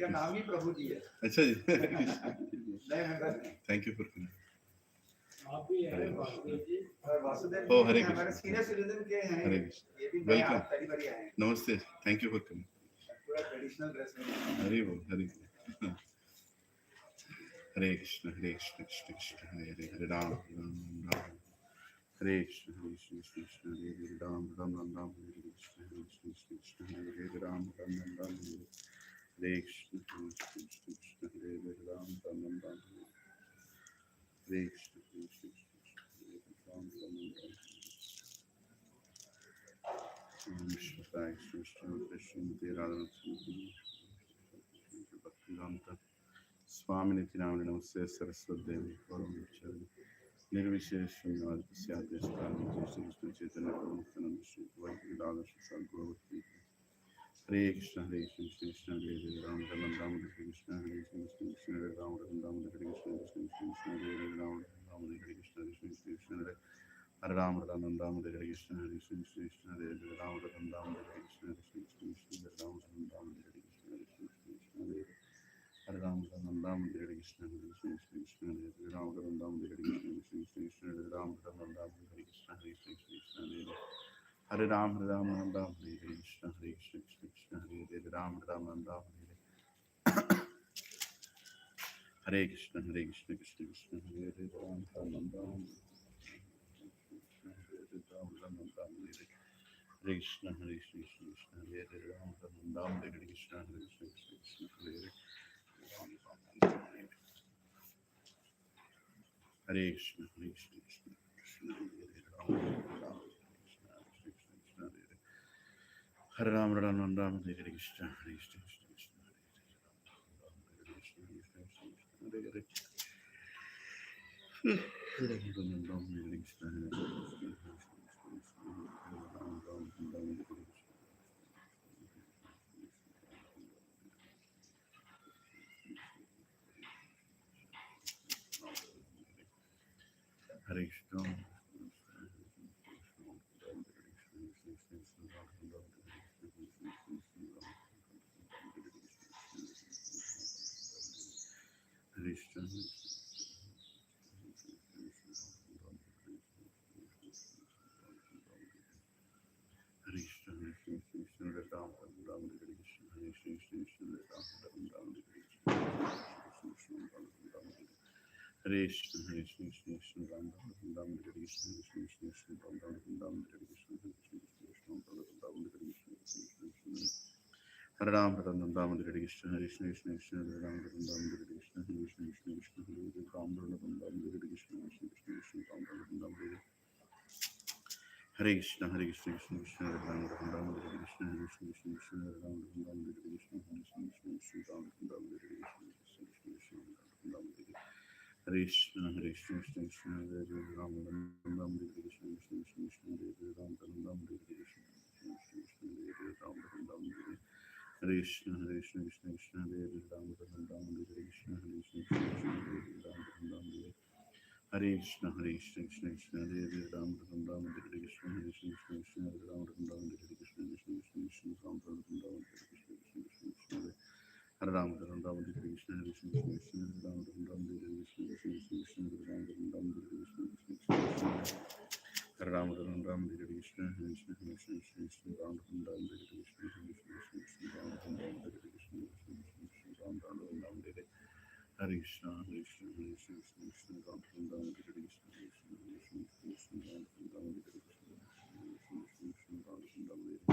इनका नाम ही प्रभु जी है। अच्छा जी। नए मेंबर हैं। थैंक यू फॉर आप भी हैं वासुदेव जी और वासुदेव ओ जी हरे हमारे कृष्ण सीनियर सिटीजन के हैं। हरे कृष्ण ये भी नए वेलकम पहली बार आए हैं। नमस्ते थैंक यू फॉर कमिंग पूरा ट्रेडिशनल ड्रेस में। हरे बोल हरे बोल हरे कृष्ण कृष्ण कृष्ण हरे हरे हरे राम राम राम हरे कृष्ण कृष्ण कृष्ण हरे हरे राम राम राम राम हरे कृष्ण कृष्ण कृष्ण हरे हरे राम राम राम राम हरे कृष्ण कृष्ण कृष्ण हरे हरे राम राम राम राम हरे कृष्ण कृष्ण कृष्ण हरे Hare Rama Rama Rama Ram Namaskar, Krishna, Radha, Bhaktivedanta, Swami Nityananda, Namaste, Saraswati Devi, Paramacharya, Nirvishesha, Advasyadya, Stani, Krishna, Chaitanya, Prabhupada, Shri Radha, Sadguru, Hare Krishna, Hare Krishna, Krishna, Hare Hare, Ram, Ram, Ram, Hare Krishna, Hare Krishna, Krishna, Hare Ram, Ram, Ram, Hare Krishna, Krishna, Krishna, Hare Hare, Ram, Ram, Hare Krishna, Krishna, Krishna, Hare Hare Ram, Ram, Ram, Hare Krishna, Hare Krishna, Krishna, Hare Hare, Ram, Ram, Ram, Hare Krishna, Krishna, Krishna, Hare Ram, Ram, Ram, Hare Krishna, Krishna, Krishna, Hare Hare Ram, Ram, Ram, Hare Krishna, Krishna, Krishna, Hare Hare Ram, Ram, Ram, Hare Krishna, Krishna, Krishna, Hare Ram, Ram, Ram, Hare Krishna, Krishna, Krishna, Hare Hare Ram, Ram, Ram, Hare Krishna, Hare Krishna, Krishna, Hare Hare Ram, Ram, Ram, Hare Krishna, Hare Krishna, Krishna, Krishna, Hare Hare Ram, Ram, Ram, Hare Krishna, Hare Krishna, Krishna, Hare Hare Ram, Ram, Ram, Hare Krishna, Hare Krishna, Krishna, Krishna, Hare Hare Ram, Ram, Hare Krishna, Hare Krishna, Krishna, Krishna, Hare Hare Ram, Ram, Krishna, Krishna, Krishna, Hare Hare Hare Ram, Ram, Ram, Ram, Hare Krishna, Hare Krishna, Krishna, Krishna, Hare Hare Hare Krishna, Krishna, Krishna, Hare Hare Hare Ram, Ram, Hare Krishna, Hare Krishna, Ram, Ram, Hare Krishna. Hare Krishna. Krishna. Krishna, Krishna, Krishna, Ram, Ram, Ram, Hare Krishna, Hare Krishna, Krishna, Ram, Ram, Ram, Hare Krishna, Krishna, Ram, Ram, Hare Krishna, Hare Krishna, Krishna, Ram, Ram, Ram, Hare Krishna, Krishna, Krishna, Ram, Ram, Hare Krishna, Krishna, Krishna, Ram, Ram, Hare Krishna, Krishna, Krishna, Hare Ram, Ram, Ram, Hare Krishna, Hare Krishna, Krishna, Krishna, Ram, Ram, Hare Krishna, Hare Krishna, Krishna, Krishna, Hare Ram, Ram, Hare Krishna, Krishna, Krishna, Krishna, Ram, Ram, Hare Hare Krishna, Hare Krishna, Krishna Krishna, Hare Ram, Ram Ram, Hare Krishna, Hare Krishna, Krishna Krishna, Hare Ram, Ram Ram, Hare Krishna, Hare Krishna, Krishna Krishna, Ram Ram, Hare Krishna, Krishna Krishna, Ram Ram, Hare Krishna, Hare Krishna, Krishna Krishna, Hare Ram, Ram Ram, Hare Krishna, Krishna Krishna, Hare Ram, Ram Ram, Hare Krishna, Krishna Krishna, Hare Ram, Ram Ram, Hare Krishna, Hare Krishna, Krishna Krishna, Hare Ram, Ram Ram, Hare Krishna, Hare Krishna, Krishna Krishna, Hare Ram, Ram Ram, Hare Krishna, Hare Krishna, Krishna Krishna, Hare Ram, Ram Ram, Hare Krishna, Hare Krishna, Krishna Krishna, Hare Ram, Ram Ram, Hare Krishna, Krishna Krishna, Ram Ram, Hare Krishna, Krishna Krishna, Hare Ram, Ram Ram, Hare Krishna, Hare Krishna, Krishna Krishna, Ram Ram, Hare Krishna, Krishna Krishna, Hare Ram, Ram Ram, Hare Krishna, Krishna Krishna, Hare Ram, Ram Ram, Hare Krishna, Hare Krishna, Krishna Krishna, Ram Ram, Hare Krishna, Krishna Krishna, Ram Ram, Hare Krishna, Krishna Krishna, Ram Ram, Hare Hare Krishna, Hare Krishna, Hare Krishna, Krishna Ram Ram, Hare Krishna, Krishna Krishna, Krishna Ram Ram, Hare Krishna, Krishna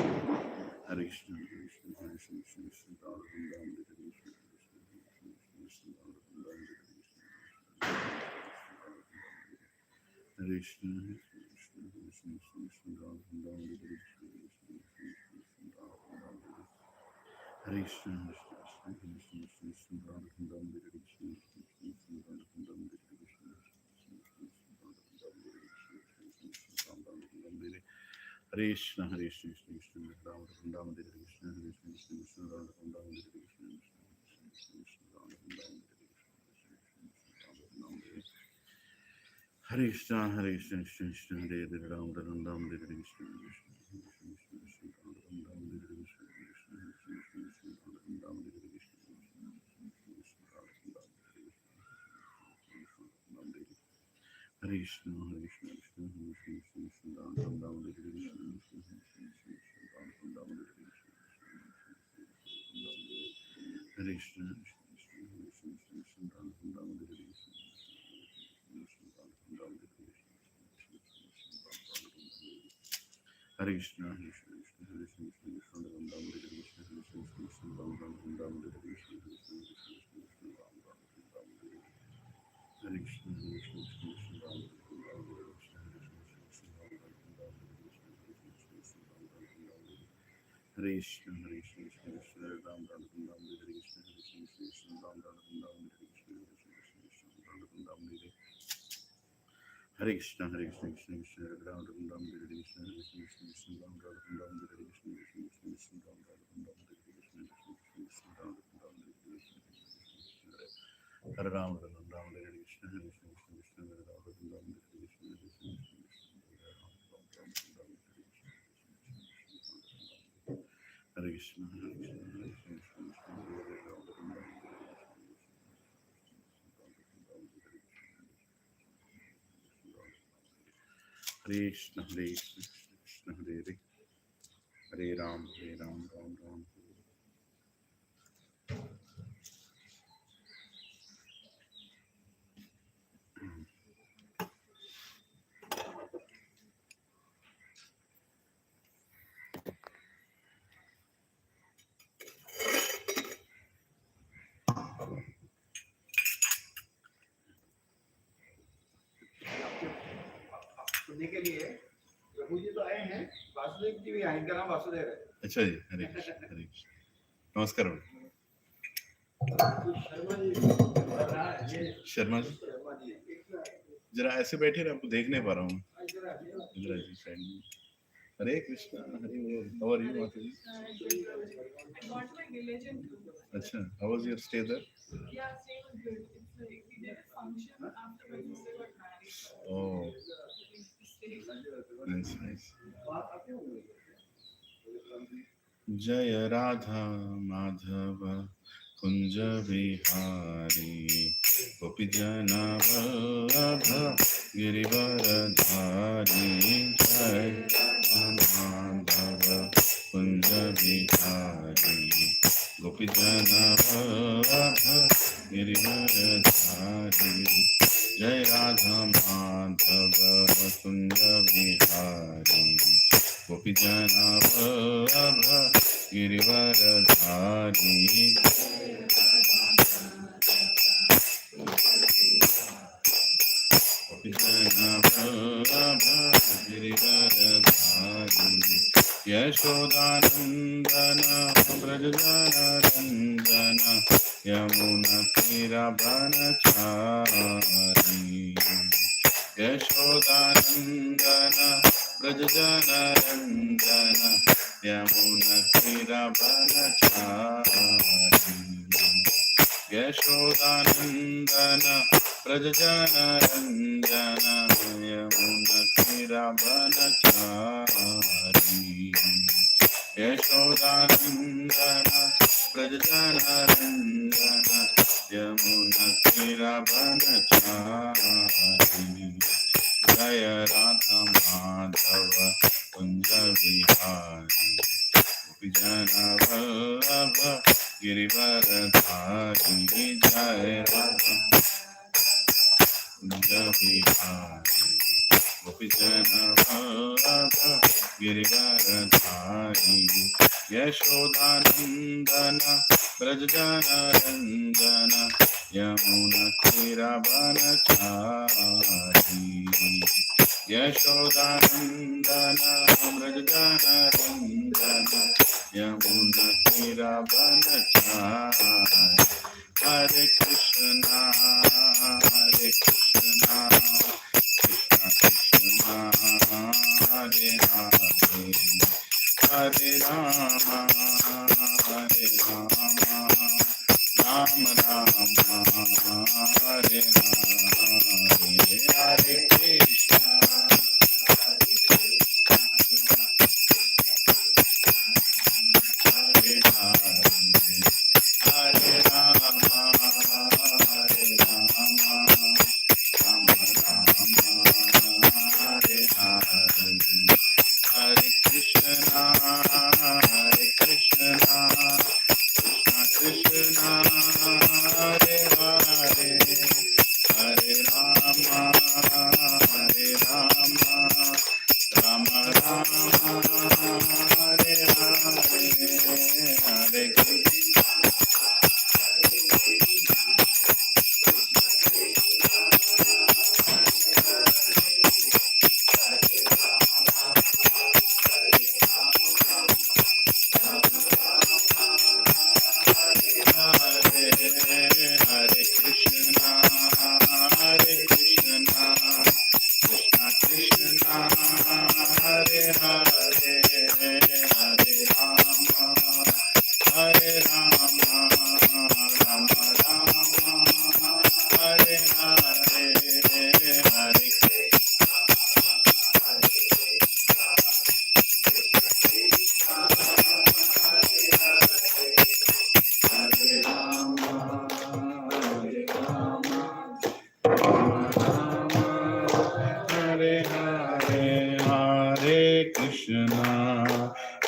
Krishna, Ram Ram, Hare Krishna, Hare Krishna, Hare Krishna, Krishna Ram Ram, Hare Krishna, Krishna Krishna, Ram Ram, Hare Krishna, Hare Krishna, Hare Krishna, Krishna Krishna, Ram Ram, Hare Krishna, Krishna Krishna, Ram Ram, Hare Krishna, Hare Krishna, Krishna Ram Ram, Hare Krishna, Krishna Krishna, Ram Ram, Hare Krishna, Krishna Krishna, Ram Ram, Hare Krishna, Ram Ram, Hare Krishna, Hare Krishna, Krishna Ram Ram, Hare Krishna, Hare Krishna, Krishna Ram Ram, Hare Krishna, Krishna Krishna, Ram Ram, Hare Krishna, Hare Krishna, Hare Krishna, Krishna Krishna, Hare Hare Ram, Ram Ram, Hare Krishna, Krishna Krishna, Ram Ram, Hare Krishna, Krishna Krishna, Ram Ram, Hare Krishna, Krishna Krishna, Ram Ram, Hare Krishna, Krishna, Hare Krishna, Krishna Krishna, Krishna Ram Ram, Ram Hare Hare, Krishna Krishna, Krishna Ram Ram, Ram Hare Hare, Hare Krishna, Krishna Krishna, Krishna Krishna, Ram Ram, Ram Hare Hare, Krishna Krishna, Ram Ram, Ram Hare Hare, Hare Krishna, Krishna Krishna, Krishna Krishna, Ram Ram, Ram Hare Hare, Krishna Krishna, Krishna Ram Ram, Ram Hare Hare, Krishna Krishna, Krishna Ram Ram, Ram Hare Hare. Hare Krishna, Hare Krishna, Krishna Krishna, Ram Ram, Ram Hare Hare, Krishna Krishna, Krishna Ram Ram, Ram Hare Hare, Krishna Krishna, Krishna Ram Ram, Ram Hare Hare. Hare Krishna, Hare Krishna, Krishna Krishna, Ram Ram, Ram Hare Hare, Krishna Krishna, Krishna Ram Ram, Ram Hare Hare, Krishna Krishna, Krishna Ram Ram, Ram Hare Hare. Hare Krishna, Hare Krishna, Krishna Krishna, Ram Ram, Ram Hare Hare, Krishna Krishna, Krishna Ram Ram, Ram Hare Hare, Krishna Krishna, Krishna Ram Ram, Ram Hare Hare, Krishna Krishna, Krishna Ram Ram, Ram Hare Hare, Krishna Krishna, Hare Ram, Ram Ram Hare Hare, Krishna Krishna, Krishna Hare Ram, Ram Ram Hare Hare, Krishna Krishna, Krishna Hare Ram, Ram Ram, Ram Hare Hare, Hare Krishna, Hare Krishna, Krishna Krishna, Hare Ram, Ram Ram Hare Hare, Hare Krishna, Hare Krishna, Krishna Hare Hare, Hare Ram, Ram Ram. सुनने के लिए प्रभु जी तो आए हैं, वासुदेव जी भी आए, इनका नाम वासुदेव है। अच्छा जी, हरे कृष्ण, हरे कृष्ण। नमस्कार शर्मा जी, जरा ऐसे बैठे ना, आपको देख नहीं पा रहा हूँ। इंदिरा जी साइड में। हरे कृष्णा, हरे बोल। How are you Mata ji? अच्छा, how was your stay there? Yeah, stay was good. It's like we did a function after my sister got married. Oh, We nice, nice. जय राधा माधव कुंज विहारी गोपी जन वल्लभ गिरिवरधारी जय माधव कुंज विहारी गोपी जन वल्लभ गिरिवरधारी जय राधा माधव कुंज विहारी गोपी जन वल्लभ गिरिवरधारी गोपी जन वल्लभ गिरिवरधारी यशोदानंदन ब्रजजन रंजन यमुनतीरवनचारी यशोदानंदन ब्रजजन रंजन यमुनतीरवनचारी यशोदानंदन ब्रजजन रंजन यमुनतीरवनचारी यशोदानंदन ब्रजजन रंजन यमुनतीरवनचारी जय राधा माधव कुंज विहारी गोपी जन वल्लभ गिरिवरधारी जय राधा कुंज विहारी गोपी जन वल्लभ गिरिवरधारी यशोदानंदन ब्रजजन रंजन यमुनतीरवनचारी यशोदानंदन ब्रजजन रंजन यमुनतीरवनचारी हरे कृष्णा कृष्णा कृष्णा हरे हरे हरे राम राम राम हरे हरे हरे Krishna Hare Hare Hare Rama Rama Ram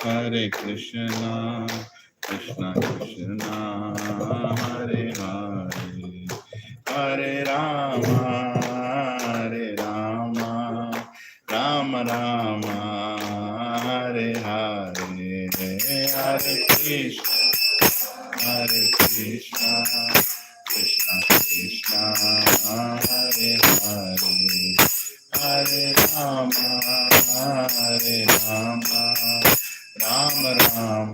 Hare Krishna, Krishna Krishna, Hare Hare, Hare Rama, Hare Rama, Rama Rama, Hare Hare, Hare Krishna, Hare Krishna, Krishna Krishna, Hare Hare, Hare Rama, Hare Rama, Rama Rama,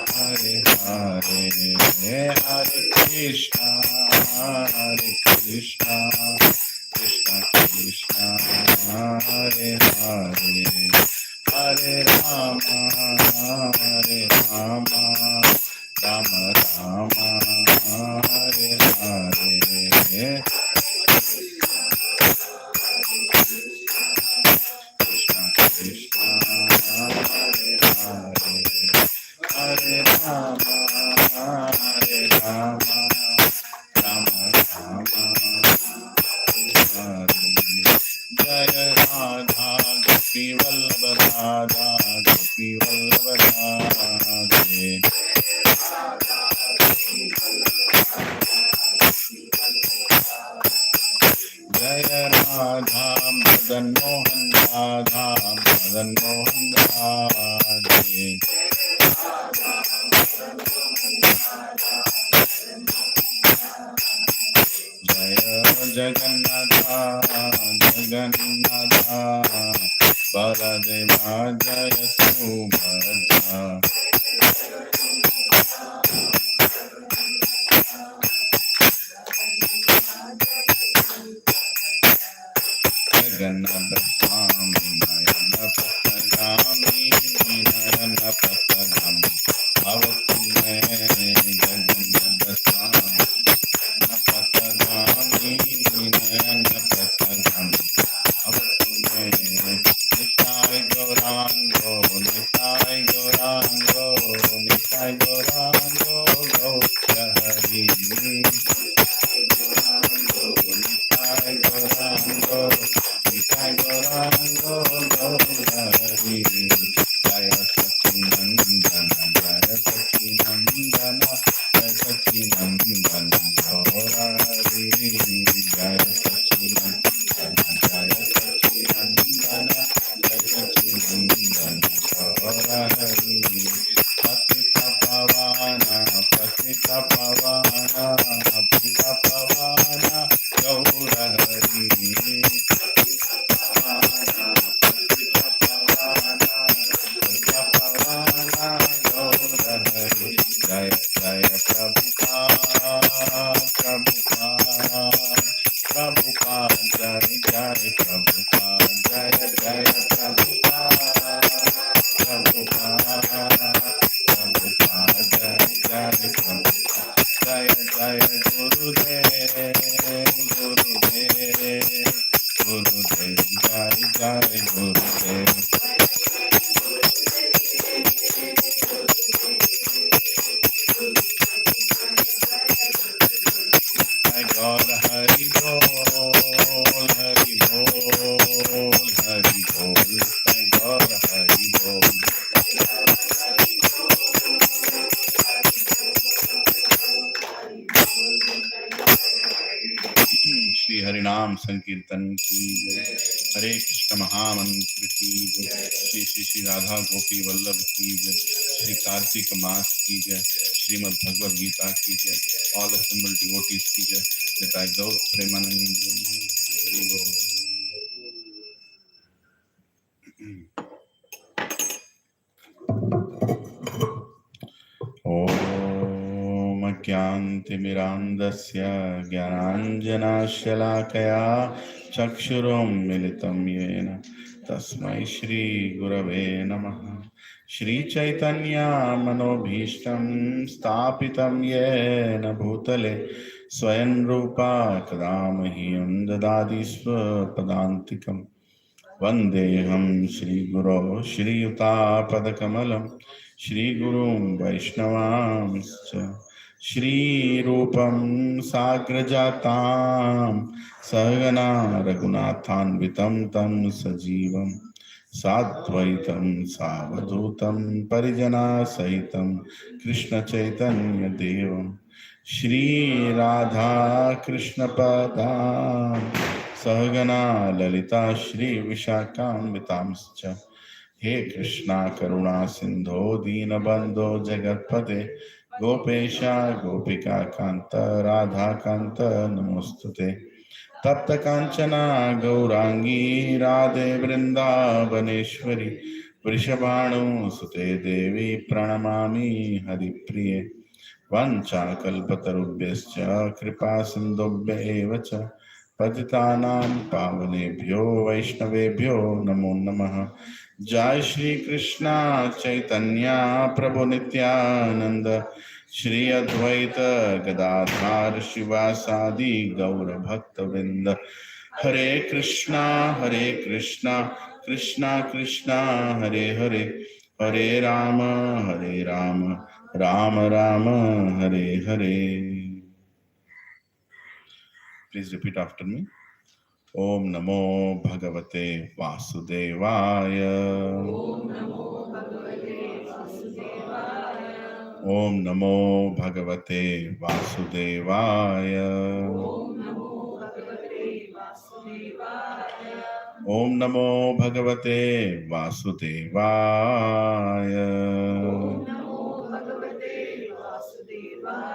Hare Hare, Hare Krishna, Krishna Krishna, Hare Hare, Hare Rama, Rama Rama, Hare Hare. Krishna, Hare Hare, Hare Rama, Rama Rama, Hare. Jaya Radha, Gopi Vallabha Radha, Gopi Vallabha Radhe. Jaya Radha, Madan Mohan Radha, Madan Mohan Radhe. Jaya Jagannatha, Jagannatha, Baladeva Jaya Subhadra. Jagannatha Swami, Nayana Patagami, Nayana Patagami, Avakume, Jagannatha Swami, Patagami, Nayana Patagami, Avakume, Nitai Gaurango, Nitai Gaurango, Nitai Gaurango, Gaura Hari. Nitai Gaurango, Nitai Gaurango, Gaura Hari. Jaya Sacinandana, Jaya Sacinandana, Jaya Sacinandana, Gaura Hari. Jaya Sacinandana, Jaya Sacinandana, Jaya Sacinandana, Gaura Hari. Patita Pavana, Patita Pavana, Patita Pavana, Gaura Hari. Jaya Jaya Prabhupada, Prabhupada, Prabhupada, Jaya Jaya Prabhupada, Jaya Jaya Prabhupada, Prabhupada, Prabhupada, Jaya Jaya Prabhupada, Jaya Jaya Gurudev, Gurudev, Gurudev, Jaya Jaya Gurudev. My God, Hari Bol, Hari Bol, Hari Bol. My God, Hari Bol. Shri Harinam Sankirtan ki jai, Hare Krishna Mahamantra ki jai, Shri Shri Shri Radha Gopi Vallabh ki jai, Shri Kartik मास की जय, श्रीमद् भगवद गीता की जय, all assembled devotees की जय, निताय गौर प्रेमानंद हरि बोल। ॐ अज्ञानतिमिरान्धस्य ज्ञानाञ्जनशलाकया चक्षुरुन्मिलितं येन तस्मै श्रीगुरवे नमः। श्रीचैतन्यमनोभीष्टं स्थापितं येन भूतले स्वयं रूपा कदा मह्यं ददाति स्वपदान्तिकम्। वन्देऽहं श्रीगुरो श्रीयुतापदकमलं श्रीगुरुं वैष्णवांश्च श्रीरूपं साग्रजातां सहगना रघुनाथान्वितं तं सजीवं साद्वैतं सावधूतं परिजनसहितं कृष्णचैतन्यदेवं श्रीराधा कृष्णपदां सहगना ललिता श्रीविशाखान्वितांश्च हे कृष्णा करुणा सिंधो दीनबंधो जगत्पते गोपेशा गोपिका कांत राधा कांत नमोस्तुते तप्त कांचना गौरांगी राधे वृंदावनेश्वरी वृषभानुसुते देवी प्रणमामि हरिप्रिये वंचाकल्पतरुभ्यश्च कृपा सिन्धुभ्य एव च पतितानां पावनेभ्यो वैष्णवेभ्यो नमो नमः। जय श्री कृष्णा चैतन्य प्रभु नित्यानंद श्री अद्वैत गदाधार शिवासादि गौर भक्तवृंद Hare Krishna Krishna Krishna Hare Hare Hare Rama Rama Rama Hare Hare. Please repeat after me. Om नमो भगवते वासुदेवाय। Om Namo Bhagavate Vasudevaya. ओम नमो भगवते वासुदेवाय। Om Namo Bhagavate Vasudevaya. ओम नमो भगवते वासुदेवाय। Om Namo Bhagavate Vasudevaya.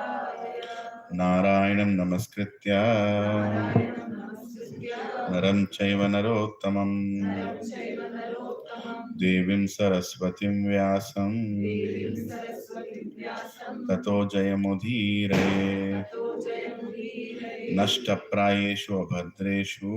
नारायणं नमस्कृत्य Narayana Namaskritya नरं चैव नरोत्तमं Naram Chaiva Narottamam देवीं सरस्वतीं व्यासं Devim Saraswatim Vyasam ततो जयमुदीरये। Tato Jayamudire नष्टप्रायेषु अभद्रेषु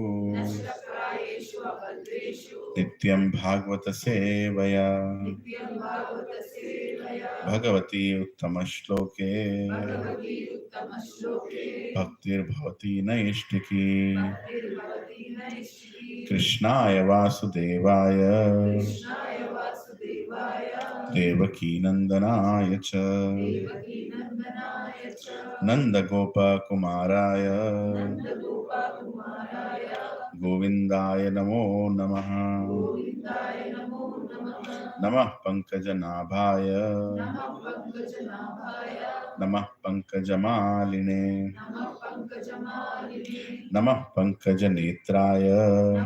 Nashtaprayeshu Abhadreshu नित्यं भागवत सेवया Nityam Bhagavata Sevaya Bhagwati उत्तमश्लोके Bhagavati Uttama Shloke भक्तिर्भवती नैष्टिकी। Bhaktir Bhavati Naishti कृष्णाय वासुदेवाय Krishnaya Vasudevaya देवकी नंदनाय च Devaki Nandanaya Cha नन्दगोपकुमाराय Nanda Gopa Kumaraya गोविन्दाय नमो नमः। Govindaya Namo Namaha नमः पङ्कजनाभाय Namah Pankajanabhaya नमः पङ्कजमालिने Namah Pankajamaline नमः पङ्कजनेत्राय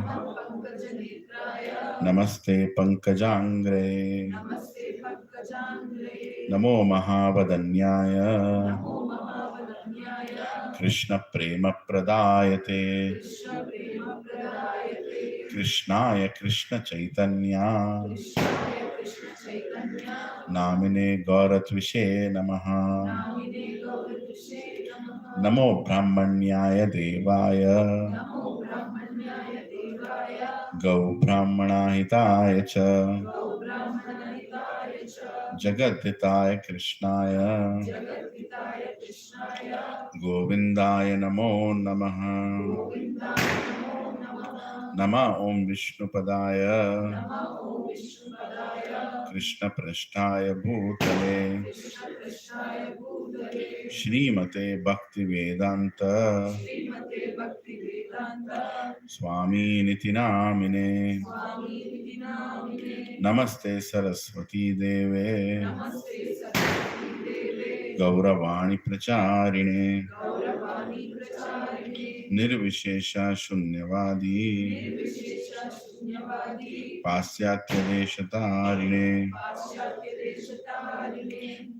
Namah Pankajanetraya नमस्ते पङ्कजाङ्ग्रे Namaste Pankajangre नमो महावदन्याय Namo Mahavadanyaya कृष्णप्रेमप्रदायते Krishna Prema Pradayate कृष्णाय कृष्णचैतन्या Krishnaya Krishna Chaitanya नामिने गौरत्विषे नमः। Namine Gauratushe Namaha नमो ब्राह्मण्याय देवाय Namo Brahmanyaya Devaya गौ ब्राह्मणाहिताय च Gau Brahmanahitaya Cha जगद्धिताय कृष्णाय Jagatpitaya Krishnaya गोविन्दाय नमो नमः। Govindaya Namo Namaha नमः ओं विष्णुपदाय Namah Om Vishnupadaya कृष्णपृष्ठाय भूतले Krishna Krishnaya Bhutale श्रीमते Bhaktivedanta Srimate Bhakti Vedanta स्वामीनिति नामिने। Swami Niti Namine नमस्ते सरस्वती देवे Namaste Saraswati Deve गौरवाणी प्रचारिणे Gauravani Pracharine निर्विशेष शून्यवादी Nirvishesha Shunyavadi पाश्चात्य देशतारिणे Paschatya Deshatari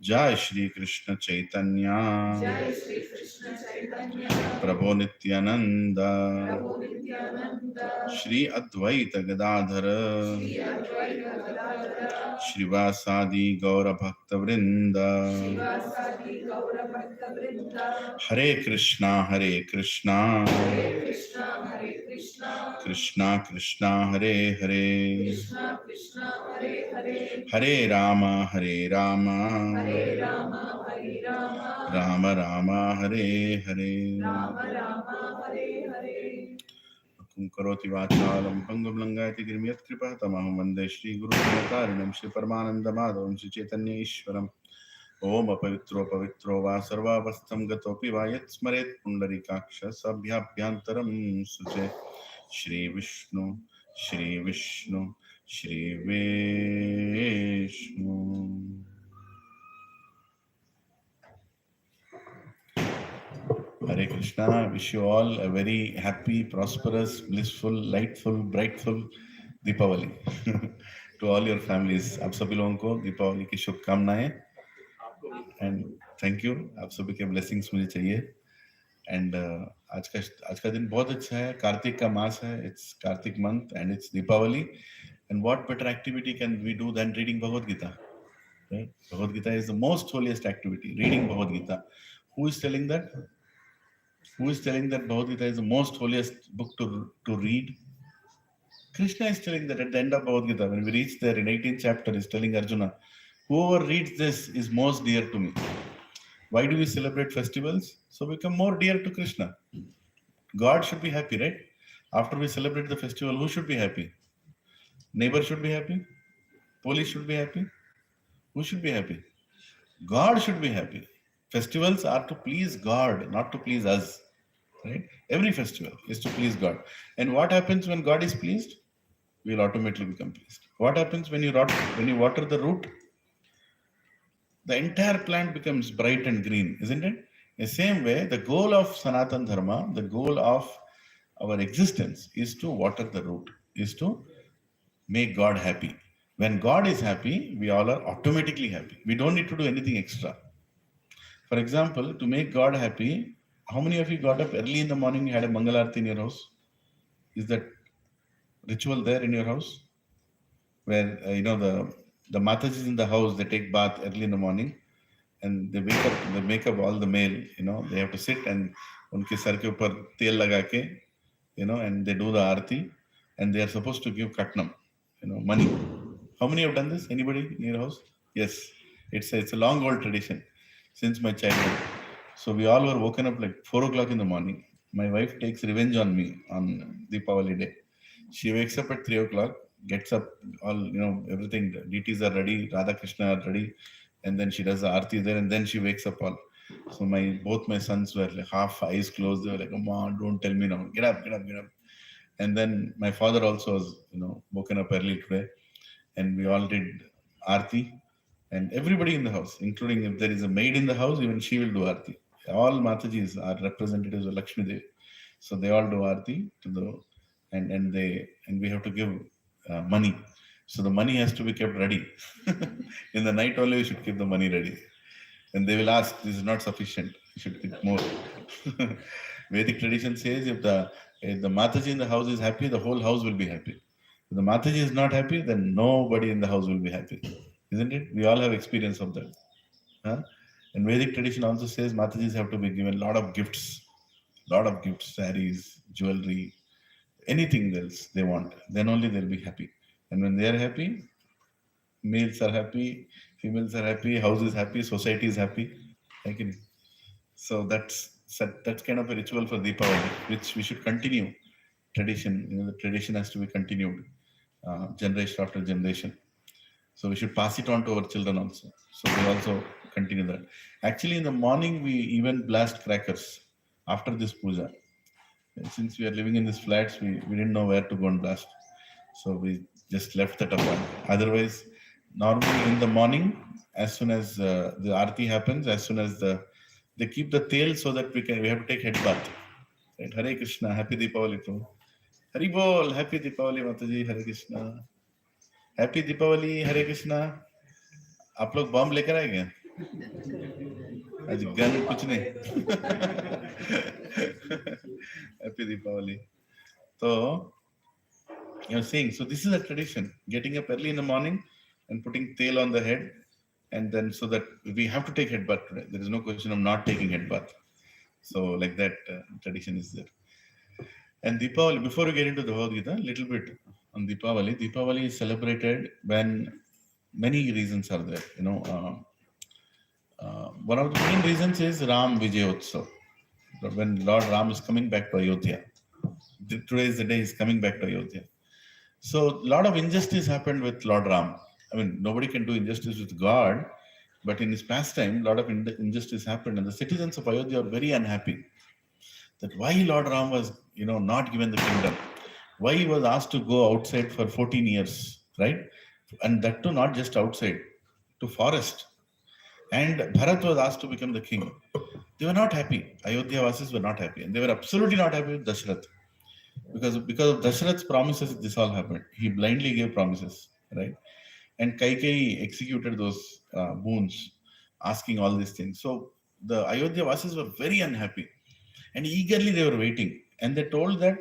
जय Shri Krishna Chaitanya Jai Shri Krishna Chaitanya, प्रभु Nityanand Prabhu Nityananda, Shri Advaita Gadadhar Shri Advaita Gadadhara, श्रीवासादि गौर भक्त वृंद Shivasadi Gaura Bhakta Vrinda, हरे Krishna Hare Krishna, Hare Krishna, Krishna Krishna Hare हरे Krishna Krishna, Hare Hare, हरे Ram Hare Rama, Hare Rama, Ram Rama Hare हरे Rama Rama, Hare Hare. कुं करोति वाचालं पङ्गुं लङ्घयति गिरिं यत्कृपातमहं वन्दे श्रीगुरुकारुण्यं श्रीपरमानन्दमाधवं श्रीचैतन्य ईश्वरम् ॐ अपवित्रो पवित्रो वा सर्वावस्थं गतोऽपि वा यत् स्मरेत् Pundarikaksha सभ्याभ्यन्तरं सुचे Shri Vishnu Shri Vishnu Shri Vishnu Hare Krishna. Wish you all a very happy, prosperous, blissful, lightful, brightful Deepavali to all your families. आप सभी लोगों को दीपावली की शुभकामनाएं एंड थैंक यू. आप सभी के ब्लेसिंग्स मुझे चाहिए. एंड आज का दिन बहुत अच्छा है. कार्तिक का मास है. It's Kartik month and it's Deepavali. And what better activity can we do then reading Bhagavad Gita. Right? Bhagavad Gita is the most holiest activity. Reading Bhagavad Gita. Who is telling that? Who is telling that Bhagavad Gita is the most holiest book to read? Krishna is telling that at the end of Bhagavad Gita, when we reach there in 18th chapter, is telling Arjuna, whoever reads this is most dear to me. Why do we celebrate festivals? So we become more dear to Krishna. God should be happy, right? After we celebrate the festival, who should be happy? Neighbor should be happy? Police should be happy? Who should be happy? God should be happy. Festivals are to please God, not to please us. Right? Every festival is to please God. And what happens when God is pleased? We will automatically become pleased. What happens when you water the root? The entire plant becomes bright and green, isn't it? In the same way, the goal of Sanatan Dharma, the goal of our existence is to water the root, is to make God happy. When God is happy, we all are automatically happy. We don't need to do anything extra. For example, to make God happy, how many of you got up early in the morning, had a Mangalarti in your house? Is that ritual there in your house? Where, the Matajis in the house, they take bath early in the morning and they wake up, they make up all the male, they have to sit and unke sar ke upar tel laga ke, and they do the arti and they are supposed to give katnam, money. How many have done this? Anybody in your house? Yes. It's a long old tradition since my childhood. So we all were woken up like 4 o'clock in the morning. My wife takes revenge on me on Deepavali day. She wakes up at 3 o'clock, gets up, all, everything, the deities are ready, Radha Krishna are ready, and then she does the arti there, and then she wakes up all. So both my sons were like half eyes closed. They were like, "Mom, don't tell me now. Get up, get up, get up." And then my father also was, woken up early today, and we all did arti. And everybody in the house, including if there is a maid in the house, even she will do arti. All Matajis are representatives of Lakshmi Devi. So they all do arti to the, and we have to give money. So the money has to be kept ready. In the night only we should keep the money ready. And they will ask, this is not sufficient, you should keep more. Vedic tradition says if the Mataji in the house is happy, the whole house will be happy. If the Mataji is not happy, then nobody in the house will be happy. Isn't it? We all have experience of that. Huh? And Vedic tradition also says Matajis have to be given a lot of gifts, saris, jewelry, anything else they want. Then only they'll be happy. And when they are happy, males are happy, females are happy, house is happy, society is happy. So that's kind of a ritual for Deepavali, which we should continue. Tradition, the tradition has to be continued, generation after generation. So we should pass it on to our children also. So they also continue that. Actually, in the morning we even blast crackers after this puja. And since we are living in these flats, we didn't know where to go and blast. So we just left that apart. Otherwise, normally in the morning, as soon as the arti happens, as soon as they keep the tail so that we have to take head bath. Right? Hare Krishna, happy Deepavali too. Hari Bol, happy Deepavali Mataji, Hare Krishna. Happy Deepavali, Hare Krishna. आप लोग बम लेकर आए क्या? आज gun कुछ नहीं. Happy Deepavali. So you're saying, so this is a tradition, getting up early in the morning and putting tail on the head, and then so that we have to take head bath today. There is no question of not taking head bath. So like that tradition is there. And Deepavali, before we get into the Bhagavad Gita, little bit on Deepavali. Deepavali is celebrated when many reasons are there. One of the main reasons is Ram Vijayotsav. When Lord Ram is coming back to Ayodhya. Today is the day he's coming back to Ayodhya. So a lot of injustice happened with Lord Ram. I mean, nobody can do injustice with God, but in his pastime, a lot of injustice happened, and the citizens of Ayodhya are very unhappy that why Lord Ram was, not given the kingdom, why he was asked to go outside for 14 years, right? And that too not just outside, to forest. And Bharat was asked to become the king. They were not happy. Ayodhya Vasis were not happy, and they were absolutely not happy with Dashrath. Because of Dashrath's promises, this all happened. He blindly gave promises, right? And Kaikeyi executed those boons, asking all these things. So the Ayodhya Vasis were very unhappy, and eagerly they were waiting. And they told that,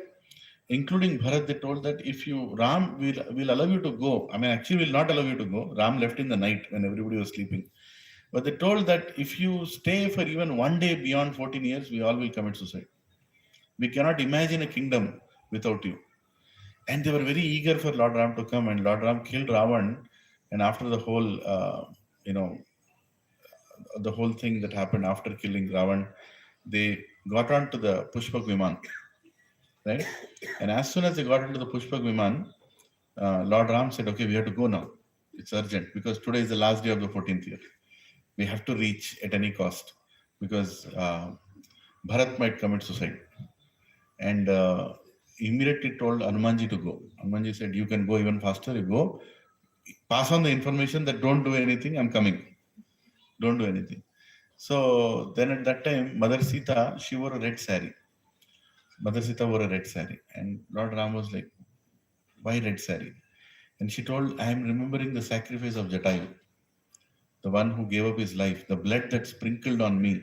including Bharat, they told that if you Ram will allow you to go. I mean, actually, will not allow you to go. Ram left in the night when everybody was sleeping. But they told that if you stay for even one day beyond 14 years, we all will commit suicide. We cannot imagine a kingdom without you. And they were very eager for Lord Ram to come, and Lord Ram killed Ravan. And after the whole thing that happened after killing Ravan, they got onto the Pushpak Viman, right? And as soon as they got into the Pushpak Viman, Lord Ram said, okay, we have to go now. It's urgent because today is the last day of the 14th year. We have to reach at any cost because Bharat might commit suicide. And immediately told Hanumanji to go. Hanumanji said, you can go even faster. You go, pass on the information that don't do anything, I'm coming. Don't do anything. So then at that time, Mother Sita, she wore a red sari. Mother Sita wore a red sari. And Lord Ram was like, why red sari? And she told, I am remembering the sacrifice of Jatayu, the one who gave up his life, the blood that sprinkled on me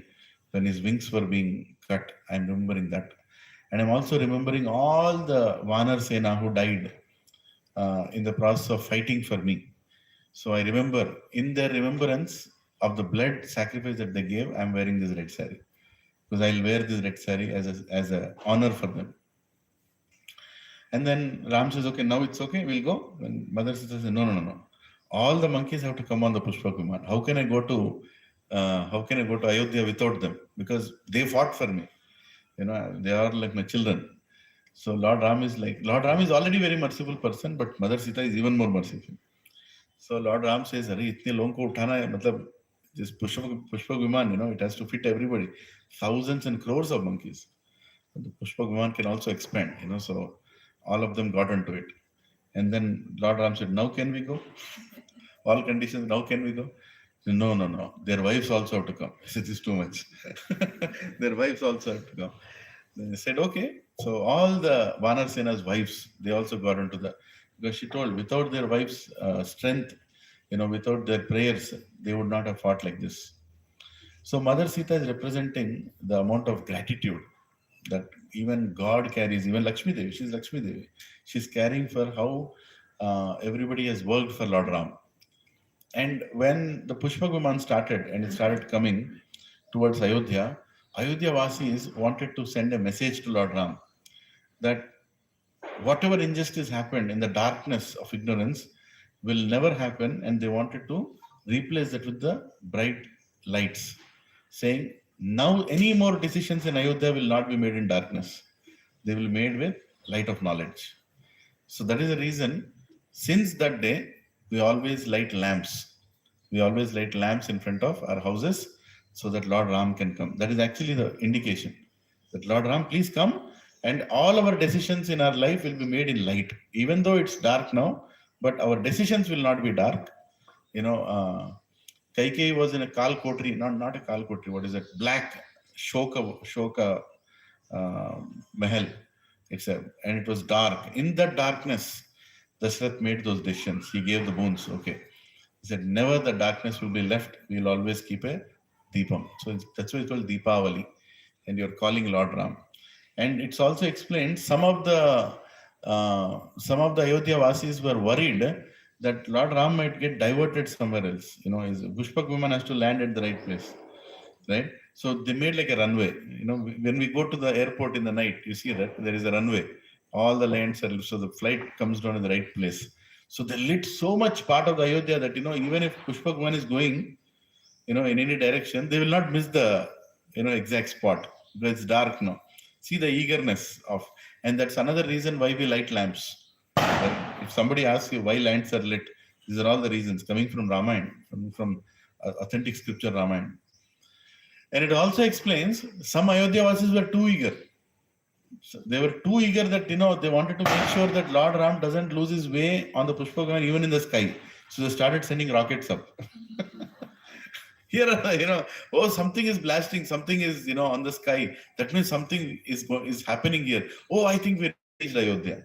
when his wings were being cut. I am remembering that. And I'm also remembering all the Vanar Sena who died in the process of fighting for me. So I remember, in their remembrance of the blood sacrifice that they gave, I'm wearing this red sari. Because I'll wear this red sari as a honor for them. And then Ram says, okay, now it's okay, we'll go. And Mother Sita says, no. All the monkeys have to come on the Pushpak Viman. How can I go to Ayodhya without them? Because they fought for me. They are like my children. So Lord Ram is already very merciful person, but Mother Sita is even more merciful. So Lord Ram says, "Arey, itne logon ko uthana hai, matlab this Pushpak Viman, it has to fit everybody. Thousands and crores of monkeys. The Pushpak Viman can also expand, so all of them got onto it. And then Lord Ram said, now can we go? All conditions, now can we go? No. Their wives also have to come. I said, this is too much. Their wives also have to come. Then they said, okay. So all the Vanar Sena's wives, they also got into because she told, without their wives' strength, without their prayers, they would not have fought like this. So Mother Sita is representing the amount of gratitude that even God carries, even Lakshmi Devi, she's Lakshmi Devi. She's carrying for how everybody has worked for Lord Ram. And when the Pushpak Viman started and it started coming towards Ayodhya, Ayodhya Vasis wanted to send a message to Lord Ram that whatever injustice happened in the darkness of ignorance will never happen, and they wanted to replace that with the bright lights, saying, now any more decisions in Ayodhya will not be made in darkness. They will be made with light of knowledge. So that is the reason, since that day, we always light lamps. We always light lamps in front of our houses so that Lord Ram can come. That is actually the indication that Lord Ram, please come, and all our decisions in our life will be made in light. Even though it's dark now, but our decisions will not be dark. Kaikeyi was in a Kal Kotri, not a Kal Kotri, what is it? Black Shoka Mahal. And it was dark. In that darkness, Dashrath made those decisions. He gave the boons. Okay. He said, never the darkness will be left. We will always keep a Deepam. So that's why it's called Deepavali. And you're calling Lord Ram. And it's also explained some of the Ayodhya Vasis were worried that Lord Ram might get diverted somewhere else. His Pushpak woman has to land at the right place, right? So they made like a runway. When we go to the airport in the night, you see that there is a runway. All the lanes are so the flight comes down in the right place. So they lit so much part of the Ayodhya that even if Pushpak woman is going, in any direction, they will not miss the exact spot because it's dark now. See the eagerness of, and that's another reason why we light lamps. Right? If somebody asks you why lamps are lit, these are all the reasons coming from Ramayana, from authentic scripture Ramayana. And it also explains some Ayodhya Vasis were too eager. So they were too eager that they wanted to make sure that Lord Ram doesn't lose his way on the Pushpagaman even in the sky. So they started sending rockets up. Here, something is blasting, something is, on the sky. That means something is happening here. Oh, I think we reached Ayodhya.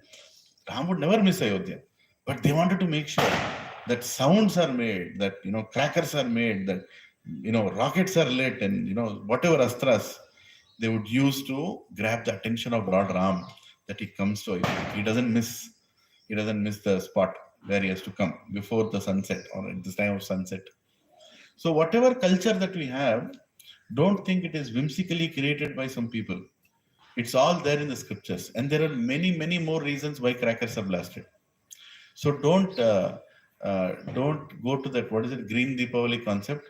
Ram would never miss Ayodhya. But they wanted to make sure that sounds are made, that, crackers are made, that, rockets are lit, and, whatever astras they would use to grab the attention of Lord Ram, that he comes to Ayodhya. He doesn't miss the spot where he has to come before the sunset or at this time of sunset. So whatever culture that we have, don't think it is whimsically created by some people. It's all there in the scriptures. And there are many, many more reasons why crackers are blasted. So don't go to that, what is it, Green Deepavali concept.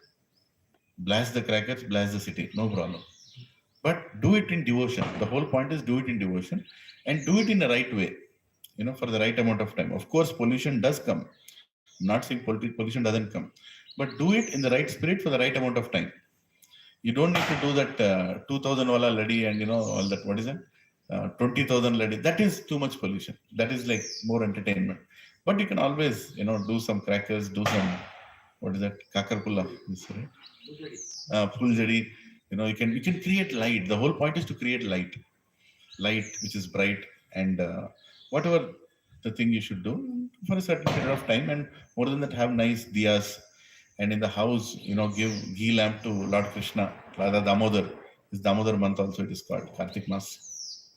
Blast the crackers, blast the city, no problem. But do it in devotion. The whole point is do it in devotion and do it in the right way, for the right amount of time. Of course, pollution does come. I'm not saying pollution doesn't come. But do it in the right spirit for the right amount of time. You don't need to do that 2,000 wala ladi and all that. What is it? 20,000 ladi. That is too much pollution. That is like more entertainment. But you can always do some crackers, do some, what is that? Kakarpula. Puljadi. You can create light. The whole point is to create light which is bright, and whatever the thing you should do for a certain period of time, and more than that, have nice diyas. And in the house, give ghee lamp to Lord Krishna, Radha Damodar. This Damodar month also it is called Kartik Mas.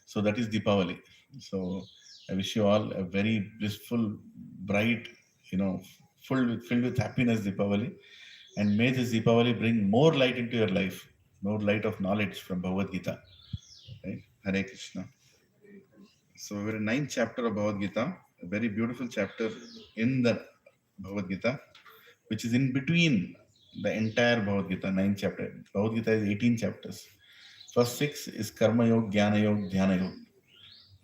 So that is Deepavali. So I wish you all a very blissful, bright, filled with happiness Deepavali. And may this Deepavali bring more light into your life, more light of knowledge from Bhagavad Gita. Right? Hare Krishna. So we're in 9th chapter of Bhagavad Gita, a very beautiful chapter in the Bhagavad Gita, which is in between the entire Bhagavad Gita, 9th chapter. Bhagavad Gita is 18 chapters. First 6 is Karma Yoga, Jnana Yoga, Dhyana Yoga,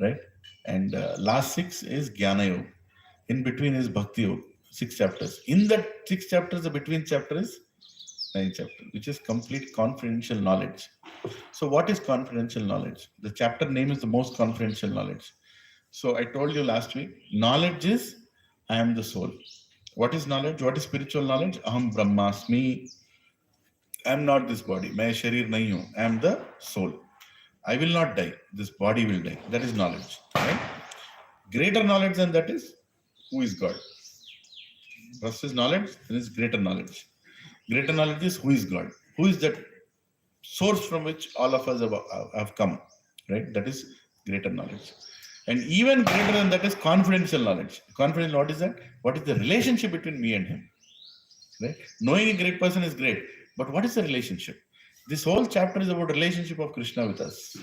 right? And last 6 is Jnana Yoga. In between is Bhakti Yoga, 6 chapters. In that 6 chapters, the between chapter is 9th chapter, which is complete confidential knowledge. So what is confidential knowledge? The chapter name is the most confidential knowledge. So I told you last week, knowledge is I am the soul. What is knowledge? What is spiritual knowledge? Aham Brahmasmi. I am not this body. Main sharir nahi hu. I am the soul. I will not die. This body will die. That is knowledge. Right? Greater knowledge than that is who is God. First is knowledge, then is greater knowledge. Greater knowledge is who is God. Who is that source from which all of us have come. Right? That is greater knowledge. And even greater than that is confidential knowledge. Confidential, what is that? What is the relationship between me and him? Right? Knowing a great person is great, but what is the relationship? This whole chapter is about relationship of Krishna with us.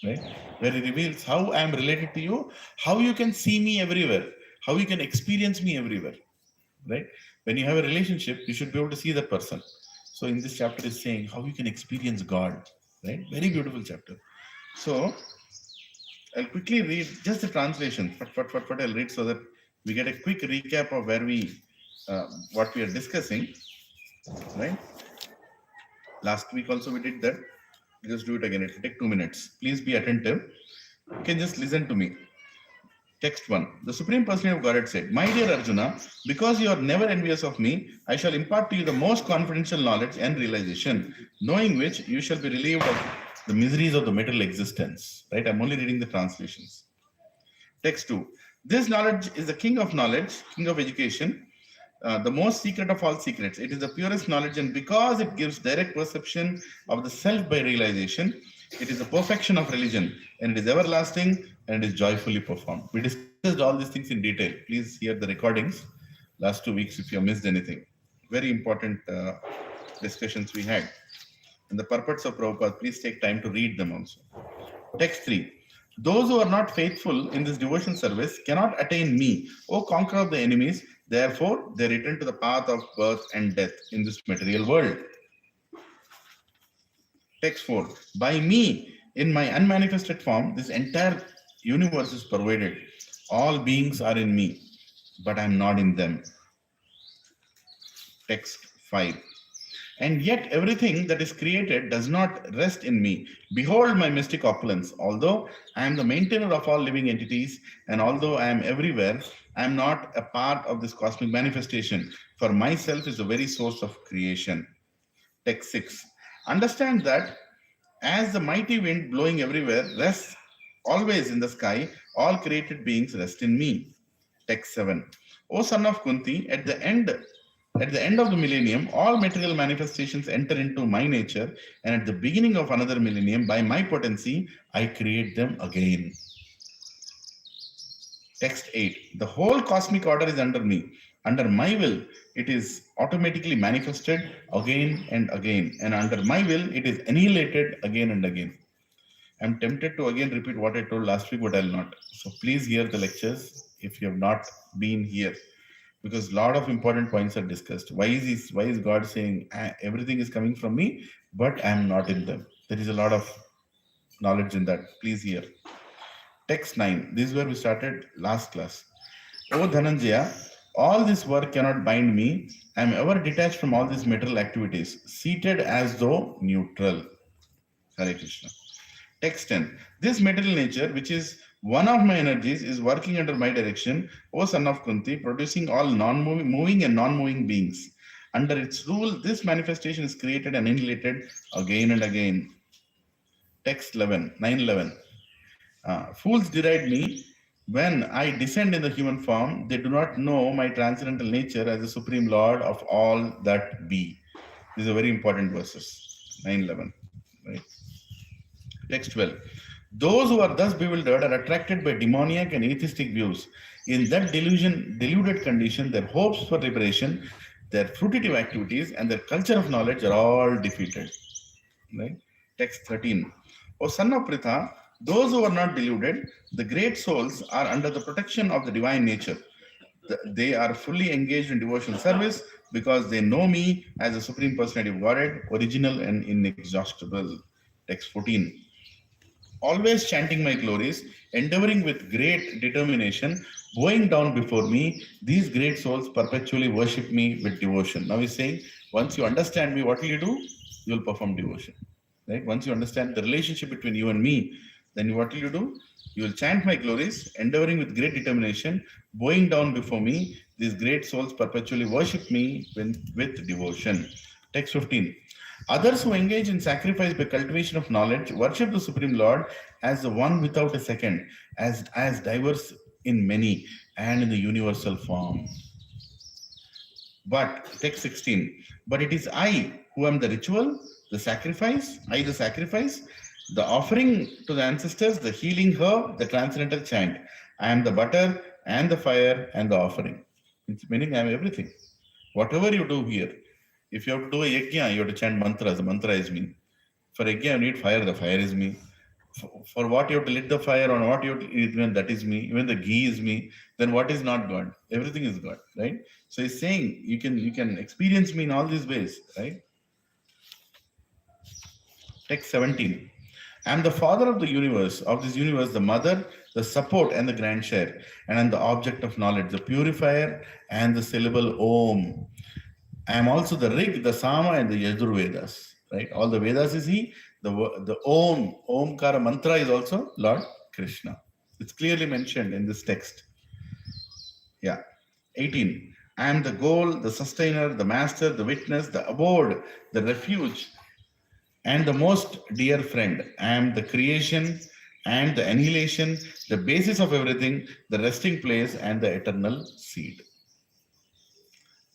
Right? Where he reveals how I am related to you, how you can see me everywhere, how you can experience me everywhere. Right? When you have a relationship, you should be able to see that person. So in this chapter is saying how you can experience God. Right? Very beautiful chapter. So I'll quickly read just the translation. What I'll read so that we get a quick recap of where what we are discussing. Right? Last week also we did that. Just do it again. It will take 2 minutes. Please be attentive. You can just listen to me. Text 1. The Supreme Personality of Godhead said, My dear Arjuna, because you are never envious of me, I shall impart to you the most confidential knowledge and realization, knowing which you shall be relieved of the miseries of the material existence. Right? I'm only reading the translations. Text 2. This knowledge is the king of knowledge, king of education, the most secret of all secrets. It is the purest knowledge, and because it gives direct perception of the self by realization, it is the perfection of religion, and it is everlasting, and it is joyfully performed. We discussed all these things in detail. Please hear the recordings last 2 weeks if you have missed anything. Very important discussions we had. And the purports of Prabhupada, please take time to read them also. Text 3. Those who are not faithful in this devotion service cannot attain me, O conqueror of the enemies. Therefore, they return to the path of birth and death in this material world. Text 4. By me, in my unmanifested form, this entire universe is pervaded. All beings are in me, but I am not in them. Text 5. And yet everything that is created does not rest in me. Behold my mystic opulence. Although I am the maintainer of all living entities, and although I am everywhere, I am not a part of this cosmic manifestation, for myself is the very source of creation. Text 6. Understand that as the mighty wind blowing everywhere rests always in the sky, all created beings rest in me. Text 7. O son of Kunti, at the end of the millennium, all material manifestations enter into my nature, and at the beginning of another millennium, by my potency, I create them again. Text 8. The whole cosmic order is under me. Under my will, it is automatically manifested again and again, and under my will, it is annihilated again and again. I'm tempted to again repeat what I told last week, but I'll not. So please hear the lectures if you have not been here, because a lot of important points are discussed. Why is God saying everything is coming from me, but I am not in them? There is a lot of knowledge in that. Please hear. Text 9. This is where we started last class. O Dhananjaya, all this work cannot bind me. I am ever detached from all these material activities, seated as though neutral. Hare Krishna. Text 10. This material nature, which is one of my energies, is working under my direction, O son of Kunti, producing all moving and non-moving beings. Under its rule, this manifestation is created and annihilated again and again. Text 9:11. Fools deride me when I descend in the human form. They do not know my transcendental nature as the supreme lord of all that be. These are very important verses. 9:11. Right. Text 12. Those who are thus bewildered are attracted by demoniac and atheistic views. In that deluded condition, their hopes for liberation, their fruitive activities, and their culture of knowledge are all defeated. Right? Text 13. O son of Pritha, those who are not deluded, the great souls are under the protection of the divine nature. They are fully engaged in devotional service because they know me as the Supreme Personality of Godhead, original and inexhaustible. Text 14. Always chanting my glories, endeavoring with great determination, bowing down before me, these great souls perpetually worship me with devotion. Now he's saying, once you understand me, what will you do? You will perform devotion. Right? Once you understand the relationship between you and me, then what will you do? You will chant my glories, endeavoring with great determination, bowing down before me, these great souls perpetually worship me with devotion. Text 15. Others who engage in sacrifice by cultivation of knowledge worship the Supreme Lord as the one without a second, as diverse in many and in the universal form. But, text 16, but it is I who am the ritual, the sacrifice, the offering to the ancestors, the healing herb, the transcendental chant. I am the butter and the fire and the offering. It's meaning I am everything. Whatever you do here, if you have to do a yajna, you have to chant mantras, the mantra is me. For yajna, you need fire, the fire is me. For what you have to lit the fire, on what you have to eat, that is me. Even the ghee is me. Then what is not God? Everything is God, right? So he's saying you can experience me in all these ways, right? Text 17. I am the father of the universe, the mother, the support and the grandshare, and I am the object of knowledge, the purifier and the syllable Om. I am also the Rig, the Sama, and the Yajur Vedas. Right? All the Vedas is he. The Omkara mantra is also Lord Krishna. It's clearly mentioned in this text. Yeah. 18. I am the goal, the sustainer, the master, the witness, the abode, the refuge, and the most dear friend. I am the creation and the annihilation, the basis of everything, the resting place, and the eternal seed.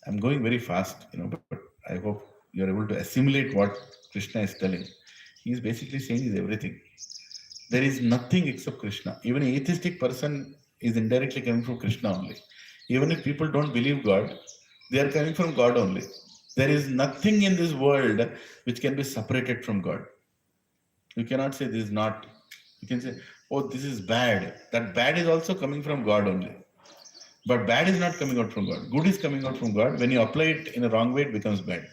I'm going very fast, but I hope you're able to assimilate what Krishna is telling. He is basically saying is everything. There is nothing except Krishna. Even an atheistic person is indirectly coming from Krishna only. Even if people don't believe God, they are coming from God only. There is nothing in this world which can be separated from God. You cannot say this is not. You can say, oh, this is bad. That bad is also coming from God only. But bad is not coming out from God. Good is coming out from God. When you apply it in a wrong way, it becomes bad.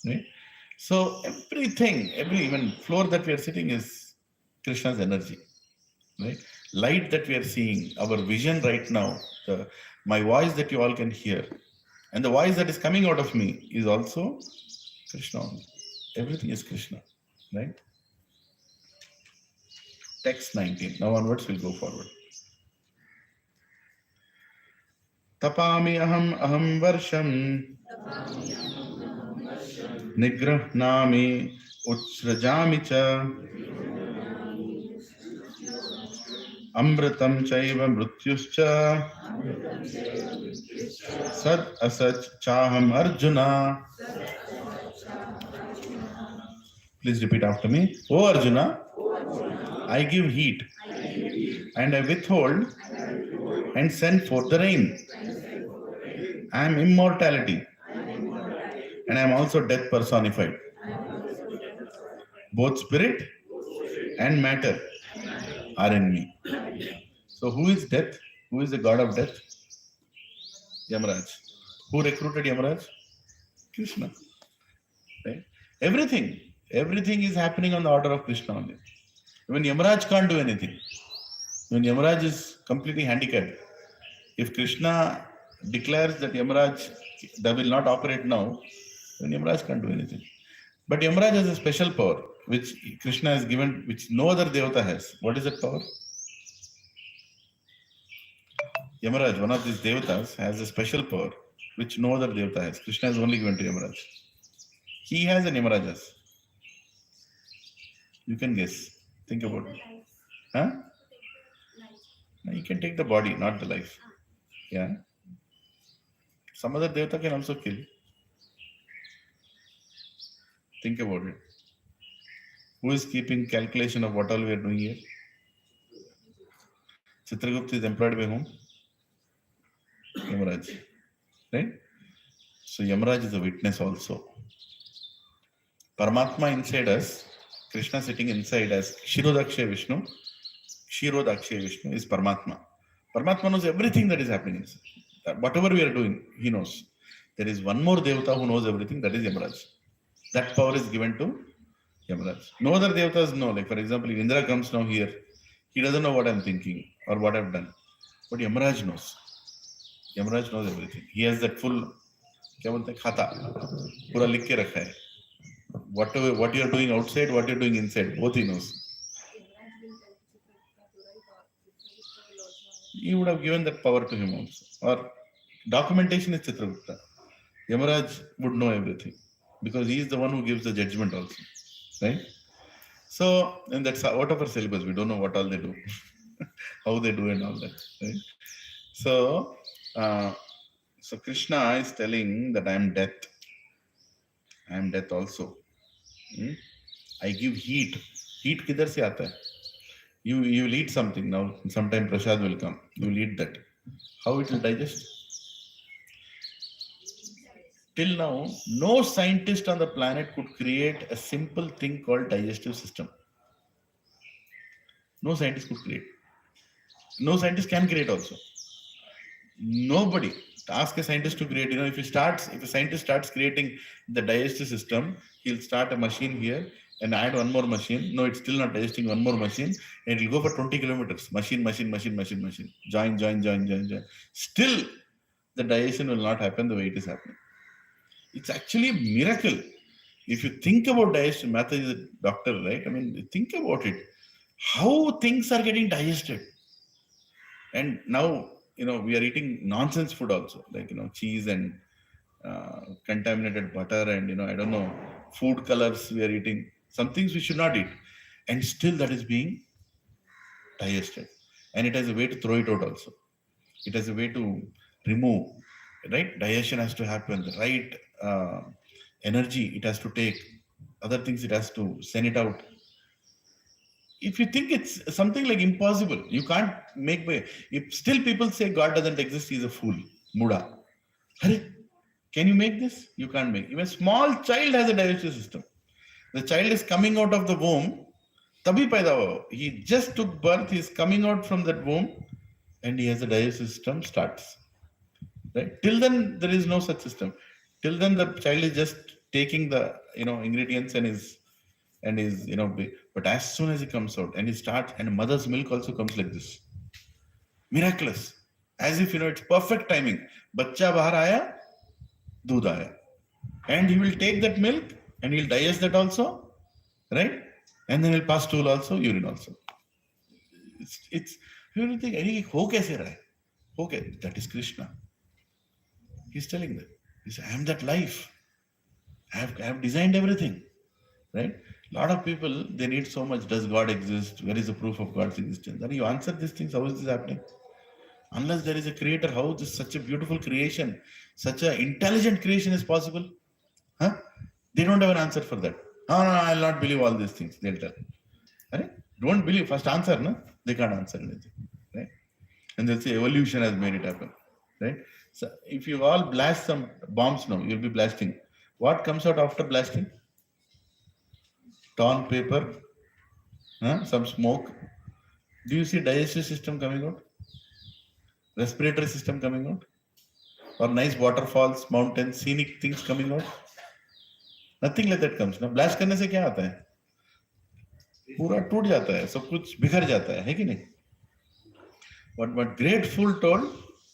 Right? So everything, every even floor that we are sitting is Krishna's energy. Right? Light that we are seeing, our vision right now, my voice that you all can hear, and the voice that is coming out of me is also Krishna only. Everything is Krishna. Right? Text 19. Now onwards we'll go forward. Tapami aham varsham nigrahnami utsrajami cha amritam chaiva mrityuscha sad asach chaham arjuna. Please repeat after me. O Arjuna, I give heat and I withhold and send forth the rain. I am immortality and I am also death personified. Both spirit and matter are in me. So who is death? Who is the god of death? Yamaraj. Who recruited Yamaraj? Krishna. Right? Everything is happening on the order of Krishna only. Even Yamaraj can't do anything. When Yamaraj is completely handicapped, if Krishna declares that Yamaraj that will not operate now, then Yamaraj can't do anything. But Yamaraj has a special power which Krishna has given, which no other devata has. What is that power? Yamaraj, one of these devatas, has a special power which no other devata has. Krishna has only given to Yamaraj. He has and Yamaraj has. You can guess. Think about it. Huh? No, you can take the body, not the life. Yeah. Some other devata can also kill. Think about it. Who is keeping calculation of what all we are doing here? Chitragupta is employed by whom? Yamaraj. Right? So Yamaraj is a witness also. Paramatma inside us, Krishna sitting inside as Kshirodakshay Vishnu. Kshirodakshay Vishnu is Paramatma. Paramatma knows everything that is happening inside. Whatever we are doing, he knows. There is one more devata who knows everything, that is Yamaraj. That power is given to Yamaraj. No other devatas know. Like for example, if Indra comes now here, he doesn't know what I'm thinking or what I've done. But Yamaraj knows. Yamaraj knows everything. He has that full क्या बोलते हैं खाता पूरा लिख के रखा है. What you are doing outside, what you are doing inside, both he knows. He would have given that power to him also. Or documentation is Chitragupta. Yamaraj would know everything because he is the one who gives the judgment also. Right? So, and that's out of our syllabus. We don't know what all they do, how they do and all that. Right? So, so Krishna is telling that I am death. I am death also. I give heat. Heat किधर से आता है? You will eat something now. Sometime prasad will come. You will eat that. How it will digest? Till now, no scientist on the planet could create a simple thing called digestive system. No scientist could create. No scientist can create also. Nobody. Ask a scientist to create. If a scientist starts creating the digestive system, he'll start a machine here and add one more machine. No, it's still not digesting. One more machine, and it'll go for 20 kilometers. Machine. Join. Still, the digestion will not happen the way it is happening. It's actually a miracle. If you think about digestion, Matha is a doctor, right? I mean, think about it. How things are getting digested. And now, we are eating nonsense food also, like, cheese and contaminated butter and, I don't know, food colors we are eating. Some things we should not eat. And still that is being digested. And it has a way to throw it out also. It has a way to remove. right? Digestion has to happen, the right energy it has to take, other things it has to send it out. If you think it's something like impossible, you can't make way. If still people say God doesn't exist, he's a fool, muda. Hare, can you make this? You can't make. Even a small child has a digestive system. The child is coming out of the womb, tabhi paida hua. He just took birth, he is coming out from that womb, and he has a digestive system starts. Right? Till then, there is no such system. Till then, the child is just taking the ingredients and is but as soon as he comes out and he starts, and mother's milk also comes like this, miraculous, as if it's perfect timing. Bachcha bahar aaya, doodh aaya, and he will take that milk and he'll digest that also, right? And then he'll pass stool also, urine also. It's you will think, "Arey, ho kaise raha hai? Okay, that is Krishna." He's telling that. He said, "I am that life. I have designed everything." Right? A lot of people, they need so much. Does God exist? Where is the proof of God's existence? And you answer these things. How is this happening? Unless there is a creator, how is such a beautiful creation, such an intelligent creation is possible? Huh? They don't have an answer for that. No, no, no, I'll not believe all these things. They'll tell. Right? Don't believe. First answer, no? They can't answer anything. Right? And they'll say evolution has made it happen. Right? So if you all blast some bombs now, you'll be blasting. What comes out after blasting? Torn paper, some smoke. Do you see digestive system coming out? Respiratory system coming out? Or nice waterfalls, mountains, scenic things coming out? Nothing like that comes. ना blast करने से क्या आता है? पूरा टूट जाता है, सब कुछ बिखर जाता है कि नहीं? But great fool told,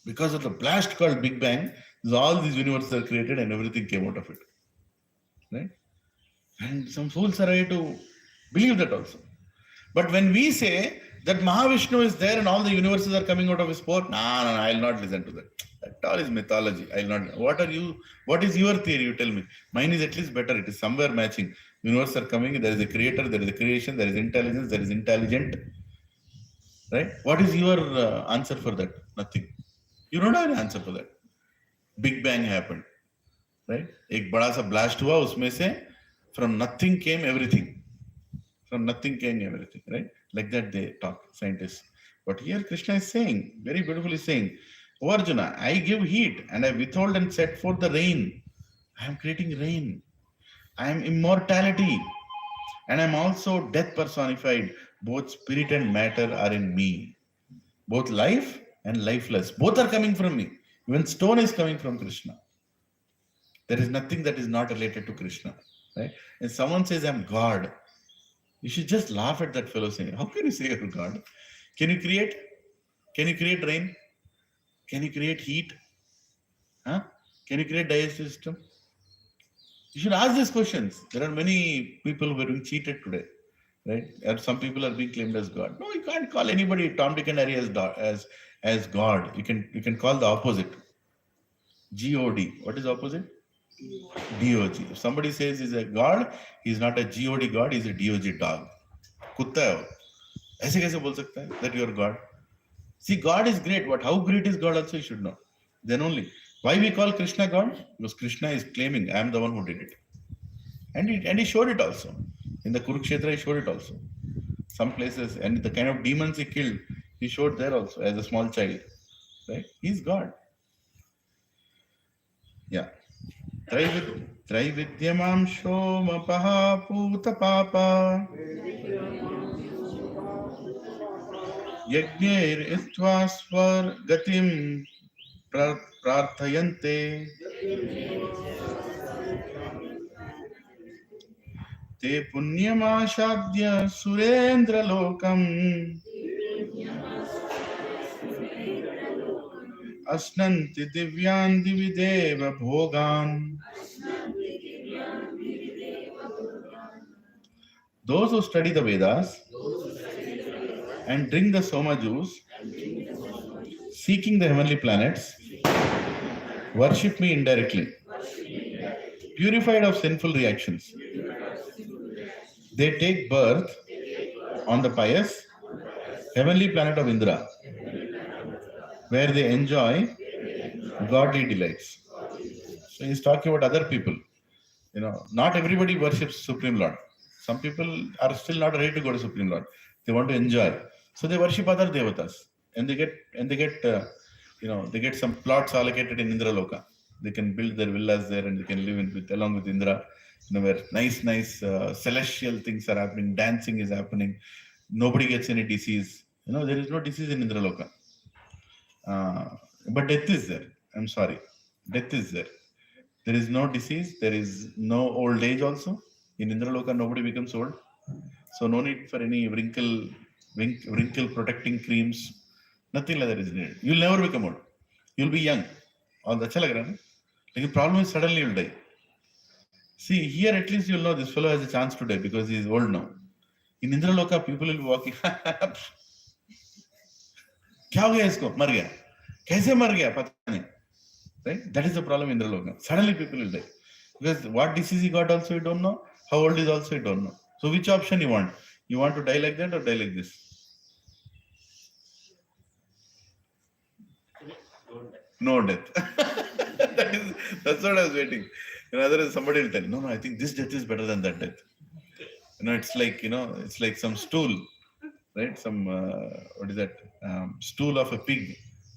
because of the blast called Big Bang, all these universes are created and everything came out of it. Right? And some fools are ready to believe that also. But when we say that Mahavishnu is there and all the universes are coming out of his pore, no, I'll not listen to that. That all is mythology. I'll not. What is your theory? You tell me. Mine is at least better. It is somewhere matching. Universes are coming. There is a creator. There is a creation. There is intelligence. There is intelligent. Right? What is your answer for that? Nothing. You don't have an answer for that. Big Bang happened. Right? एक बड़ा सा blast हुआ, उसमें से from nothing came everything. From nothing came everything, right? Like that they talk, scientists. But here Krishna is saying, very beautifully saying, "O Arjuna, I give heat and I withhold and set forth the rain. I am creating rain. I am immortality. And I am also death personified. Both spirit and matter are in me. Both life and lifeless. Both are coming from me. Even stone is coming from Krishna. There is nothing that is not related to Krishna. Right? And someone says, I'm God. You should just laugh at that fellow saying, how can you say you're God? Can you create? Can you create rain? Can you create heat? Huh? Can you create digestive system? You should ask these questions. There are many people who are being cheated today. Right? And some people are being claimed as God. No, you can't call anybody Tom, Dick, and Harry as God. You can call the opposite. God. What is opposite? DOG. If somebody says he's a God, he's not a God God, he's a DOG dog. कुत्ता है वो. ऐसे कैसे बोल सकता है that you are God? See, God is great, but how great is God also you should know. Then only. Why we call Krishna God? Because Krishna is claiming, I am the one who did it. And he showed it also. In the Kurukshetra, he showed it also. Some places, and the kind of demons he killed, he showed there also as a small child. Right? He's God. Yeah. Traividyamam shomapaha puta papa yajñer istva svar gatim prarthayante te punyamashadya surendra lokam asnanti divyan divideva bhogan. Those who study the Vedas and drink the Soma juice, seeking the heavenly planets, worship me indirectly, purified of sinful reactions. They take birth on the pious heavenly planet of Indra, where they enjoy Godly delights. So he's talking about other people. Not everybody worships Supreme Lord. Some people are still not ready to go to Supreme Lord. They want to enjoy, so they worship other devatas, and they get some plots allocated in Indra Loka. They can build their villas there, and they can live along with Indra. Where nice celestial things are happening, dancing is happening. Nobody gets any disease. There is no disease in Indra Loka. But death is there. I'm sorry, death is there. There is no disease. There is no old age also. In Indraloka, nobody becomes old. So no need for any wrinkle protecting creams. Nothing like that is needed. You'll never become old. You'll be young. All that's like the problem is suddenly you'll die. See, here at least you'll know this fellow has a chance to die because he is old now. In Indraloka, people will be walking. क्या हो गया इसको? मर गया. कैसे मर गया? पता नहीं. Right? That is the problem in Indraloka. Suddenly people will die. Because what disease he got also you don't know. How old is also you don't know. So which option you want? You want to die like that or die like this? No death. That's what I was waiting. Otherwise somebody will tell, no, I think this death is better than that death. It's like some stool, right? Some, what is that? Stool of a pig,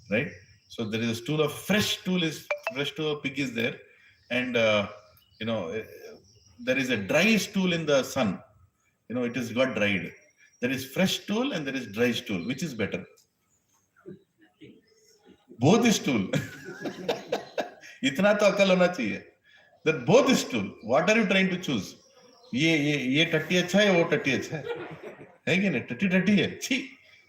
right? So there is a stool of fresh stool of pig is there. And, there is a dry stool in the sun. It has got dried. There is fresh stool and there is dry stool. Which is better? Both is stool. इतना तो अकल होना चाहिए. That both is stool. What are you trying to choose? ये टट्टी अच्छा है, वो टट्टी अच्छा है कि नहीं? टट्टी है, छी,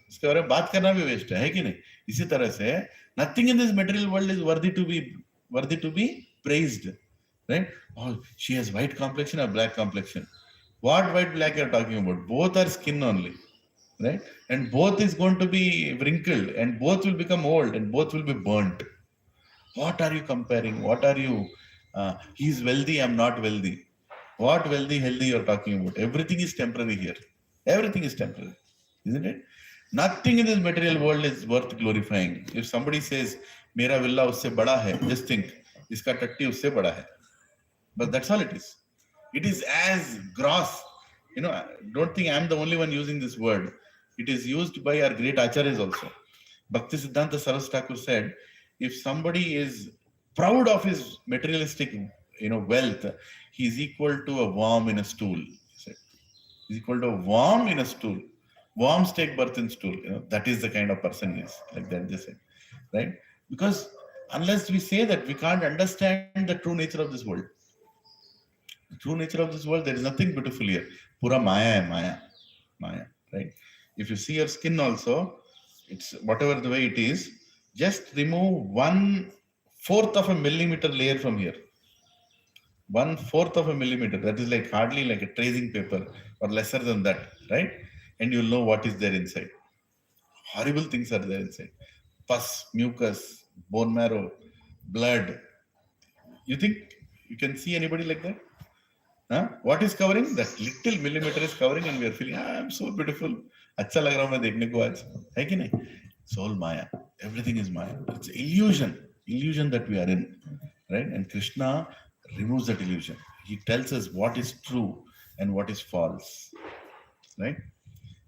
इसके बारे में बात करना भी वेस्ट है कि नहीं? इसी तरह से nothing in this material world is worthy to be praised, right? Oh, she has white complexion or black complexion. What white black you are talking about? Both are skin only, right? And both is going to be wrinkled, and both will become old, and both will be burnt. What are you comparing? What are you? He's wealthy, I'm not wealthy. What wealthy, healthy you're talking about? Everything is temporary here. Everything is temporary, isn't it? Nothing in this material world is worth glorifying. If somebody says, "Mera villa usse bada hai," just think, "Iska tatti usse bada hai." But that's all it is. It is as gross. Don't think I'm the only one using this word. It is used by our great acharyas also. Bhakti Siddhanta Saraswati Thakur said, if somebody is proud of his materialistic, wealth, he is equal to a worm in a stool. He is equal to a worm in a stool. Worms take birth in stool. That is the kind of person he is. Like that they say, right? Because unless we say that, we can't understand the true nature of this world. The true nature of this world, there is nothing beautiful here. Pura Maya hai, Maya, right? If you see your skin also, it's whatever the way it is, just remove 1/4 of a millimeter layer from here. 1/4 of a millimeter. That is like hardly like a tracing paper or lesser than that, right? And you'll know what is there inside. Horrible things are there inside. Pus, mucus, bone marrow, blood. You think you can see anybody like that? Huh? What is covering? That little millimeter is covering, and we are feeling, I'm so beautiful. अच्छा लग रहा हूँ मैं देखने को आज, है कि नहीं? It's all Maya. Everything is Maya. It's illusion that we are in, right? And Krishna removes that illusion. He tells us what is true and what is false, right?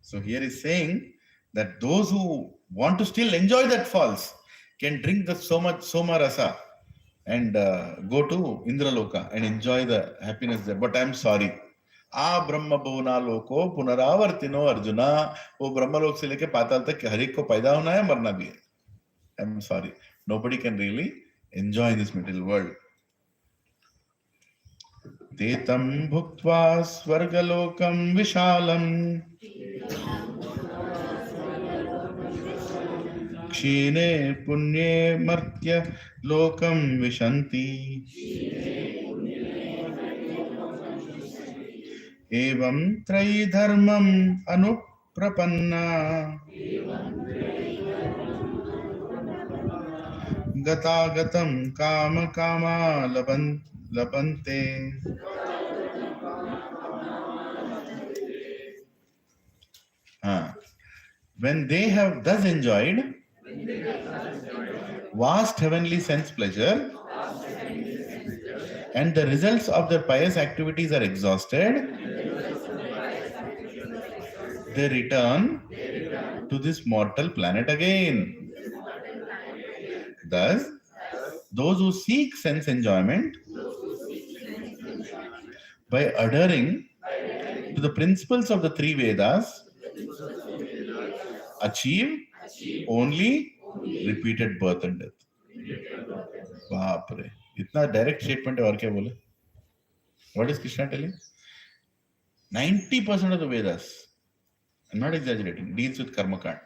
So here he's saying that those who want to still enjoy that false can drink the Soma Rasa and go to Indraloka and enjoy the happiness there. But I'm sorry. आ ब्रह्म भुवनालोको पुनरावर्तिनो अर्जुना. वो ब्रह्मलोक से लेके पाताल तक हर एक को पैदा होना है, मरना भी है. I'm sorry. Nobody can really enjoy this material world. Tetam bhuktva swargalokam vishalam क्षीणे पुण्ये मर्त्य लोकम विशन्ति एवं त्रयी धर्मम अनुप्रपन्ना गतागतं काम कामा लभन्ते. When they have thus enjoyed, vast heavenly sense pleasure, and the results of their pious activities are exhausted, they return to this mortal planet again. Thus, those who seek sense enjoyment by adhering to the principles of the three Vedas achieve only repeated birth and death. बाप रे, इतना direct statement है और क्या बोले? What is Krishna telling? 90% of the Vedas, I'm not exaggerating, deals with karma kand.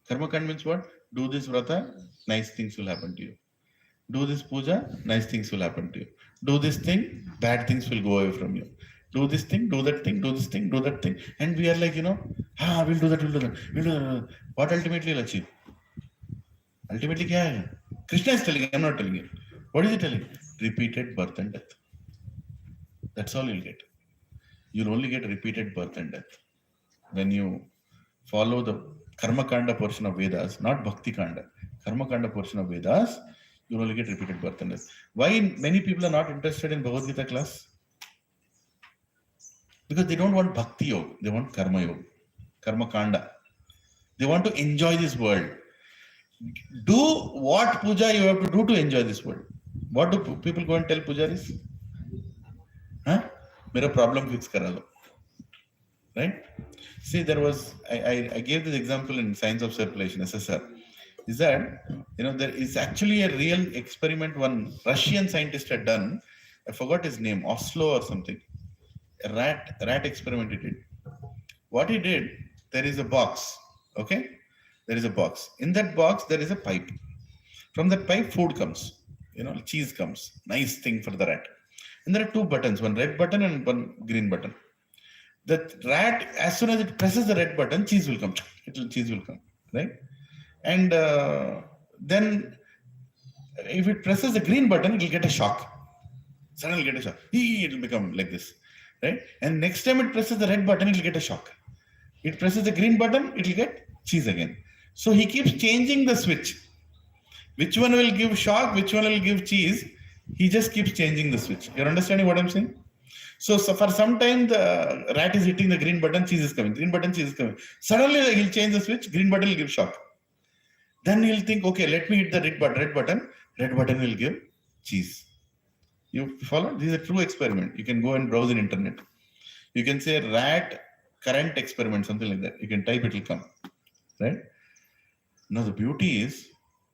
Karma kand means what? Do this vrata, nice things will happen to you. Do this puja, nice things will happen to you. Do this thing, bad things will go away from you. Do this thing, do that thing, do this thing, do that thing. And we are like, we'll do that, we'll do that, we'll do that. What ultimately will achieve? Ultimately, kya hai? Krishna is telling, I'm not telling you. What is he telling? Repeated birth and death. That's all you'll get. You'll only get repeated birth and death. When you follow the Karma Kanda portion of Vedas, not Bhakti Kanda, Karma Kanda portion of Vedas, you'll only get repeated birth and death. Why many people are not interested in Bhagavad Gita class? Because they don't want Bhakti Yoga, they want Karma Yoga, Karma Kanda. They want to enjoy this world. Do what puja you have to do to enjoy this world. What do people go and tell pujaris? Mera problem fix kara do. Right? See, there was, I gave this example in Science of Circulation, SSR. Is that, there is actually a real experiment one Russian scientist had done. I forgot his name, Oslo or something. A rat experiment he did. What he did, there is a box, okay? There is a box. In that box, there is a pipe. From that pipe, food comes. Cheese comes. Nice thing for the rat. And there are two buttons, one red button and one green button. The rat, as soon as it presses the red button, cheese will come. Cheese will come, right? And then if it presses the green button, it will get a shock. Suddenly get a shock. It will become like this, right? And next time it presses the red button, it will get a shock. It presses the green button, it will get cheese again. So he keeps changing the switch. Which one will give shock, which one will give cheese? He just keeps changing the switch. You're understanding what I'm saying? So for some time, the rat is hitting the green button, cheese is coming. Green button, cheese is coming. Suddenly he'll change the switch, green button will give shock. Then he'll think, okay, let me hit the red button will give cheese. You follow? This is a true experiment. You can go and browse in internet. You can say rat current experiment, something like that. You can type, it will come, right? Now the beauty is,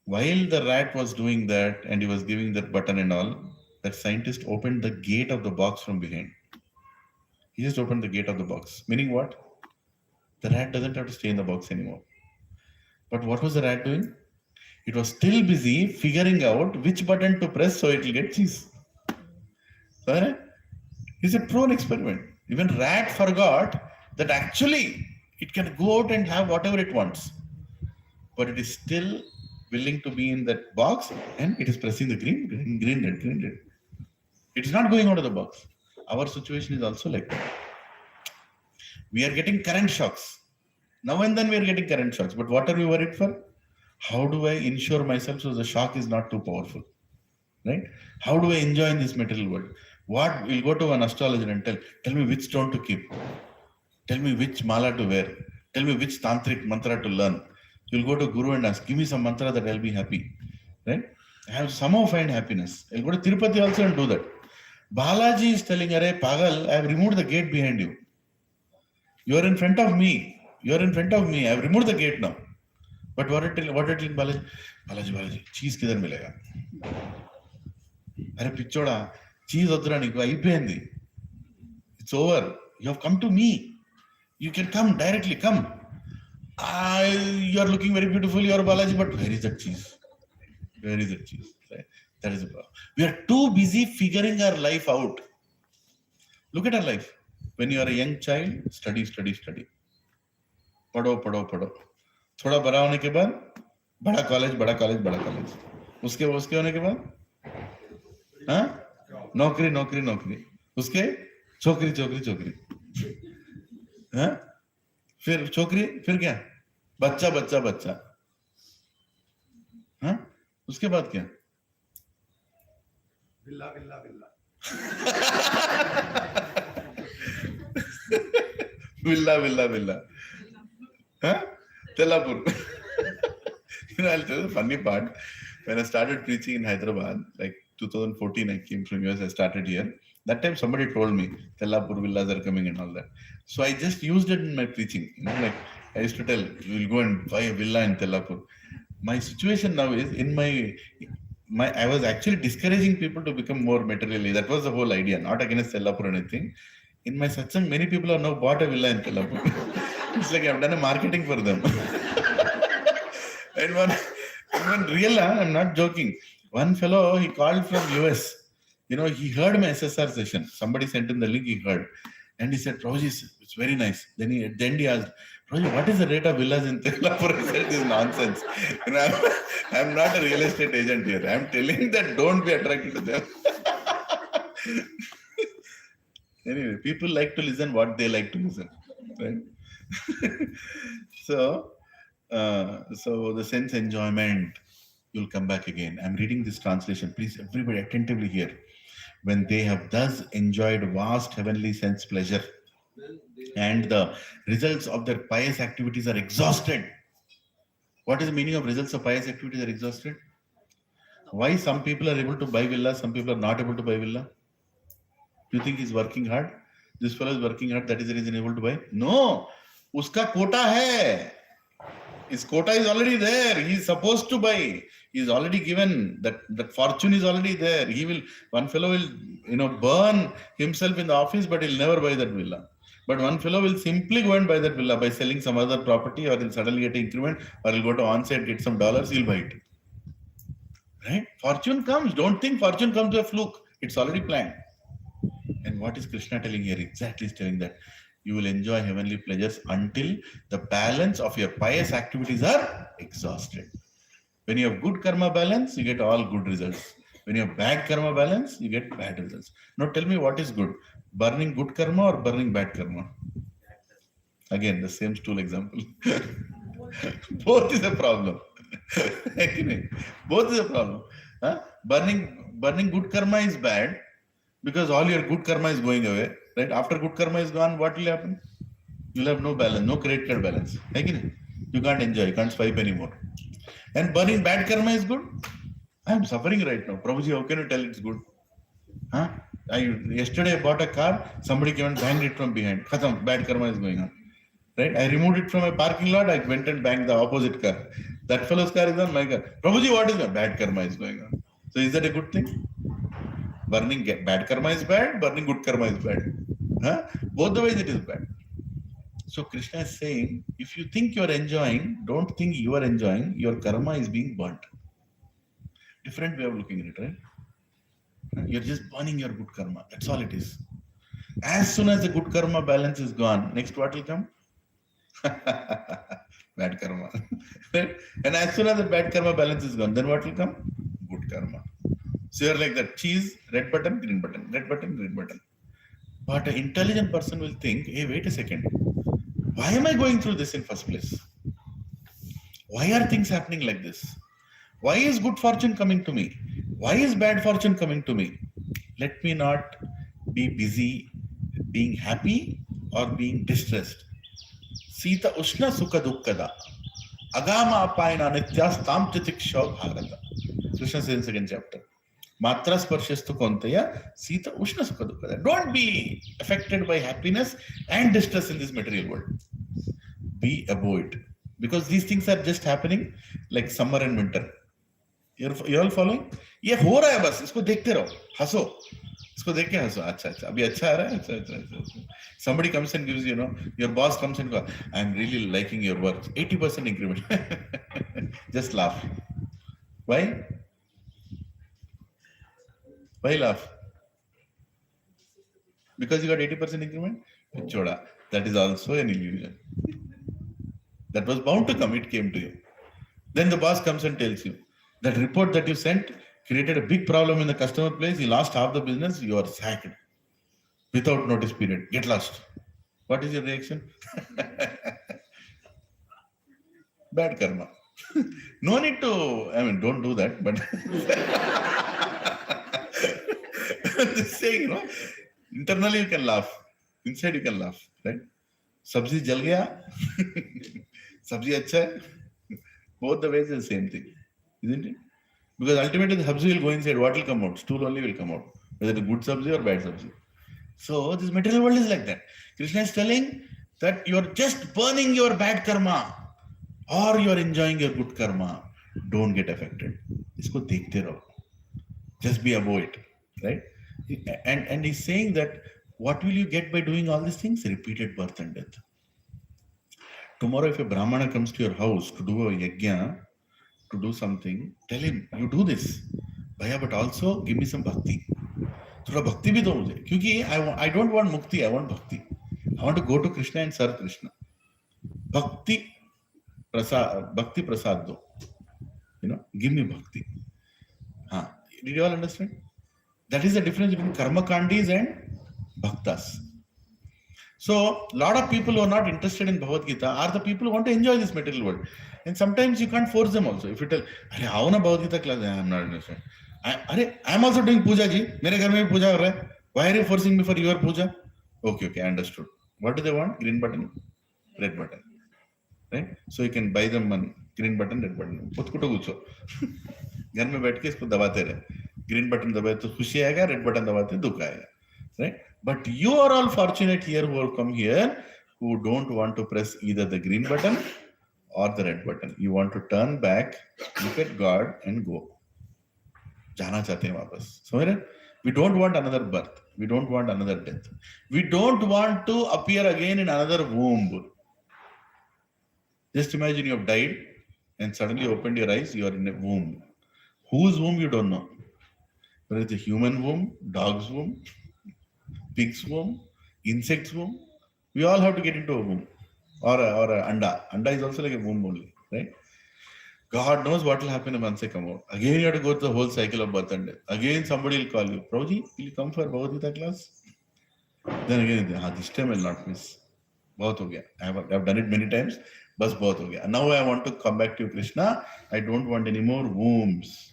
while the rat was doing that and he was giving that button and all, that scientist opened the gate of the box from behind. He just opened the gate of the box. Meaning what? The rat doesn't have to stay in the box anymore. But what was the rat doing? It was still busy figuring out which button to press so it will get cheese. Right? It's a true experiment. Even rat forgot that actually it can go out and have whatever it wants. But it is still willing to be in that box and it is pressing the green, red. It is not going out of the box. Our situation is also like that. We are getting current shocks. Now and then we are getting current shocks. But what are we worried for? How do I ensure myself so the shock is not too powerful? Right? How do I enjoy in this material world? What? We'll go to an astrologer and tell me which stone to keep. Tell me which mala to wear. Tell me which tantric mantra to learn. You'll go to Guru and ask, give me some mantra that I'll be happy. Right? I have somehow find happiness. I'll go to Tirupati also and do that. Balaji is telling, Arey Pagal, I have removed the gate behind you. You are in front of me. You are in front of me. I have removed the gate now. But what it telling Balaji? Balaji, cheese kidhar milega? Arey pichoda, cheese odra niku ayipoyindi. It's over. You have come to me. You can come directly. Come. You are looking very beautiful. You are Balaji, but where is that cheese? Where is that cheese? Right? That is the problem. We are too busy figuring our life out. Look at our life. When you are a young child, study. पढ़ो. थोड़ा बड़ा होने के बाद बड़ा college. उसके होने के बाद नौकरी. उसके छोकरी. फिर छोकरी, फिर क्या? बच्चा. उसके बाद क्या? Villa villa villa Villa, villa, villa. Huh? Tellapur. I'll tell you the funny part. When I started preaching in Hyderabad, like 2014, I came from US, I started here. That time somebody told me, Tellapur villas are coming and all that. So I just used it in my preaching. Like I used to tell, we'll go and buy a villa in Tellapur. My situation now is in my I was actually discouraging people to become more materially. That was the whole idea, not against Tellapur or anything. In my satsang, many people have now bought a villa in Tellapur. It's like I've done a marketing for them. And one real, I'm not joking. One fellow, he called from US. He heard my SSR session. Somebody sent him the link, he heard. And he said, Prabhuji, it's very nice. Then he asked, Prabhuji, what is the rate of villas in Tellapur? I said, this is nonsense. I'm not a real estate agent here. I'm telling that don't be attracted to them. Anyway, people like to listen what they like to listen, right? So the sense enjoyment, you'll come back again. I'm reading this translation. Please, everybody attentively hear. When they have thus enjoyed vast heavenly sense pleasure and the results of their pious activities are exhausted. What is the meaning of results of pious activities are exhausted? Why some people are able to buy villa, some people are not able to buy villa? Do you think he's working hard? This fellow is working hard, that is the reason able to buy? No, uska quota hai. His quota is already there. He is supposed to buy. He is already given that fortune is already there. One fellow will, burn himself in the office, but he'll never buy that villa. But one fellow will simply go and buy that villa by selling some other property, or he'll suddenly get an increment, or he'll go to on-site, get some dollars, he'll buy it. Right? Fortune comes. Don't think fortune comes to a fluke. It's already planned. And what is Krishna telling here? Exactly is telling that you will enjoy heavenly pleasures until the balance of your pious activities are exhausted. When you have good karma balance, you get all good results. When you have bad karma balance, you get bad results. Now tell me what is good? Burning good karma or burning bad karma? Again, the same stool example. Both is a problem. Both is a problem. Burning good karma is bad because all your good karma is going away. Right? After good karma is gone, what will happen? You'll have no balance, no credit card balance. You can't enjoy, you can't swipe anymore. And burning bad karma is good. I'm suffering right now. Prabhuji, how can you tell it's good? Yesterday I bought a car, somebody came and banged it from behind. Khatam, bad karma is going on. Right? I removed it from a parking lot, I went and banged the opposite car. That fellow's car is on my car. Prabhuji, what is that? Bad karma is going on. So is that a good thing? Burning bad karma is bad, burning good karma is bad. Both the ways it is bad. So Krishna is saying, if you think you are enjoying, don't think you are enjoying, your karma is being burnt. Different way of looking at it, right? You're just burning your good karma. That's all it is. As soon as the good karma balance is gone, next what will come? Bad karma. Right? And as soon as the bad karma balance is gone, then what will come? Good karma. So you're like that cheese, red button, green button, red button, green button. But an intelligent person will think, hey, wait a second. Why am I going through this in first place? Why are things happening like this? Why is good fortune coming to me? Why is bad fortune coming to me? Let me not be busy being happy or being distressed. Sita Ushna Sukha Dukkada. Agama Apayana Nityas Tam Titikshav Bharata. Krishna says in second chapter. Matra Sparshastu Kontaya Sita Ushna Sukha Dukkada. Don't be affected by happiness and distress in this material world. Be above it. Because these things are just happening like summer and winter. You're all following? ये हो रहा है बस, इसको देखते रहो, हंसो, इसको देख के हंसो, अच्छा अच्छा अभी अच्छा आ रहा है, अच्छा. Somebody comes and gives, your boss comes and goes, I'm really liking your work, 80% increment. Just laugh. Why? Why laugh? Because you got 80% increment? Choda. That is also an illusion. That was bound to come, it came to you. Then the boss comes and tells you, that report that you sent created a big problem in the customer place, you lost half the business, you are sacked. Without notice period. Get lost. What is your reaction? Bad karma. No need to, don't do that, but I'm just saying, internally you can laugh. Inside you can laugh, right? Sabzi jal gaya. Sabzi acha hai. Both the ways is the same thing, isn't it? Because ultimately the sabzi will go inside. What will come out? Stool only will come out. Whether it's good sabzi or bad sabzi. So this material world is like that. Krishna is telling that you are just burning your bad karma or you are enjoying your good karma. Don't get affected. इसको देखते रहो. Just be above it, right? And he's saying that what will you get by doing all these things? Repeated birth and death. Tomorrow, if a Brahmana comes to your house to do a yajna, to do something, tell him, you do this. Bhaiya, but also give me some bhakti. थोड़ा भक्ति भी दो मुझे, क्योंकि I don't want mukti, I want bhakti. I want to go to Krishna and serve Krishna. Bhakti prasad do. Give me bhakti. Did you all understand? That is the difference between karma kandis and bhaktas. So, a lot of people who are not interested in Bhagavad Gita are the people who want to enjoy this material world. And sometimes you can't force them also. If you tell, how na Bhagavad Gita class? I am not interested. I am also doing puja ji. मेरे घर में भी पूजा हो रहा है. Why are you forcing me for your puja? Okay, I understood. What do they want? Green button, red button. Right? So you can buy them one green button, red button. पुतकुटो गुच्छो. घर में बैठ के इसको दबाते रहे. Green button दबाए तो खुशी आएगा, red button दबाते दुख आएगा. Right? But you are all fortunate here who have come here who don't want to press either the green button or the red button. You want to turn back, look at God and go. जाना चाहते हैं वापस. समझ रहे? We don't want another birth. We don't want another death. We don't want to appear again in another womb. Just imagine you have died and suddenly opened your eyes, you are in a womb. Whose womb you don't know. Whether it's a human womb, dog's womb, pig's womb, insect's womb. We all have to get into a womb. Or a anda. Anda is also like a womb only, right? God knows what will happen once I come out. Again, you have to go through the whole cycle of birth and death. Again, somebody will call you. Prabhuji, will you come for Bhagavad Gita class? Then again, this time I will not miss. Bahut ho gaya. I have done it many times. Bas bahut ho gaya. Now I want to come back to you, Krishna. I don't want any more wombs.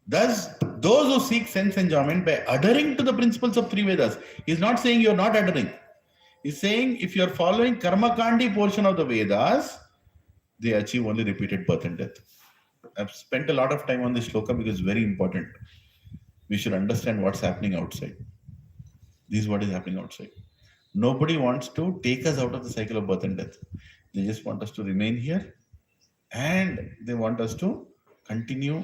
Thus, those who seek sense enjoyment by adhering to the principles of three Vedas, he's not saying you're not adhering. He's saying if you're following Karma Kandi portion of the Vedas, they achieve only repeated birth and death. I've spent a lot of time on this shloka because it's very important. We should understand what's happening outside. This is what is happening outside. Nobody wants to take us out of the cycle of birth and death. They just want us to remain here and they want us to continue,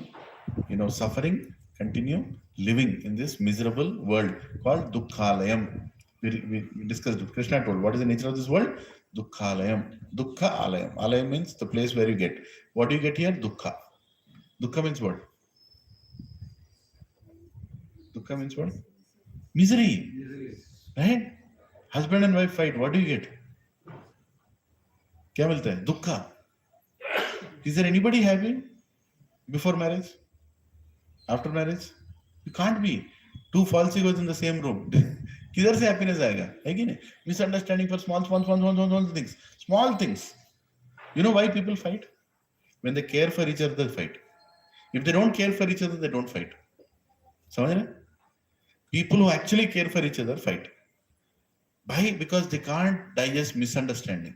suffering, continue living in this miserable world called Dukkhalayam. We discussed it. Krishna told, what is the nature of this world? Dukkhalayam. Dukkha alayam. Alayam means the place where you get. What do you get here? Dukkha. Dukkha means what? Dukkha means what? Misery. Right? Husband and wife fight. What do you get? क्या मिलता है? Dukkha. Is there anybody happy before marriage? After marriage? You can't be. Two false egos in the same room. किधर से happiness आएगा? है कि नहीं? Misunderstanding for small things. Small things. You know why people fight? When they care for each other, they fight. If they don't care for each other, they don't fight. समझ रहे? People who actually care for each other fight. Why? Because they can't digest misunderstanding.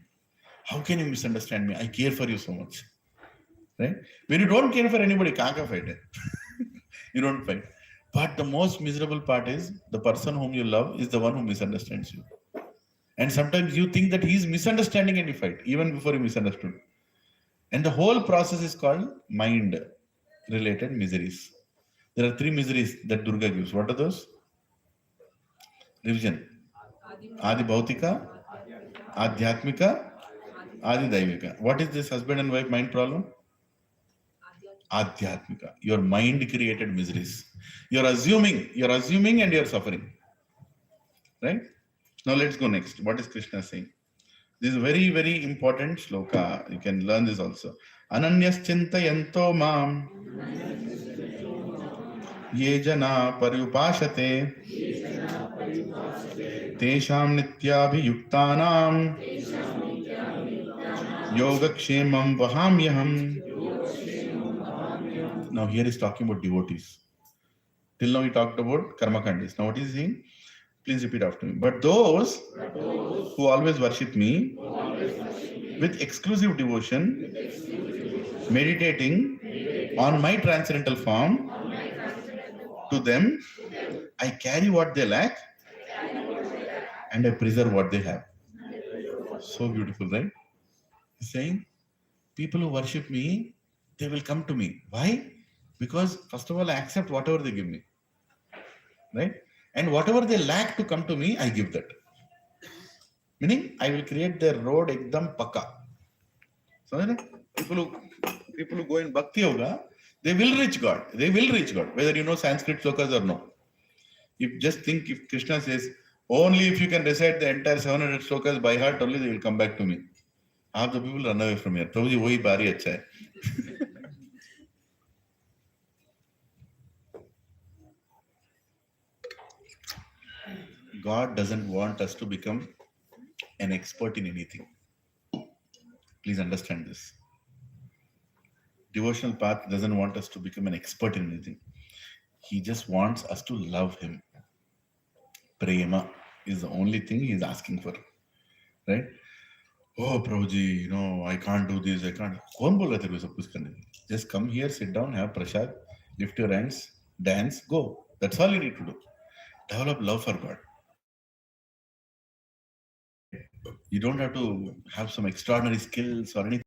How can you misunderstand me? I care for you so much. Right? When you don't care for anybody, कहाँ का fight है? You don't fight. But the most miserable part is the person whom you love is the one who misunderstands you. And sometimes you think that he is misunderstanding and you fight, even before you misunderstood. And the whole process is called mind-related miseries. There are three miseries that Durga gives. What are those? Revision. Adi Bhautika, Adhyatmika, Adi Daivika. What is this husband and wife mind problem? Adhyatmika. Your mind created miseries. You're assuming and you're suffering. Right? Now let's go next. What is Krishna saying? This is very, very important shloka. You can learn this also. Ananyas chintayanto mam ye jana paryupashate tesham nityabhiyuktanam Yogakshemam vahamyaham. Now here is talking about devotees. Till now we talked about karmakandis. Now what is he saying? Please repeat after me. But those who always worship me with exclusive devotion, meditating on my transcendental form, to them I carry what they lack and I preserve what they have. So beautiful, right? He's saying, people who worship me, they will come to me. Why? Because first of all, I accept whatever they give me. Right? And whatever they lack to come to me, I give that. Meaning, I will create their road ekdam pakka. So, people who go in Bhakti Yoga, they will reach God. They will reach God, whether you know Sanskrit slokas or no. You just think if Krishna says, only if you can recite the entire 700 slokas by heart, only they will come back to me. Half the people run away from here. Prabhuji, wohi bari acha hai. God doesn't want us to become an expert in anything. Please understand this. Devotional path doesn't want us to become an expert in anything. He just wants us to love him. Prema is the only thing he is asking for. Right? Oh, Prabhuji, I can't do this, I can't. Kaun bola tere ko sab kuch karne? Just come here, sit down, have prasad, lift your hands, dance, go. That's all you need to do. Develop love for God. You don't have to have some extraordinary skills or anything.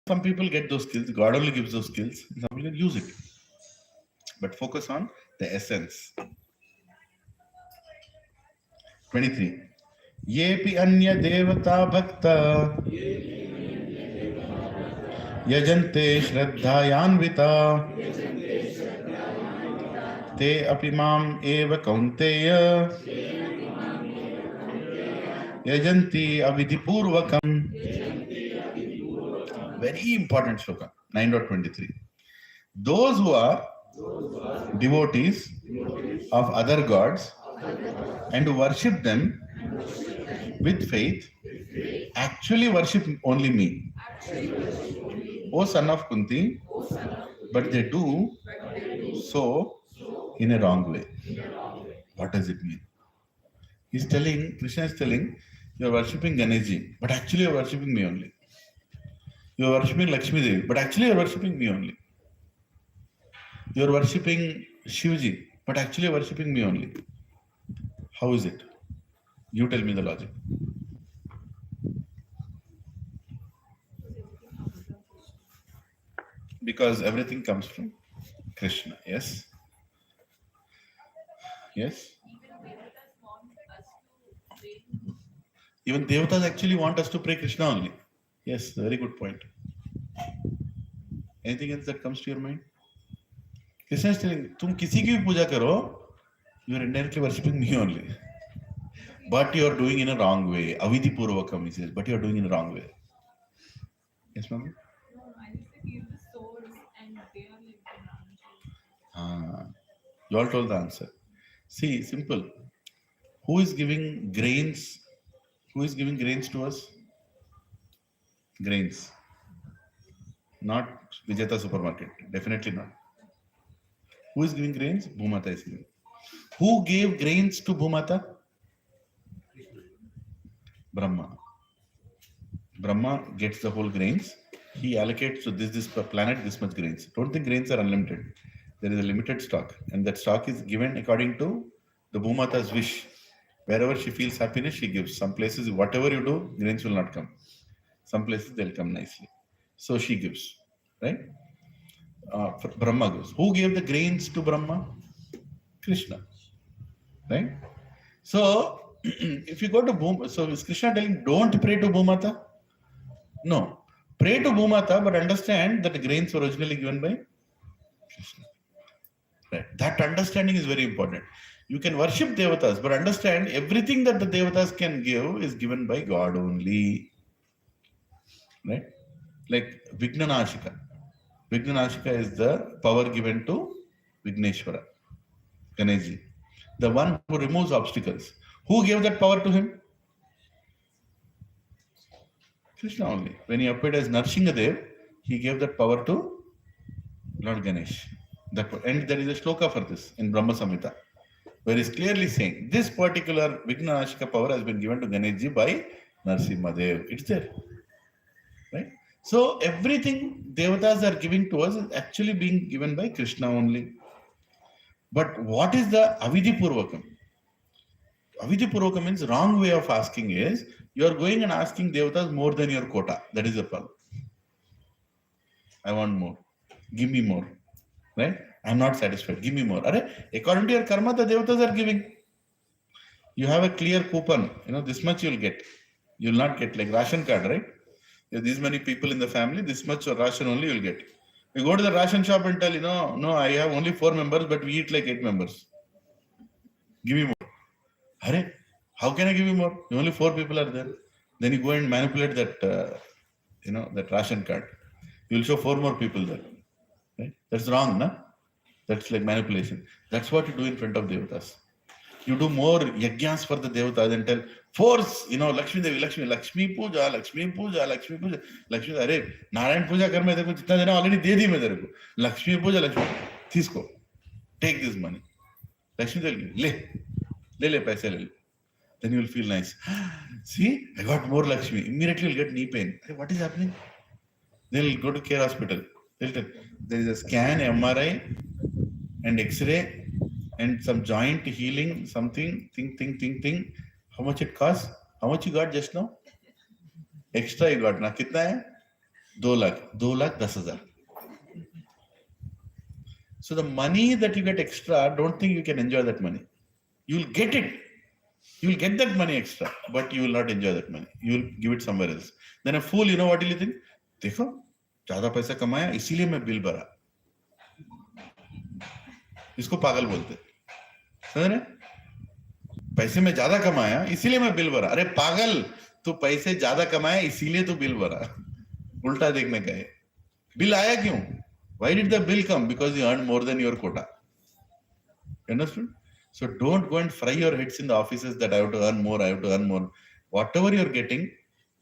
Some people get those skills. God only gives those skills. Some people can use it. But focus on the essence. 23. Yepi anya devata bhakta yajante shraddhayanvita te apimam eva kaunteya yajanti avidipurvakam. Very important shloka, 9.23. Those who are devotees of other gods and who worship them with faith actually worship only me. O son of Kunti, but they do so in a wrong way. What does it mean? Krishna is telling, you are worshipping Ganeshji, but actually you are worshipping me only. You are worshipping Lakshmi Devi, but actually you are worshipping me only. You are worshipping Shivji, but actually you are worshipping me only. How is it? You tell me the logic. Because everything comes from Krishna. Yes? Yes? Even Devatas actually want us to pray Krishna only. Yes, very good point. Anything else that comes to your mind? Krishna is telling, तुम किसी की भी पूजा करो, you are indirectly worshipping me only. But you are doing in a wrong way. Avidhi Purvakam, he says, but you are doing in a wrong way. Yes, ma'am? No, I just say he is the source and they are like the branches. You all told the answer. See, simple. Who is giving grains? Who is giving grains to us? Grains. Not Vijeta supermarket. Definitely not. Who is giving grains? Bhumata is giving. Who gave grains to Bhumata? Brahma. Brahma gets the whole grains. He allocates to this planet this much grains. Don't think grains are unlimited. There is a limited stock, and that stock is given according to the Bhumata's wish. Wherever she feels happiness, she gives. Some places, whatever you do, grains will not come. Some places they'll come nicely. So she gives, right? Brahma gives. Who gave the grains to Brahma? Krishna, right? So if you go to Bhumata, so is Krishna telling don't pray to Bhumata? No. Pray to Bhumata, but understand that the grains were originally given by Krishna. Right. That understanding is very important. You can worship Devatas, but understand everything that the Devatas can give is given by God only. Right? Like Vignanashika. Vignanashika is the power given to Vigneshwara, Ganeshji. The one who removes obstacles. Who gave that power to him? Krishna only. When he appeared as Narsinghadev, he gave that power to Lord Ganesh. And there is a shloka for this in Brahma Samhita, where he's clearly saying this particular Vignanashika power has been given to Ganeshji by Narsimhadev. It's there. Right? So everything devatas are giving to us is actually being given by Krishna only. But what is the Avidhi Purvakam? Avidhi Purvakam means wrong way of asking is you are going and asking devatas more than your quota. That is the problem. I want more. Give me more. Right? I'm not satisfied. Give me more. According to your karma, the devatas are giving. You have a clear coupon. This much you'll get. You'll not get like ration card, right? You have these many people in the family, this much ration only you'll get. You go to the ration shop and tell, no, I have only 4 members, but we eat like 8 members. Give me more. How can I give you more? Only 4 people are there. Then you go and manipulate that, that ration card. You will show 4 more people there. Right? That's wrong, no? That's like manipulation. That's what you do in front of devatas. You do more yajnas for the devatas and tell, force, Lakshmi Devi, Lakshmi Puja, Lakshmi Puja, Lakshmi Puja, Lakshmi, Narayan Puja kar main dekho, jitna dena already de di main tere ko. Lakshmi Puja, Lakshmi, Thisko, take this money. Lakshmi Devi, le, paise le. Then you will feel nice. See, I got more Lakshmi. Immediately you'll get knee pain. What is happening? Then you'll go to care hospital. They'll tell, there is a scan, MRI, and X-ray, and some joint healing, something, thing. How much it costs? How much you got just now? Extra you got. Now, kitna hai? 2 lakh. 2 lakh 10,000. So the money that you get extra, don't think you can enjoy that money. You'll get it. You'll get that money extra, but you will not enjoy that money. You'll give it somewhere else. Then a fool, what will you think? देखो, ज़्यादा पैसा कमाया, इसीलिए मैं bill भरा. इसको पागल बोलते. समझ रहे? पैसे में ज्यादा कमाया इसीलिए मैं बिल भरा. अरे पागल, तू पैसे ज्यादा कमाया इसीलिए तू बिल भरा. उल्टा देखने का है. बिल आया क्यों? Why did the bill come? Because you earned more than your quota. You understood? So don't go and fry your heads in the offices that I have to earn more, I have to earn more. Whatever you're getting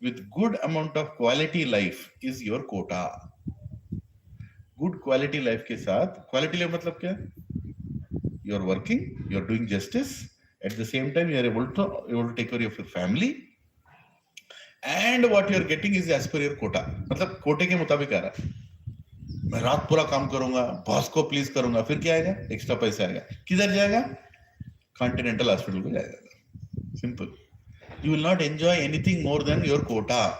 with good amount of quality life is your quota. Good quality life के साथ, quality life मतलब क्या? You're working, you're doing justice. At the same time, you are able to take care of your family. And what you are getting is as per your quota. मतलब कोटे के मुताबिक आ रहा है. मैं रात पूरा काम करूंगा, बॉस को प्लीज करूंगा, फिर क्या आएगा? एक्स्ट्रा पैसा आएगा. किधर जाएगा? कॉन्टिनेंटल हॉस्पिटल को जाएगा. Simple. You will not enjoy anything more than your quota.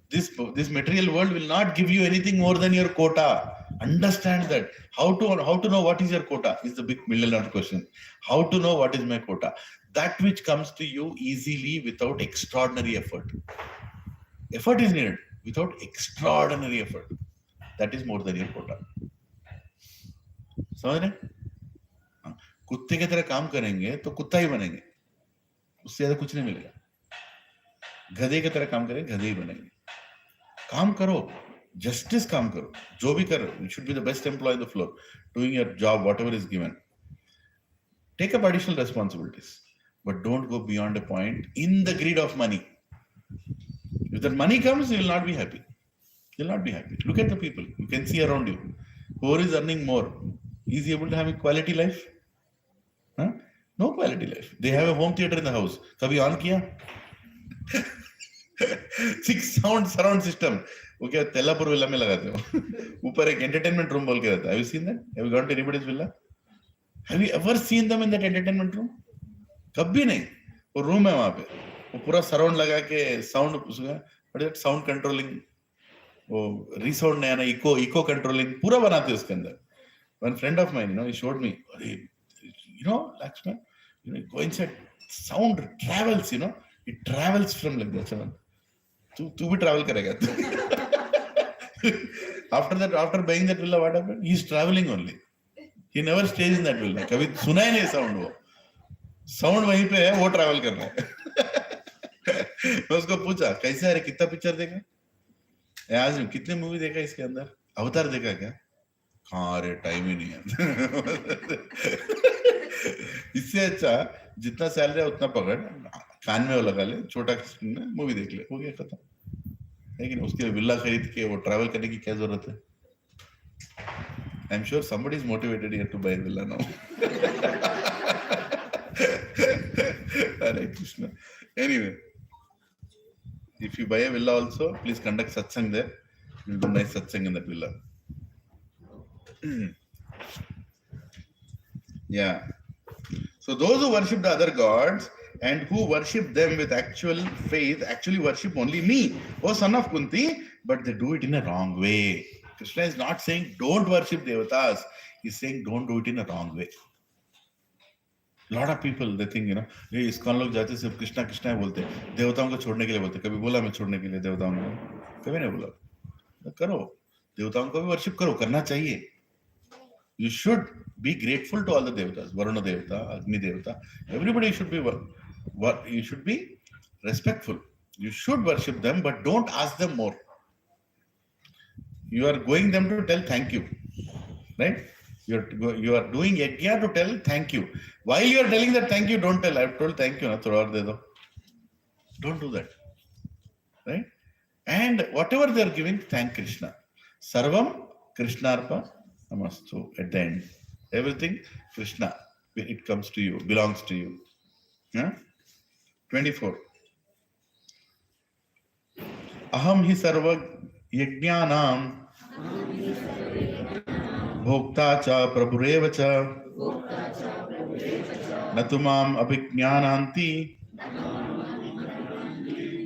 This material world will not give you anything more than your quota. Understand that. How to know what is your quota is the big $1,000,000 question. How to know what is my quota? That which comes to you easily without extraordinary effort. Effort is needed without extraordinary effort. That is more than your quota. समझ रहे? कुत्ते की तरह काम करेंगे तो कुत्ता ही बनेंगे. उससे ज्यादा कुछ नहीं मिलेगा. गधे की तरह काम करेंगे, गधे ही बनेंगे. काम करो, justice काम करो, जो भी करो. You should be the best employee on the floor, doing your job, whatever is given. Take up additional responsibilities, but don't go beyond a point in the greed of money. If that money comes, you will not be happy. You'll not be happy. Look at the people you can see around you. Who is earning more? Is he able to have a quality life? Huh? No quality life. They have a home theater in the house. कभी on किया? 6 sound surround system. वो क्या Telapur villa में लगाते हो? ऊपर एक entertainment room बोल के रहता है. Have you seen that? Have you gone to anybody's villa? Have you ever seen them in that entertainment room? कभी नहीं. वो room है वहाँ पे. वो पूरा surround लगा के sound उसका, what is that? Sound controlling. वो resound नया ना eco controlling पूरा बनाते हैं उसके अंदर. One friend of mine, he showed me. Lakshman, go inside. Sound travels, it travels from like that. तू भी travel करेगा. After buying that villa, what happened? He's traveling only. He never stays in that villa. कभी सुना ही नहीं sound वो. Sound वहीं पे है, वो travel कर रहा है. मैं उसको पूछा, कैसे है रे, कितना पिक्चर देखा? आज कितने मूवी देखा इसके अंदर? अवतार देखा क्या? हाँ रे, टाइम ही नहीं है. इससे अच्छा जितना सैलरी है उतना पकड़, कान में वो लगा ले, छोटा मूवी देख ले, हो गया खत्म. लेकिन उसके लिए विला खरीद के वो ट्रैवल करने की क्या जरूरत है? I'm sure somebody is motivated here to buy a villa now. Hare Krishna. Anyway, if you buy a villa also, please conduct satsang there. You'll do nice satsang in that villa. Yeah. So those who worship the other gods and who worship them with actual faith actually worship only me, O son of Kunti, but they do it in a wrong way. Krishna is not saying don't worship devatas. He's saying don't do it in a wrong way. A lot of people, they think, ये ISKCON लोग जाते सिर्फ कृष्णा कृष्णा बोलते, देवताओं को छोड़ने के लिए बोलते. कभी बोला मैं छोड़ने के लिए देवताओं को? कभी नहीं बोला. करो, देवताओं को भी वर्शिप करो, करना चाहिए. You should be grateful to all the devatas, Varuna Devata, Agni Devata. Everybody should be you should be respectful. You should worship them, but don't ask them more. You are going them to tell thank you, right? You are doing yajna to tell thank you. While you are telling that thank you, don't tell I've told thank you. Don't do that, right? And whatever they are giving, thank Krishna. Sarvam Krishnarpa Namastu. At the end, everything Krishna, it comes to you, belongs to you. 24. Aham hi sarva yajnanam bhokta cha prabhureva cha natumam abhignananti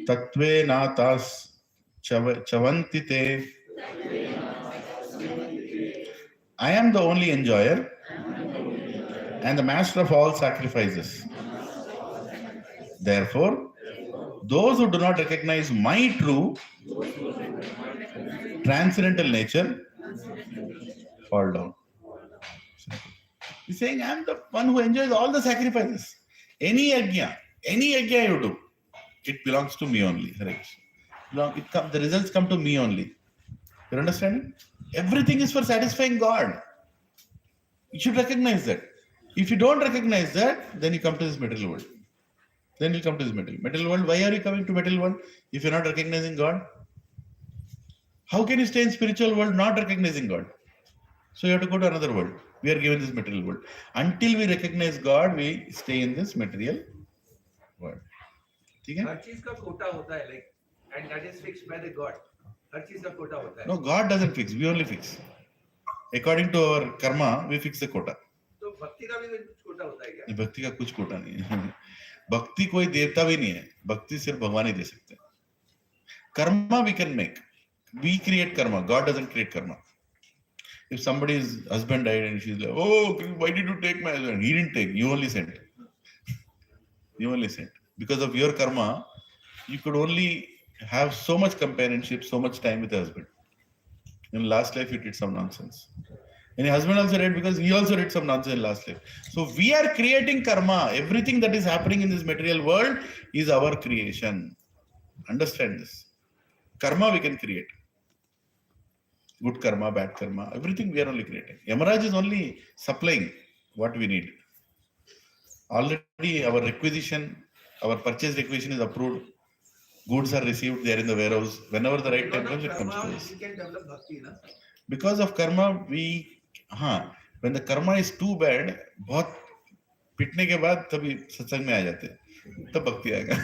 tatve natas chavanti te. I am the only enjoyer and the master of all sacrifices. Therefore, those who do not recognize my true transcendental nature fall down. He's saying, I am the one who enjoys all the sacrifices. Any yajna you do, it belongs to me only. The results come to me only. You understand? Everything is for satisfying God. You should recognize that. If you don't recognize that, then you come to this material world. Then you come to this material world. Why are you coming to material world if you're not recognizing God? How can you stay in spiritual world not recognizing God? So you have to go to another world. We are given this material world. Until we recognize God, we stay in this material world. हर चीज का कोटा होता है, like, and that is fixed by the God. हर चीज का कोटा होता है. No, God doesn't fix. We only fix. According to our karma, we fix the quota. तो भक्ति का भी कुछ कोटा होता है क्या? भक्ति का कुछ कोटा नहीं है. भक्ति कोई देवता भी नहीं है. भक्ति सिर्फ भगवान ही दे सकते हैं. Karma we can make. We create karma. God doesn't create karma. If somebody's husband died and she's like, oh, why did you take my husband? He didn't take. You only sent. You only sent. Because of your karma, you could only have so much companionship, so much time with the husband. In last life, you did some nonsense. And your husband also did because he also did some nonsense in last life. So we are creating karma. Everything that is happening in this material world is our creation. Understand this. Karma we can create. Good karma, bad karma, everything we are only creating. Yamaraj is only supplying what we need. Already our requisition, our purchase requisition is approved. Goods are received, they are in the warehouse. Whenever the right time comes, it comes to us. We can develop bhakti, na? Because of karma, when the karma is too bad, बहुत पिटने के बाद तभी सत्संग में आ जाते हैं, तब भक्ति आएगा.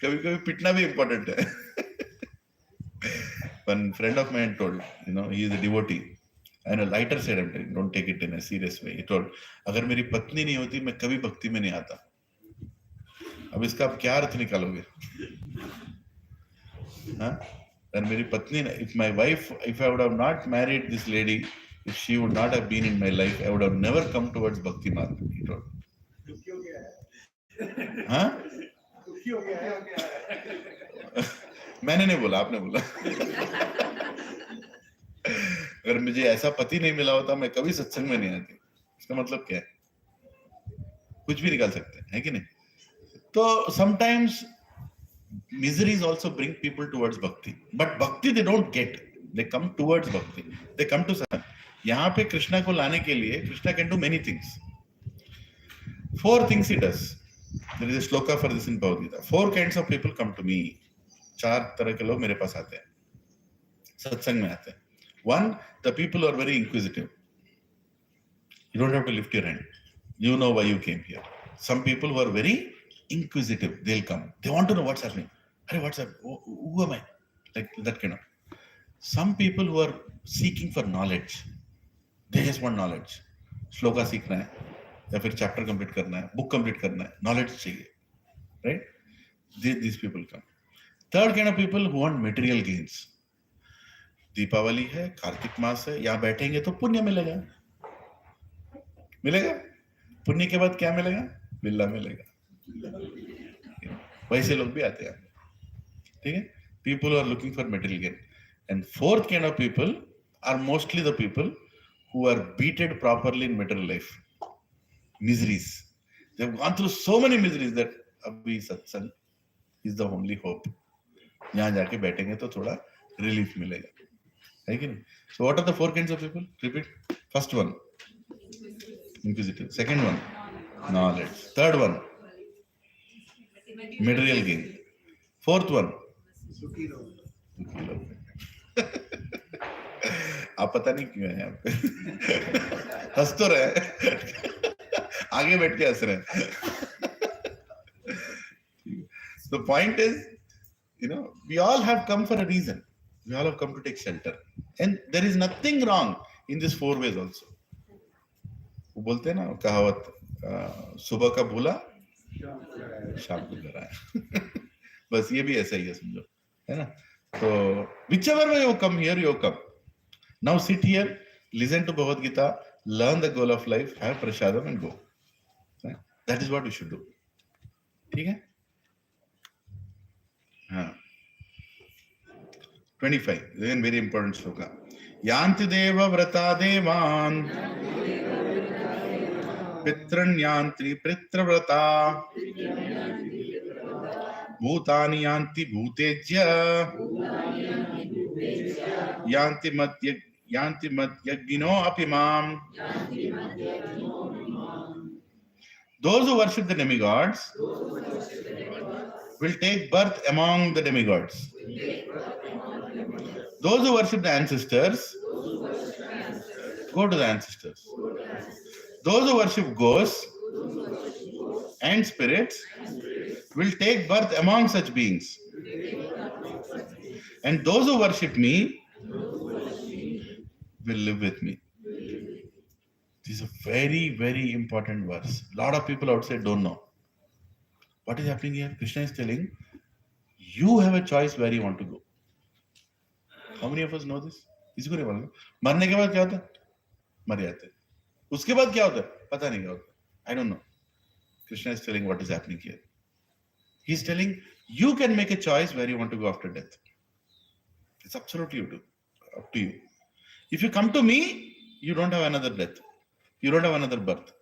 कभी-कभी पिटना भी important है. One friend of mine told, he is a devotee. And a lighter side, I'm telling, don't take it in a serious way. He told, अगर मेरी पत्नी नहीं होती, मैं कभी भक्ति में नहीं आता. अब इसका आप क्या अर्थ निकालोगे? And मेरी पत्नी, if my wife, if I would have not married this lady, if she would not have been in my life, I would have never come towards Bhakti Marg. He told. दुखी हो गया है. हाँ? दुखी हो गया है. मैंने नहीं बोला, आपने बोला. अगर मुझे ऐसा पति नहीं मिला होता, मैं कभी सत्संग में नहीं आती. इसका मतलब क्या है? कुछ भी निकाल सकते हैं, है कि नहीं? तो sometimes miseries also bring people towards bhakti, but bhakti they don't get. They come towards bhakti. They come to Satan. यहाँ पे कृष्णा को लाने के लिए Krishna can do many things. 4 things he does. There is a shloka for this in Bhagavad Gita. 4 kinds of people come to me. 4 तरह के लोग मेरे पास आते हैं, सत्संग में आते हैं. One, the people who are very inquisitive. You don't have to lift your hand. You know why you came here. Some people who are very inquisitive, they'll come. They want to know what's happening. Hey, what's up? Who am I? Like that kind of. Some people who are seeking for knowledge, they just want knowledge. Shloka सीखना है या फिर chapter complete करना है, book complete करना है, knowledge चाहिए, right? These people come. Third kind of people who want material gains. Deepawali है, कार्तिक मास है, यहाँ बैठेंगे तो पुण्य मिलेगा. मिलेगा? पुण्य के बाद क्या मिलेगा? बिल्ला मिलेगा. वैसे लोग भी आते हैं. ठीक है? People who are looking for material gain. And fourth kind of people are mostly the people who are beaten properly in material life. Miseries. They have gone through so many miseries that abhi satsang is the only hope. यहाँ जाके बैठेंगे तो थोड़ा relief मिलेगा. है कि नहीं? So what are the 4 kinds of people? Repeat. First one, inquisitive. Second one, knowledge. Third one, material gain. Fourth one, सुखी लोग. आप पता नहीं क्यों है यहाँ पे. हंस तो रहे, आगे बैठ के हंस रहे. The point is, we all have come for a reason. We all have come to take shelter. And there is nothing wrong in these 4 ways also. वो बोलते हैं ना कहावत, सुबह का भूला शाम को घर आया. बस ये भी ऐसा ही है, समझो, है ना. तो whichever way you come here, you come. Now sit here, listen to Bhagavad Gita, learn the goal of life, have prasadam and go. That is what we should do. ठीक है? हाँ. 25. Again, very important shloka. Yanti deva vrata devan pitran yanti pritra vrata bhutani yanti bhutejya yanti madhyagino apimam. Those who worship the demigods will take birth among the demigods. Those who worship the ancestors go to the ancestors. Those who worship ghosts and spirits will take birth among such beings. And those who worship me will live with me. This is a very, very important verse. A lot of people outside don't know. What is happening here? Krishna is telling, you have a choice where you want to go. How many of us know this? इसको नहीं मालूम. मरने के बाद क्या होता है? मर जाते. उसके बाद क्या होता है? पता नहीं क्या होता. I don't know. Krishna is telling what is happening here. He is telling, you can make a choice where you want to go after death. It's absolutely up to you. If you come to me, you don't have another death. You don't have another birth.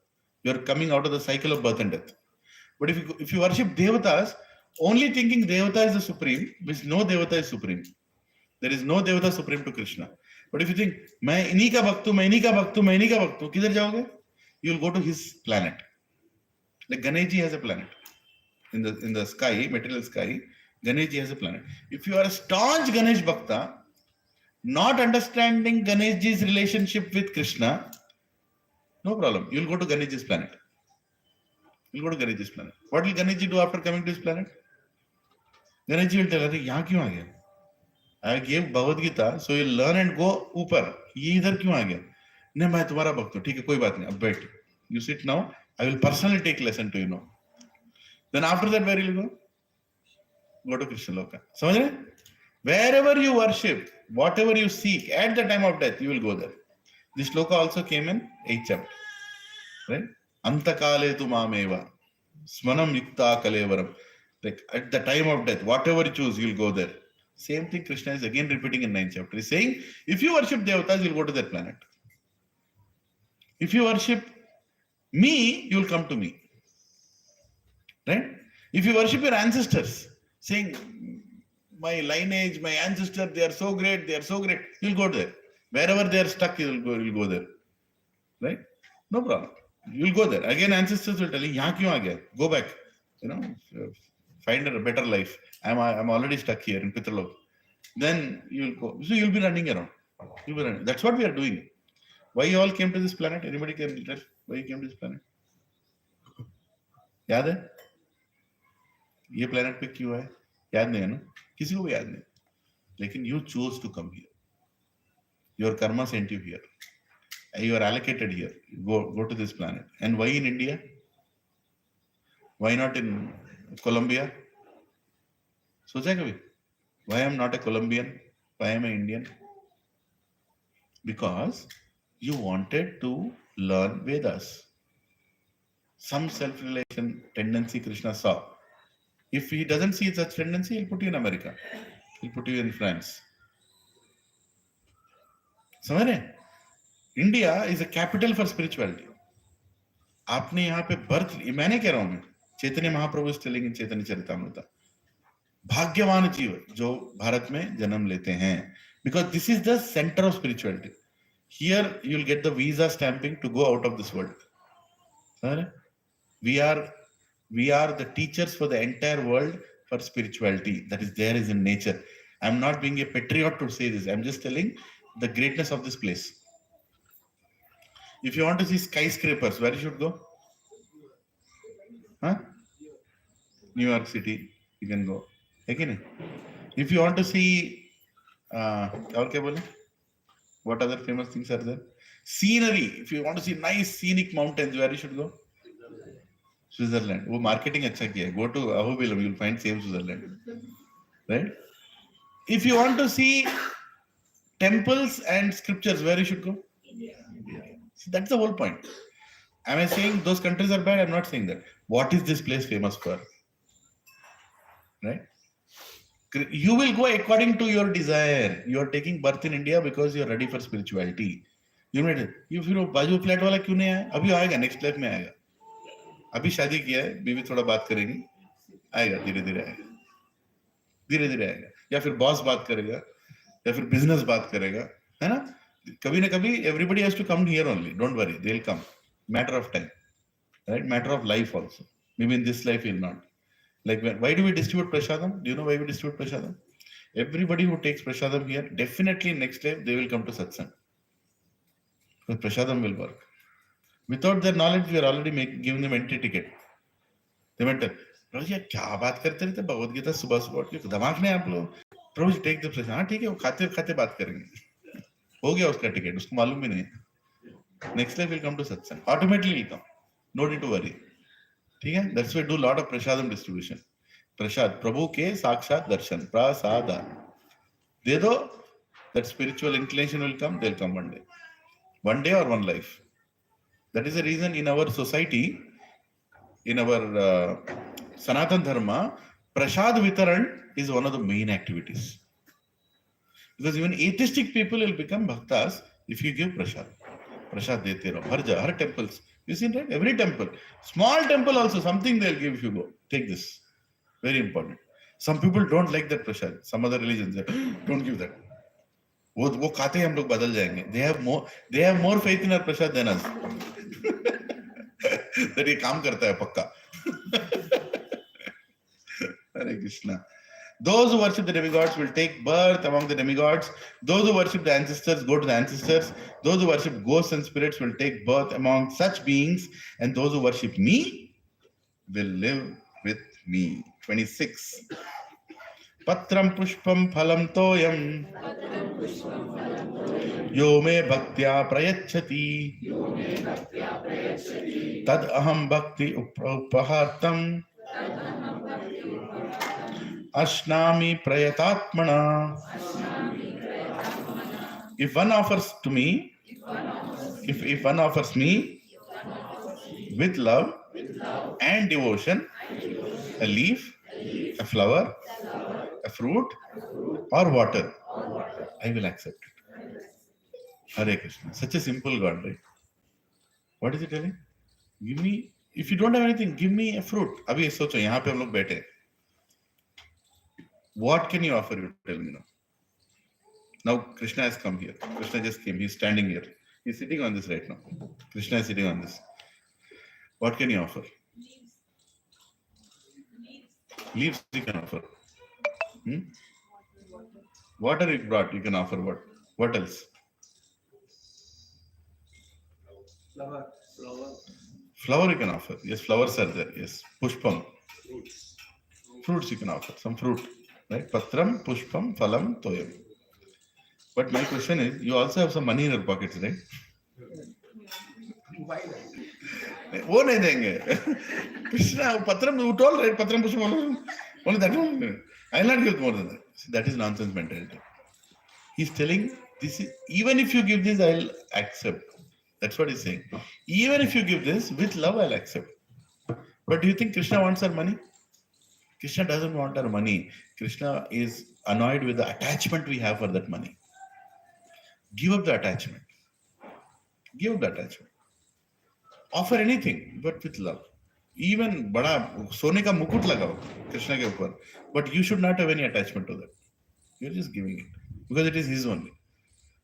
You are coming out of the cycle of birth and death. But if you worship devatas, only thinking devata is the supreme, means no devata is supreme. There is no devata supreme to Krishna. But if you think, मैं इन्हीं का भक्त हूं, मैं इन्हीं का भक्त हूं, मैं इन्हीं का भक्त हूं, किधर जाओगे? You will go to his planet. Like Ganeshji has a planet. In the sky, material sky, Ganeshji has a planet. If you are a staunch Ganesh Bhakta, not understanding Ganeshji's relationship with Krishna, no problem. You will go to Ganeshji's planet. You will go to Ganeshji's planet. What will Ganeshji do after coming to his planet? Ganeshji will tell her, यहाँ क्यों आ गया? I gave Bhagavad Gita, so you learn and go ऊपर. ये इधर क्यों आ गया? नहीं, मैं तुम्हारा भक्त हूँ. ठीक है, कोई बात नहीं. अब बैठ. You sit now. I will personally take lesson to you now. Then after that, where will you go? Go to Krishna Loka. समझ रहे? Wherever you worship, whatever you seek, at the time of death, you will go there. This shloka also came in 8th chapter. Right? Antakale tu mameva. Smanam yukta kalevaram. Like at the time of death, whatever you choose, you will go there. Same thing Krishna is again repeating in 9th chapter. He's saying, if you worship devatas, you'll go to that planet. If you worship me, you'll come to me. Right? If you worship your ancestors, saying, my lineage, my ancestor, they are so great, you'll go there. Wherever they are stuck, you'll go there. Right? No problem. You'll go there. Again, ancestors will tell you, yahan kyun aa gaya? Go back. find a better life. I'm already stuck here in Pitralok. Then you'll go. So you'll be running around. You'll be running. That's what we are doing. Why you all came to this planet? Anybody can tell why you came to this planet? याद है ये planet पे क्यों है? याद नहीं है ना? किसी को भी याद नहीं. लेकिन you chose to come here. Your karma sent you here. You are allocated here. Go to this planet. And why in India? Why not in Colombia? सोचा कभी? Why I am not a Colombian? Why am I Indian? Because you wanted to learn Vedas. Some self-relation tendency Krishna saw. If he doesn't see such tendency, he'll put you in America. He'll put you in France. समझ रहे? India is a capital for spirituality. आपने यहाँ पे birth, मैंने कह रहा हूँ मैं, Chaitanya Mahaprabhu is telling in चैतन्य चरितामृत, भाग्यवान जीव जो भारत में जन्म लेते हैं, because this is the center of spirituality. Here you will get the visa stamping to go out of this world. We are the teachers for the entire world for spirituality. That is there is in nature. I am not being a patriot to say this. I am just telling the greatness of this place. If you want to see skyscrapers, where you should go? Huh? New York City, you can go. Okay? If you want to see, what other famous things are there? Scenery. If you want to see nice scenic mountains, where you should go? Switzerland. वो marketing अच्छा किया है. Go to Ahobilam, you'll find same Switzerland. Right? If you want to see temples and scriptures, where you should go? India. So that's the whole point. Am I saying those countries are bad? I'm not saying that. What is this place famous for? Right? You will go according to your desire. You are taking birth in India because you are ready for spirituality. You फिर बाजू flat वाला क्यों नहीं आया? अभी आएगा, next life में आएगा. अभी शादी किया है, बीवी थोड़ा बात करेगी, आएगा, धीरे धीरे आएगा, धीरे धीरे आएगा. या फिर बॉस बात करेगा, या फिर बिजनेस बात करेगा, है ना? कभी ना कभी everybody has to come here only. Don't worry, they'll come. Matter of time, right? Matter of life also. Maybe in this life he'll not. Like why do we distribute prasadam? Do you know why we distribute prasadam? Everybody who takes prasadam here, definitely next life they will come to satsang. Because prasadam will work. Without their knowledge, we are already giving them entry ticket. They might tell, प्रभु जी क्या बात करते रहते भगवद गीता सुबह सुबह उठ के दिमाग नहीं आप लोग. प्रभु जी टेक द प्रसाद. हाँ ठीक है, वो खाते खाते बात करेंगे. हो गया उसका टिकट, उसको मालूम भी नहीं. Next life will come to satsang. Automatically will come. No need to worry. ठीक है? That's why we do lot of prasadam distribution. प्रसाद प्रभु के साक्षात दर्शन प्रसादा दे दो. That spiritual inclination will come. They'll come one day or one life. That is the reason in our society, in our Sanatan Dharma, prasad vitaran is one of the main activities. Because even atheistic people will become bhaktas if you give prasad. Prasad dete raho. Har temples. You see, right? Every temple. Small temple also, something they'll give if you go. Take this. Very important. Some people don't like that prasad. Some other religions, don't give that. वो खाते ही हम लोग बदल जाएंगे. They have more faith in our prasad than us. That ये काम करता है पक्का. Hare Krishna. Those who worship the demigods will take birth among the demigods. Those who worship the ancestors go to the ancestors. Those who worship ghosts and spirits will take birth among such beings. And those who worship me will live with me. 26. Patram pushpam phalam toyam yo me bhaktya prayachati tad aham bhakti upahartam ashnami prayatatmana. If one offers to me, if one offers me with love and devotion, a leaf, a flower, a fruit, or water, I will accept it. Hare Krishna. Such a simple God, right? What is he telling? Give me, if you don't have anything, give me a fruit. Abhi socho, yahan pe hum log baithe. What can you offer? You tell me now. Now Krishna has come here. Krishna just came. He's standing here. He's sitting on this right now. Krishna is sitting on this. What can you offer? Leaves you can offer. Hmm? Water you brought, you can offer what? What else? Flower, Flower you can offer. Yes, flowers are there. Yes. Pushpam. fruits. Fruits you can offer. Some fruit. Right? Patram, pushpam, phalam, toyam. But my question is, you also have some money in your pockets, right? Why that? वो नहीं देंगे. Krishna, patram, you told right? Patram, pushpam, only that one. I'll not give more than that. See, that is nonsense mentality. He's telling this is, even if you give this, I'll accept. That's what he's saying. Even if you give this, with love, I'll accept. But do you think Krishna wants our money? Krishna doesn't want our money. Krishna is annoyed with the attachment we have for that money. Give up the attachment. Give up the attachment. Offer anything, but with love. Even बड़ा सोने का मुकुट लगाओ कृष्णा के ऊपर, but you should not have any attachment to that. You're just giving it because it is his only.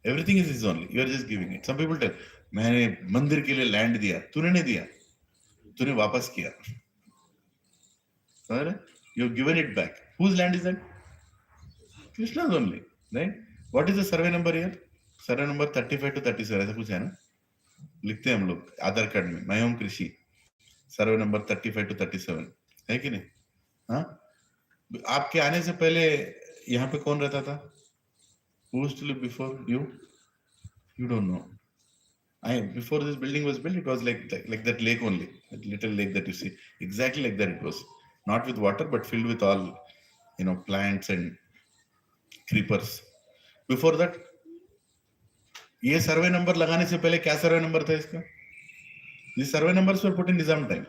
Everything is his only. You're just giving it. Some people tell, मैंने मंदिर के लिए लैंड दिया, तूने नहीं दिया, तूने वापस किया. You've given it back. Whose land is that? Krishna's only, right? What is the survey number here? Survey number 35 to 37 ऐसा कुछ है ना? लिखते हैं हम लोग आधार कार्ड में. मैं हूँ कृषि. सर्वे नंबर 35 to 37 है कि नहीं? हाँ? आपके आने से पहले यहाँ पे कौन रहता था? Who used to live before you? You don't know. Before this building was built, it was like that lake only, that little lake that you see. Exactly like that it was. Not with water, but filled with all, plants and creepers. Before that, ये survey number लगाने से पहले क्या survey number था इसका? These survey numbers were put in Nizam time.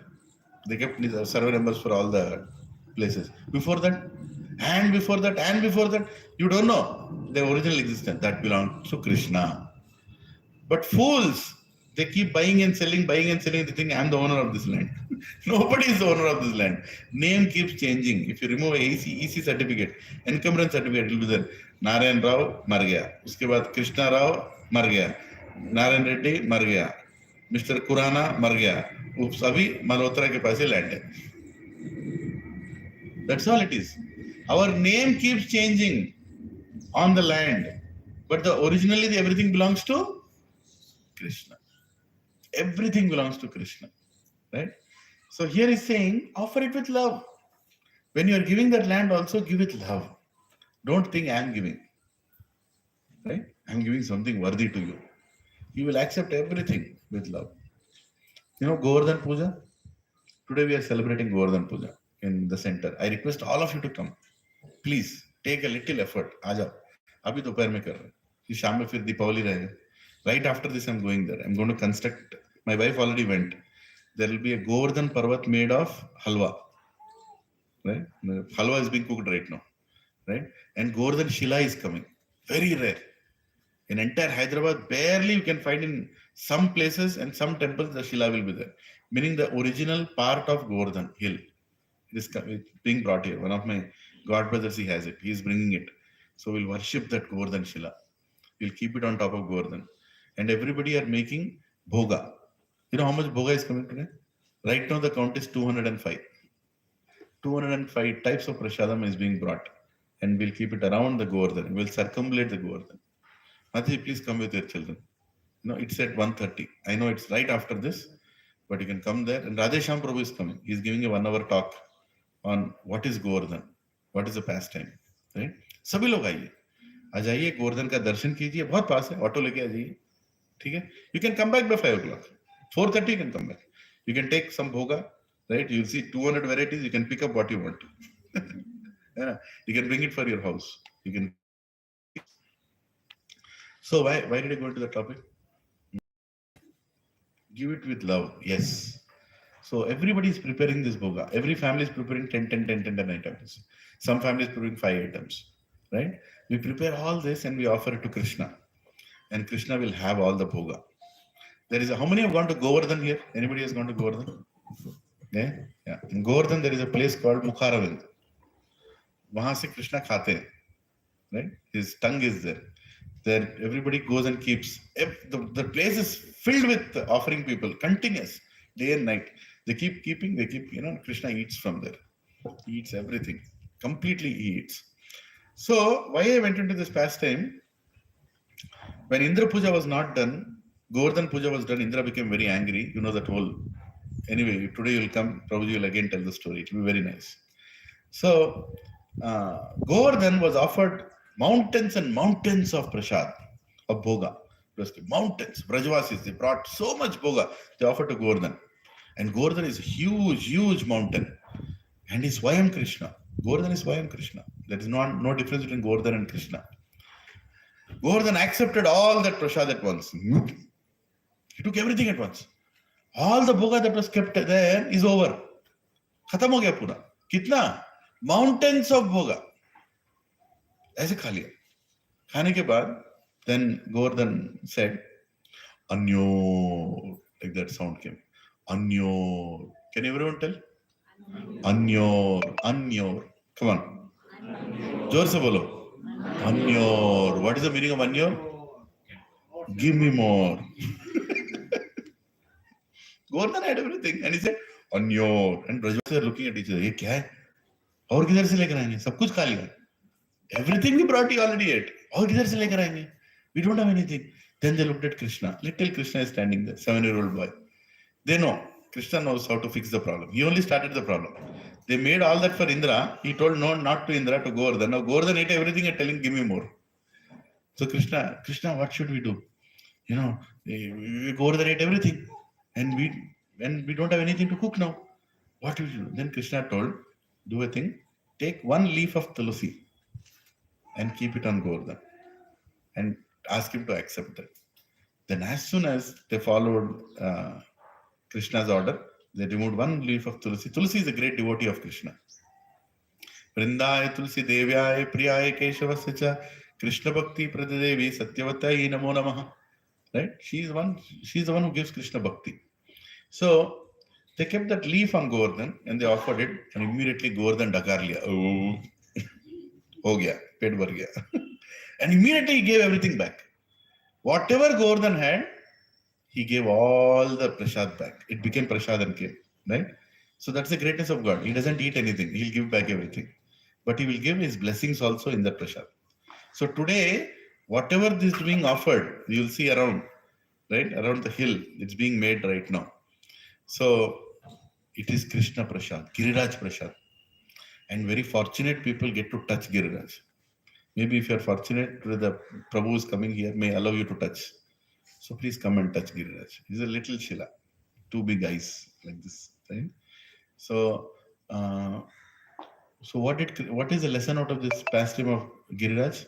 They kept survey numbers for all the places. Before that, and before that, and before that, you don't know the original existence. That belonged to Krishna. But fools, they keep buying and selling. They think I'm the owner of this land. Nobody is the owner of this land. Name keeps changing. If you remove a EC certificate, encumbrance certificate, it will be there. Narayan Rao, mar gaya. Uske baad Krishna Rao, mar gaya. Narayan Reddy, mar gaya. Mister Khurana मर गया, वो सभी मल्होत्रा के पास ही land है. That's all it is. Our name keeps changing on the land, but originally everything belongs to Krishna. Everything belongs to Krishna, right? So here he's saying, offer it with love. When you are giving that land, also give it love. Don't think I am giving, right? I am giving something worthy to you. You will accept everything with love. Govardhan Puja. Today we are celebrating Govardhan Puja in the center. I request all of you to come. Please take a little effort. आ जाओ. अभी दोपहर में कर रहे हैं. फिर शाम में फिर दीपावली रहेगा. Right after this, I'm going there. I'm going to construct. My wife already went. There will be a Govardhan Parvat made of halwa. Right? Halwa is being cooked right now. Right? And Govardhan Shila is coming. Very rare. In entire Hyderabad, barely you can find in some places and some temples the Shila will be there. Meaning the original part of Govardhan hill. It is being brought here. One of my godbrothers, he has it. He is bringing it. So we'll worship that Govardhan Shila. We'll keep it on top of Govardhan. And everybody are making bhoga. You know how much bhoga is coming today? Right now the count is 205. 205 types of prasadam is being brought. And we'll keep it around the Govardhan. We'll circumambulate the Govardhan. Mataji, please come with your children. It's at 1:30. I know it's right after this, but you can come there. And Radhesham Prabhu is coming. He's giving a 1-hour talk on what is Govardhan, what is the pastime. Right? सभी लोग आइए, आ जाइए, गोवर्धन का दर्शन कीजिए, बहुत पास है, auto लेके आ जाइए, ठीक है? You can come back by 5 o'clock. 4:30 you can come back. You can take some bhoga, right? You'll see 200 varieties. You can pick up what you want. Yeah, you can bring it for your house. You can. So why did I go into the topic? Give it with love. Yes. So everybody is preparing this bhoga. Every family is preparing 10 items. Some families preparing 5 items. Right? We prepare all this and we offer it to Krishna. And Krishna will have all the bhoga. How many have gone to Govardhan here? Anybody has gone to Govardhan? Yeah. In Govardhan there is a place called Mukharavind. वहां से कृष्णा खाते हैं, right? His tongue is there. There everybody goes and keeps. The place is filled with offering people, continuous, day and night. They keep keeping. Krishna eats from there. He eats everything. Completely he eats. So, why I went into this pastime, when Indra Puja was not done, Govardhan Puja was done, Indra became very angry. You know that whole. Anyway, today you will come, Prabhuji will again tell the story. It will be very nice. So, Govardhan was offered mountains and mountains of prasad, of bhoga. Mountains, Brajvasis, they brought so much bhoga, they offered to Govardhan. And Govardhan is a huge, huge mountain. And he's Swayam Krishna. Govardhan is Swayam Krishna. There is no difference between Govardhan and Krishna. Govardhan accepted all that prasad at once. He took everything at once. All the bhoga that was kept there is over. Khatam ho gaya pura. Kitna? Mountains of bhoga. ऐसे खा लिया. खाने के बाद, then Govardhan said, Anyor. Like that sound came. Anyor. Can everyone tell? Anyor. Anyor. Come on. जोर से बोलो. Anyor. What is the meaning of Anyor? Give me more. Govardhan had everything. And he said, Anyor. And Brajvasi are looking at each other. ये क्या है? और किधर से लेकर आएंगे? सब कुछ खा लिया. Everything we brought you already ate. और किधर से लेकर आएंगे? We don't have anything. Then they looked at Krishna. Little Krishna is standing there, 7-year-old boy. They know. Krishna knows how to fix the problem. He only started the problem. They made all that for Indra. He told no, not to Indra, to Govardhan. Now Govardhan ate everything and telling, give me more. So Krishna, what should we do? You know, Govardhan ate everything. And we don't have anything to cook now. What do we do? Then Krishna told, do a thing. Take one leaf of tulsi and keep it on Govardhan. And ask him to accept that. Then as soon as they followed Krishna's order, they removed one leaf of Tulsi. Tulsi is a great devotee of Krishna. Vrindaya Tulsi Devyaya Priyaya Keshavasya Krishna Bhakti Pradadevi Satyavatai Namo Namaha. Right? She is the one who gives Krishna Bhakti. So they kept that leaf on Govardhan and they offered it, and immediately Govardhan dakar liya. Oh, ho gaya, pet bhar gaya. And immediately he gave everything back. Whatever Govardhan had, he gave all the prasad back. It became prasad and came, right? So that's the greatness of God. He doesn't eat anything. He'll give back everything. But he will give his blessings also in that prasad. So today, whatever is being offered, you'll see around, right? Around the hill, it's being made right now. So it is Krishna prasad, Giriraj prasad. And very fortunate people get to touch Giriraj. Maybe if you're fortunate, the Prabhu is coming here, may allow you to touch. So please come and touch Giriraj. He's a little Shila, 2 big eyes like this, right? So, what is the lesson out of this pastime of Giriraj?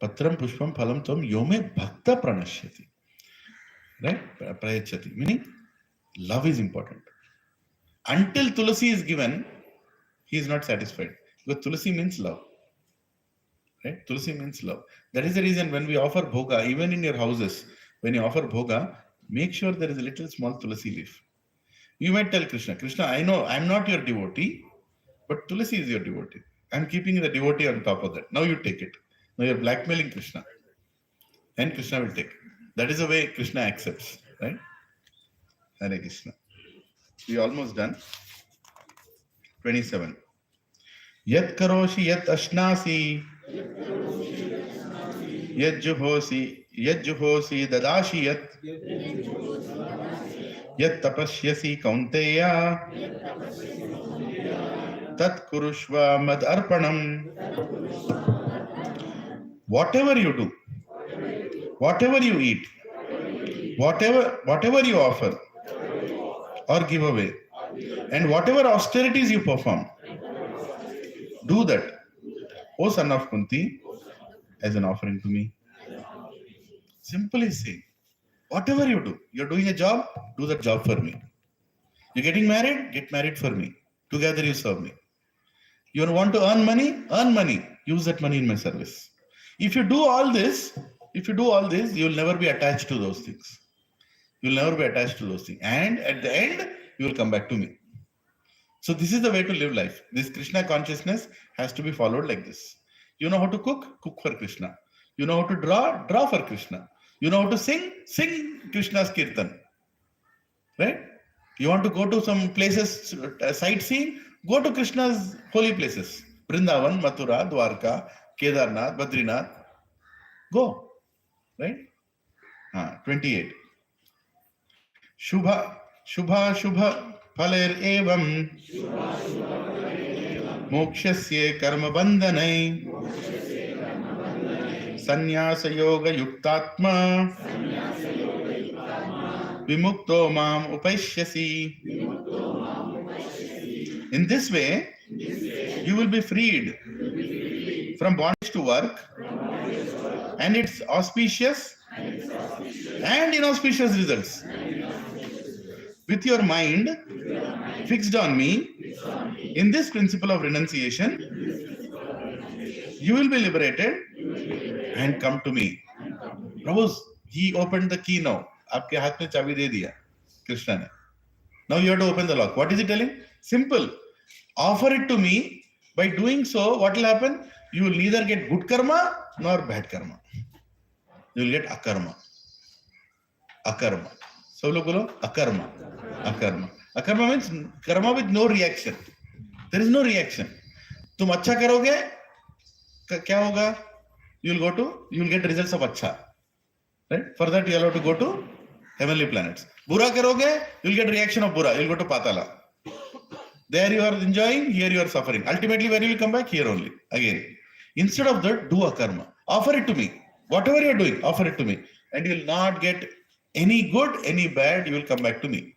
Patram pushpam phalam tvam yome bhakta pranashyati. Right? Prayachati. Meaning, love is important. Until Tulasi is given, he is not satisfied. Because Tulasi means love. Right? Tulasi means love. That is the reason when we offer bhoga, even in your houses, when you offer bhoga, make sure there is a little small Tulasi leaf. You might tell Krishna, I know I'm not your devotee, but Tulasi is your devotee. I'm keeping the devotee on top of that. Now you take it. Now you're blackmailing Krishna. And Krishna will take it. That is the way Krishna accepts. Right? Hare Krishna. We almost done. 27. Yat karoshi yat ashnasi yat juhosi dadashi yat tapashyasi kaunteya tat kurushva mad arpanam. Whatever you do, whatever you eat, whatever you offer or give away, and whatever austerities you perform, do that, O son of Kunti, as an offering to me. Simply say, whatever you do, you're doing a job, do that job for me. You're getting married, get married for me. Together you serve me. You want to earn money, use that money in my service. If you do all this, you'll never be attached to those things. And at the end, you will come back to me. So this is the way to live life. This Krishna consciousness has to be followed like this. You know how to cook for Krishna. You know how to draw for Krishna. You know how to sing Krishna's kirtan. Right? You want to go to some places, sightseeing? Go to Krishna's holy places. Vrindavan, Mathura, Dwarka, Kedarnath, Badrinath. Go. Right? 28. Shubha, Shubha, Shubha, Phaler Evam, Mokshasye Karma Bandhanai, Sannyasa Yoga Yuktatma, Vimukto Mam Upaishyasi. In this way, you will be freed from bondage to work and its auspicious and inauspicious results. With your mind fixed on me, in this principle of renunciation, you will be liberated and come to me. Prabhu, he opened the key now. आपके हाथ में चाबी दे दिया कृष्णा ने. Now you have to open the lock. What is he telling? Simple. Offer it to me. By doing so, what will happen? You will neither get good karma nor bad karma. You will get akarma. Akarma. So look, akarma. Akarma. Akarma means karma with no reaction. There is no reaction. तुम अच्छा करोगे क्या होगा? You will get results of अच्छा. Right? For that you are allowed to go to heavenly planets. बुरा करोगे, you will get reaction of बुरा. You will go to Patala. There you are enjoying, here you are suffering. Ultimately, where you will come back? Here only. Again. Instead of that, do a karma. Offer it to me. Whatever you are doing, offer it to me. And you will not get any good, any bad. You will come back to me.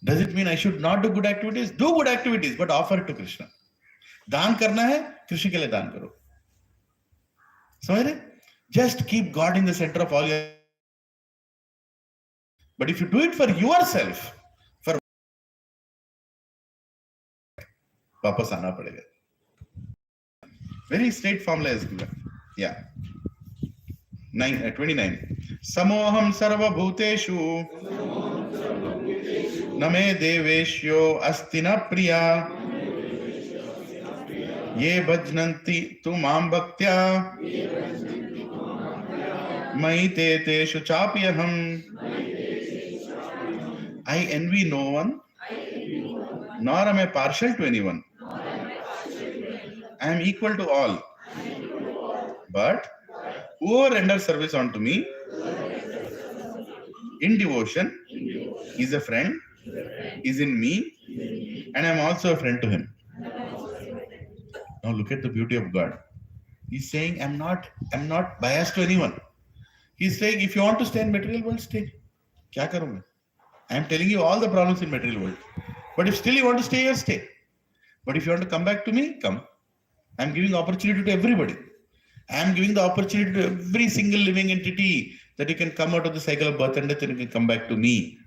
Does it mean I should not do good activities? Do good activities, but offer it to Krishna. दान करना है, कृष्ण के लिए दान करो. समझ रहे? Just keep God in the center of all your. But if you do it for yourself, for वापस आना पड़ेगा. Very straight formula is given. Yeah. 29. Samoham sarva bhuteshu name deveshyo astina priya ye bhajnanti tu mam bhaktya mai te teshu chapyaham. I envy no one, nor am I partial to anyone. I am equal to all. But whoever renders service unto me in devotion is a friend, is in me, and I am also a friend to him. Now look at the beauty of God. He's saying, I'm not biased to anyone. He's saying, if you want to stay in material world, stay. Kya karunga? I am telling you all the problems in material world. But if still you want to stay here, stay. But if you want to come back to me, come. I am giving opportunity to everybody. I am giving the opportunity to every single living entity that you can come out of the cycle of birth and death and you can come back to me.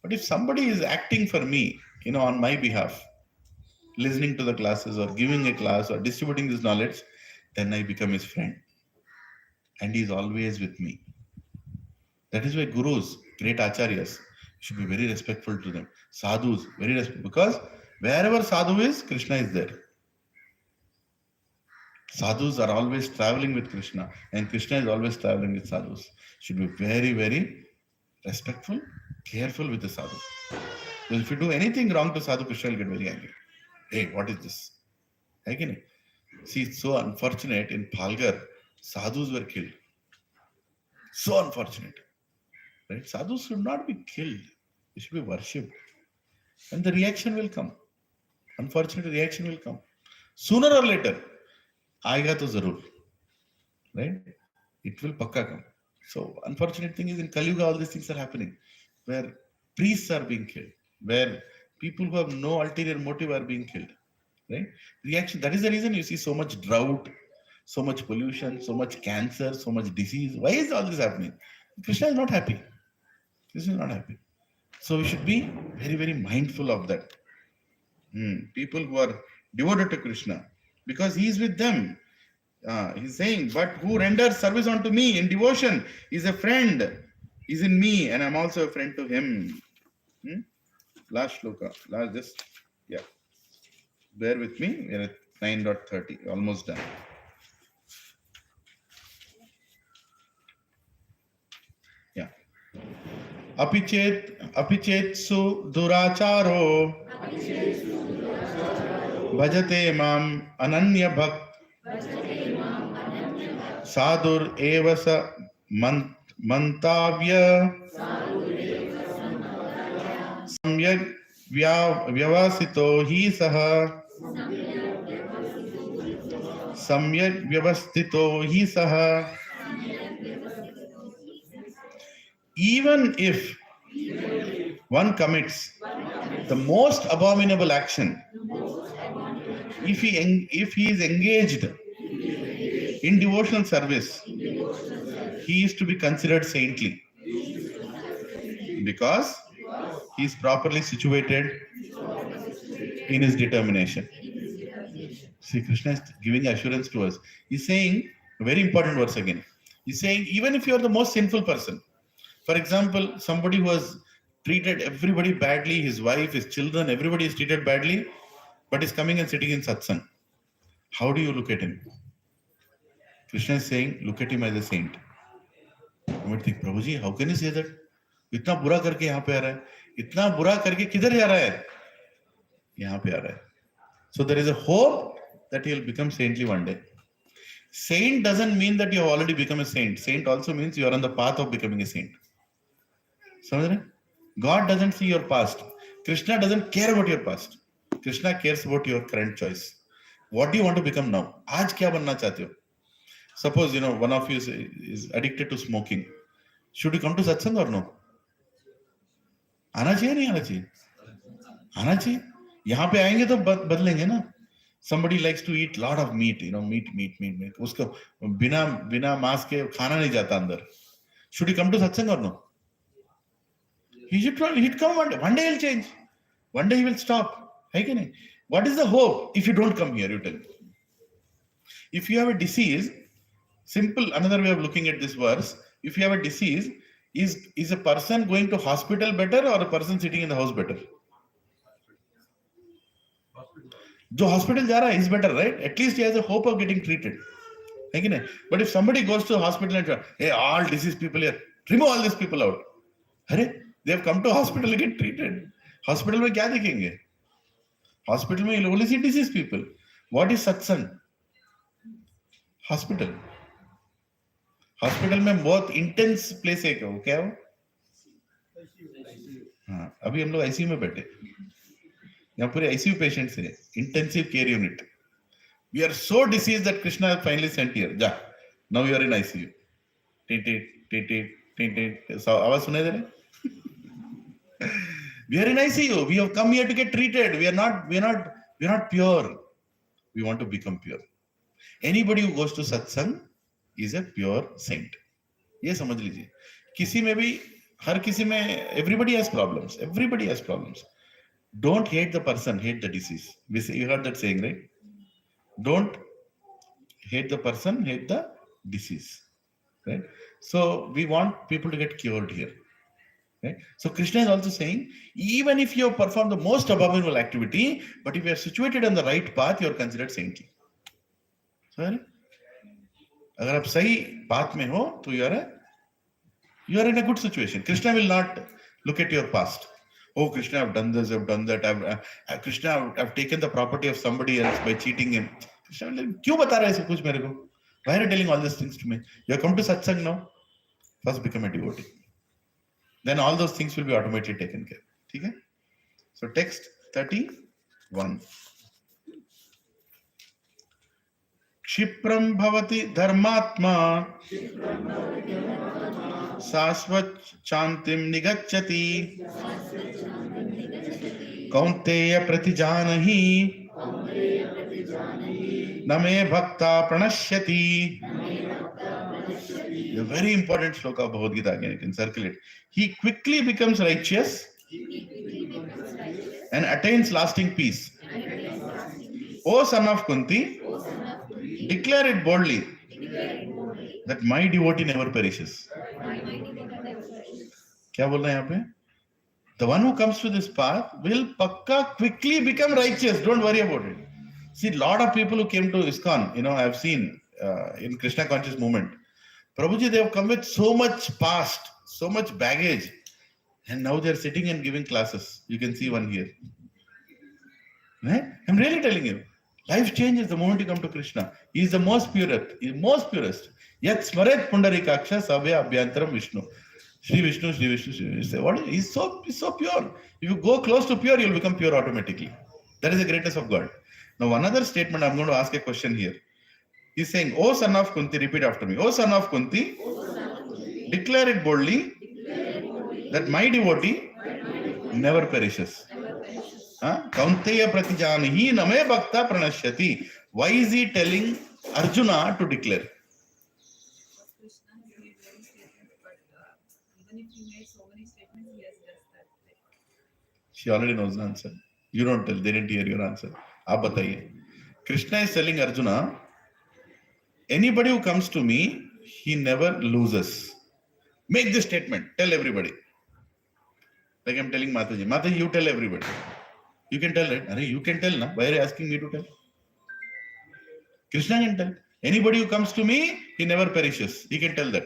But if somebody is acting for me, on my behalf, listening to the classes or giving a class or distributing this knowledge, then I become his friend. And he is always with me. That is why gurus, great acharyas, should be very respectful to them. Sadhus, very respectful. Because wherever sadhu is, Krishna is there. Sadhus are always traveling with Krishna, and Krishna is always traveling with sadhus. Should be very, very respectful, careful with the sadhu. Because if you do anything wrong to sadhu, Krishna will get very angry. Hey, what is this? Again, see, it's so unfortunate. In Palghar, sadhus were killed. So unfortunate. Right? Sadhus should not be killed. They should be worshipped. And the reaction will come. Unfortunately, reaction will come. Sooner or later, आएगा तो जरूर, right? It will pakka come. So unfortunate thing is in Kali Yuga all these things are happening, where priests are being killed, where people who have no ulterior motive are being killed, right? Reaction. That is the reason you see so much drought, so much pollution, so much cancer, so much disease. Why is all this happening? Krishna is not happy. Krishna is not happy. So we should be very, very mindful of that. People who are devoted to Krishna, because he is with them. He's saying, but who renders service unto me in devotion is a friend, is in me, and I'm also a friend to him. Last shloka. Bear with me. We're at 9.30, almost done. Yeah. Apichet Apichetsu duracharo bhajate mam ananya bhakt sadur evasa mantavya samyak vyavasito hi saha samyak vyavastito hi saha. Even if one commits the most abominable action, if he is engaged in devotional service, he is to be considered saintly because he is properly situated in his determination. See, Krishna is giving assurance to us. He's saying a very important words again. He's saying even if you are the most sinful person, for example, somebody who has treated everybody badly, his wife, his children, everybody is treated badly, but is coming and sitting in satsang. How do you look at him? Krishna is saying, look at him as a saint. You might think, Prabhuji, how can you say that? इतना बुरा करके यहाँ पे आ रहा है, इतना बुरा करके किधर जा रहा है? यहाँ पे आ रहा है. So there is a hope that he will become saintly one day. Saint doesn't mean that you have already become a saint. Saint also means you are on the path of becoming a saint. समझ रहे? God doesn't see your past. Krishna doesn't care about your past. Krishna cares about your current choice. What do you want to become now? आज क्या बनना चाहते हो? Suppose one of you is addicted to smoking. Should you come to satsang or no? आना चाहिए नहीं आना चाहिए? आना चाहिए. यहाँ पे आएंगे तो बदलेंगे ना. Somebody likes to eat lot of meat, meat. उसको बिना मांस के खाना नहीं जाता अंदर. Should he come to satsang or no? He should try. He'd come one day. One day he'll change. One day he will stop. है कि नहीं? What is the hope if you don't come here? You tell me. If you have a disease, simple another way of looking at this verse. If you have a disease, is a person going to hospital better or a person sitting in the house better? जो hospital जा रहा है is better, right? At least he has a hope of getting treated. है कि नहीं? But if somebody goes to the hospital and says, hey, all diseased people here, remove all these people out. अरे, they have come to hospital to get treated. Hospital में क्या देखेंगे? Hospital में you'll only see diseased people. What is satsang? Hospital. Hospital में बहुत intense place है क्या? वो क्या हो? हाँ, अभी हम लोग ICU में बैठे. यहाँ पूरे ICU patients हैं. Intensive care unit. We are so diseased that Krishna has finally sent here. Ja, now you are in ICU. आवाज सुनाई दे रहे? We are in ICU. We have come here to get treated. We are not pure. We want to become pure. Anybody who goes to satsang is a pure saint. ये समझ लीजिए. किसी में भी, हर किसी में, everybody has problems. Everybody has problems. Don't hate the person, hate the disease. You heard that saying, right? Don't hate the person, hate the disease. Right? So we want people to get cured here. Right? So Krishna is also saying, even if you have performed the most abominable activity, but if you are situated on the right path, you are considered saintly. Sorry? अगर आप सही path में हो, तो you are in a good situation. Krishna will not look at your past. Oh, Krishna, I've done this, I've done that. Krishna, I've taken the property of somebody else by cheating him. Krishna will like, क्यों बता रहा है सब कुछ मेरे को? Why are you telling all these things to me? You have come to satsang now. First become a devotee. Then all those things will be automatically taken care. Okay? So text 31. क्षिप्रं भवति धर्मात्मा शाश्वत शांतिं निगच्छति कौन्तेय प्रतिजानहि न मे भक्ता प्रणश्यति. A very important sloka of Bhagavad Gita, again you can circle it. He quickly becomes righteous and attains lasting peace. O son of Kunti, declare it boldly that my devotee never perishes. क्या बोल रहे हैं यहाँ पे? The one who comes to this path will pakka quickly become righteous. Don't worry about it. See, a lot of people who came to ISKCON, I have seen in Krishna conscious movement. Prabhuji, they have come with so much past, so much baggage. And now they are sitting and giving classes. You can see one here. Right? I'm really telling you. Life changes the moment you come to Krishna. He is the most purest. He is most purest. Yet smaret pundarikaksha sabya abhyantaram Vishnu. Sri Vishnu, Sri Vishnu, Sri Vishnu. Say, what? He's so pure. If you go close to pure, you'll become pure automatically. That is the greatness of God. Now, one other statement, I'm going to ask a question here. He's saying, O son of Kunti, repeat after me. O son of Kunti, declare it boldly that my devotee never perishes. Kaunteya pratijanihi name bhakta pranashyati. Why is he telling Arjuna to declare? Krishna has made many statements, but even if he made so many statements, he has just that. She already knows the answer. You don't tell. They didn't hear your answer. Aap bataiye. Krishna is telling Arjuna, anybody who comes to me, he never loses. Make this statement. Tell everybody. Like I'm telling Mataji. Mataji, you tell everybody. You can tell, right? You can tell, na? Why are you asking me to tell? Krishna can tell. Anybody who comes to me, he never perishes. He can tell that.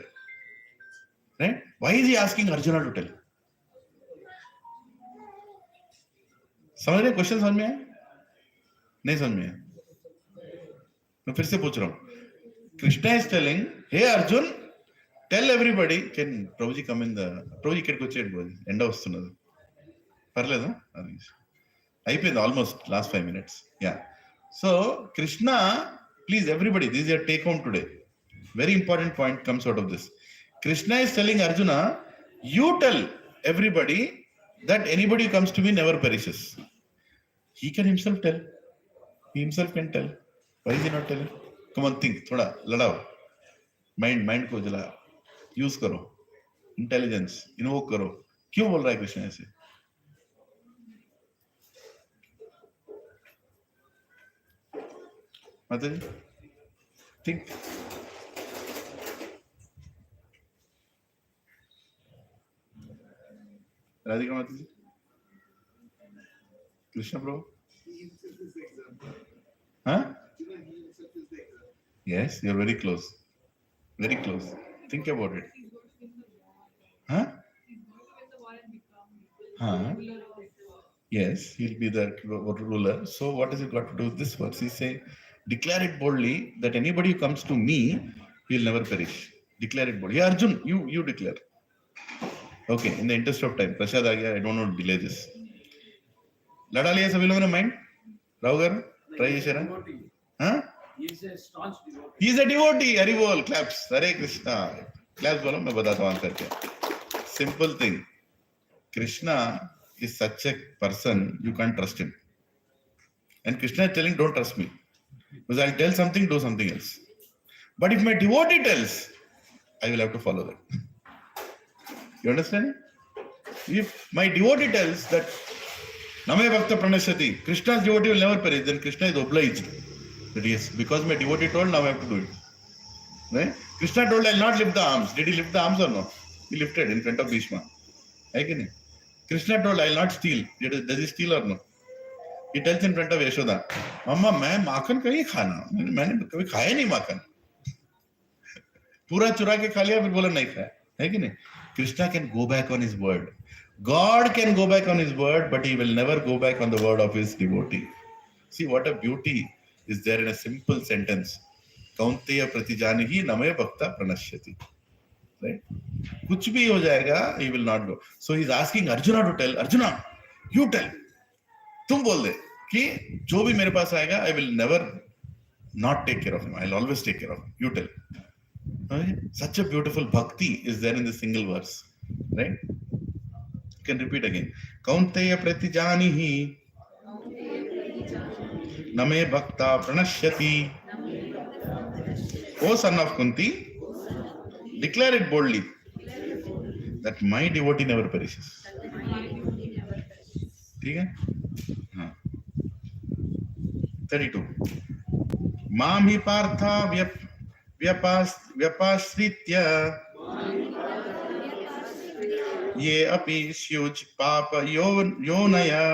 Right? Why is he asking Arjuna to tell? समझ रहे question समझ में आया नहीं समझ में आया मैं फिर से पूछ रहा हूं कृष्णा इज टेलिंग हे Arjun tell everybody can Prabhuji come in the प्रभुजी ఇక్కడికి వచ్చేయండి ప్రభుజీ ఎండ వస్తున్నది పర్లేదా అయిపోయింది almost last 5 minutes yeah so Krishna please everybody this your take home today very important point comes out of this Krishna is telling Arjuna you tell everybody that anybody who comes to me never perishes. He can himself tell. He himself can tell. Why is he not telling? Come on, think. Thoda ladao. Mind को जला use करो. Intelligence invoke करो. क्यों बोल रहा है कृष्ण ऐसे? माताजी, think. Radhika Mataji, Krishna Prabhu, huh? Yes, you're very close, very close. Think about it, huh? Huh? Yes, he'll be the ruler. So what has it got to do with this verse? He's saying, declare it boldly that anybody who comes to me, he'll never perish. Declare it boldly. Yeah, Arjun, you declare. Okay, in the interest of time, Prashad aa gaya, I don't want to delay this. लड़ा लिया सभी लोगों ने mind Rao गारू try చేశారా हाँ he is a devotee Hari बोल claps हरे Krishna claps बोलो मैं बताता हूँ आंसर क्या simple thing Krishna is such a person you can't trust him and Krishna is telling don't trust me because I'll tell something do something else but if my devotee tells I will have to follow that you understand if my devotee tells that Name Bhakta Pranashyati. Krishna's devotee will never perish. Then Krishna is obliged. That yes, because my devotee told, now I have to do it. Right? Krishna told, I'll not lift the arms. Did he lift the arms or no? He lifted in front of Bhishma. Krishna told, I'll not steal. Does he steal or no? He tells in front of Yashoda, Mama, मैं माखन कहीं खाना मैंने कभी खाया नहीं माखन पूरा चुरा के खा लिया फिर बोला नहीं खाया है कि नहीं Krishna can go back on his word. God can go back on his word, but he will never go back on the word of his devotee. See what a beauty is there in a simple sentence. Kaunteya pratijanihi name bhakta pranashyati. Right? Kuch bhi ho jayega, he will not go. So he is asking Arjuna to tell, Arjuna, you tell. Tum bol de ki jo bhi mere paas aayega, I will never not take care of him. I will always take care of him. You tell. Okay? Such a beautiful bhakti is there in this single verse. Right? Can repeat again. Kaunteya pratijanihi name bhakta pranashyati. O son of Kunti, declare it boldly that my devotee never perishes. ठीक है? हाँ. 32. माम ही पार्था व्यपाश्रित्य ये अपि स्युज पाप योनया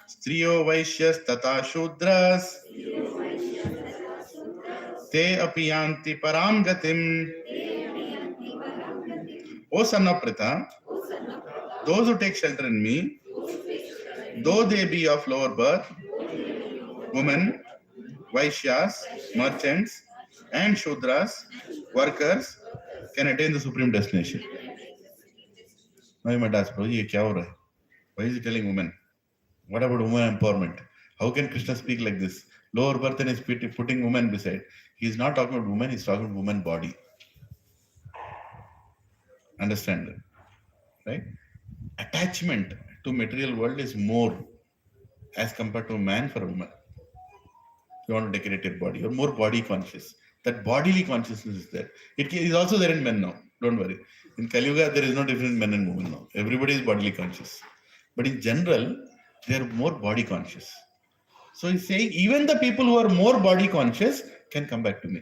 स्त्रियो वैश्यस तथा शूद्रस ते अपि यान्ति पराम गतिम O son of Pritha, those who take shelter in me, though they be of lower birth, women, Vaishyas, merchants, and Shudras, workers, can attain the supreme destination. Now you might ask, Prabhuji, ye kya ho raha hai? Why is he telling women? What about women empowerment? How can Krishna speak like this? Lower birth and is putting women beside. He is not talking about women, he is talking about woman body. Understand that? Right? Attachment to material world is more as compared to a man for a woman. You want to decorate your body, you're more body conscious. That bodily consciousness is there. It is also there in men now. Don't worry. In Kali Yuga, there is no difference in men and women now. Everybody is bodily conscious. But in general, they are more body conscious. So he's saying even the people who are more body conscious can come back to me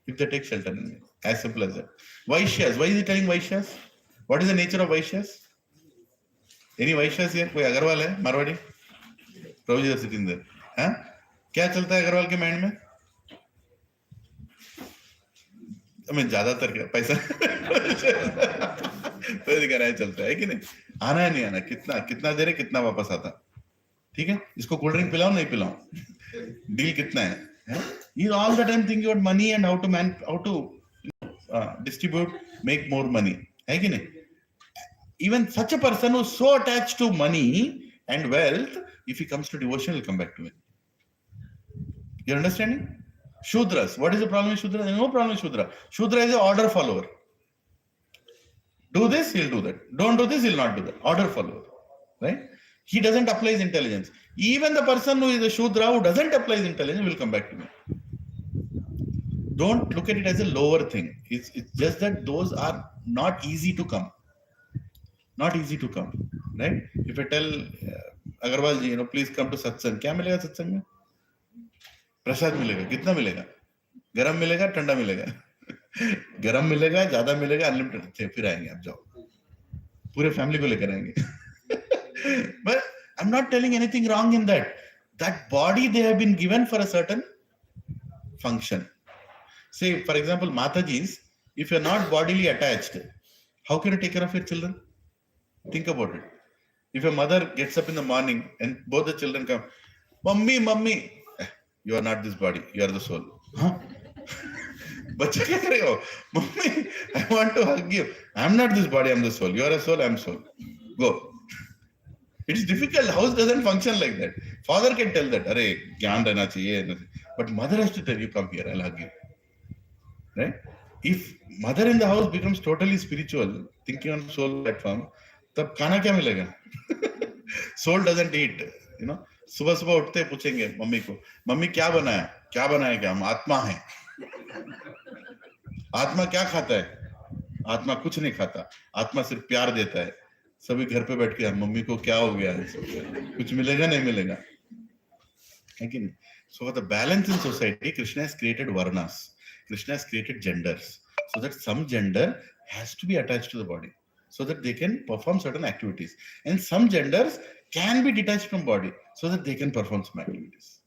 if they take shelter in me. As simple as that. Vaishyas. Why is he telling Vaishyas? What is the nature of Vaishyas? Any Vaishyas here? कोई अग्रवाल है? Marwari? Prabhuji is sitting there. हाँ? क्या चलता है अग्रवाल के mind में? मैं ज्यादातर क्या पैसा तो दिखा चलता है कि नहीं? आना है नहीं आना, कितना दे रहे, कितना वापस आता, ठीक है? इसको कोल्ड ड्रिंक पिलाओ नहीं पिलाओ, डील कितना है? He is all the time thinking about money and how to distribute, make more money, है कि नहीं? Even such a person who is so attached to money and wealth, if he comes to devotion, he will come back to it. You understanding? Shudras. What is the problem with Shudra? There is no problem with Shudra. Shudra is an order follower. Do this, he'll do that. Don't do this, he'll not do that. Order follower. Right? He doesn't apply his intelligence. Even the person who is a Shudra who doesn't apply his intelligence will come back to me. Don't look at it as a lower thing. It's just that those are not easy to come. Not easy to come. Right? If I tell Agarwal ji, please come to satsang. क्या मिलेगा सत्संग में? प्रसाद मिलेगा. कितना मिलेगा? गरम मिलेगा, ठंडा मिलेगा. गरम मिलेगा, ज्यादा मिलेगा, अनलिमिटेड. फिर आएंगे, आप जाओ. पूरे फैमिली को लेकर आएंगे. But I'm not telling anything wrong in that. That body they have been given for a certain function. Say, for example, Matajis, if you're not bodily attached, how can you take care of your children? Think about it. If a mother gets up in the morning and both the children come, Mummy, you are not this body, you are the soul. Huh? बच्चा क्या करेगा? Mummy, I want to hug you. I'm not this body, I'm the soul. You are a soul, I'm soul. Go. It's difficult. House doesn't function like that. Father can tell that, अरे ज्ञान रहना चाहिए. But mother has to tell you, come here, I'll hug you. Right? If mother in the house becomes totally spiritual, thinking on soul platform, तब खाना क्या मिलेगा? Soul doesn't eat. सुबह सुबह उठते पूछेंगे मम्मी को, मम्मी क्या बनाया? क्या हम आत्मा है. आत्मा क्या खाता है? आत्मा कुछ नहीं खाता. आत्मा सिर्फ प्यार देता है. सभी घर पे बैठ के मम्मी को क्या हो गया है, कुछ मिलेगा नहीं मिलेगा, है कि नहीं? So for the balance in society, Krishna has created varnas. Krishna has created genders, so that some gender has to be attached to the body, so that they can perform certain activities, and some genders can be detached from body, so that they can perform some activities.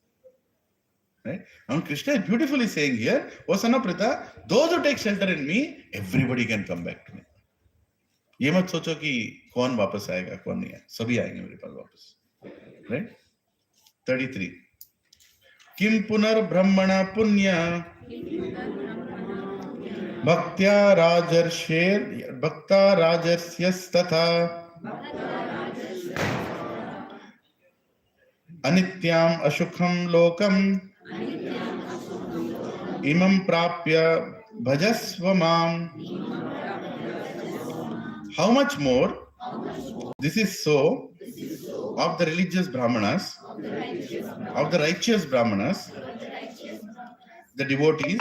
Right? Now Krishna is beautifully saying here, O son of Pritha, those who take shelter in me, everybody can come back to me. ये मत सोचो कि कौन वापस आएगा, कौन नहीं आएगा, सभी आएंगे मेरे पास वापस. Right? 33. किम पुनर्ब्रह्मणा पुण्य भक्ता राजर्ष्यस्तथा अनित्याम अशुखम लोकम इमं प्राप्य भजस्व माम. How much more this is so of the religious brahmanas, of the righteous brahmanas, the devotees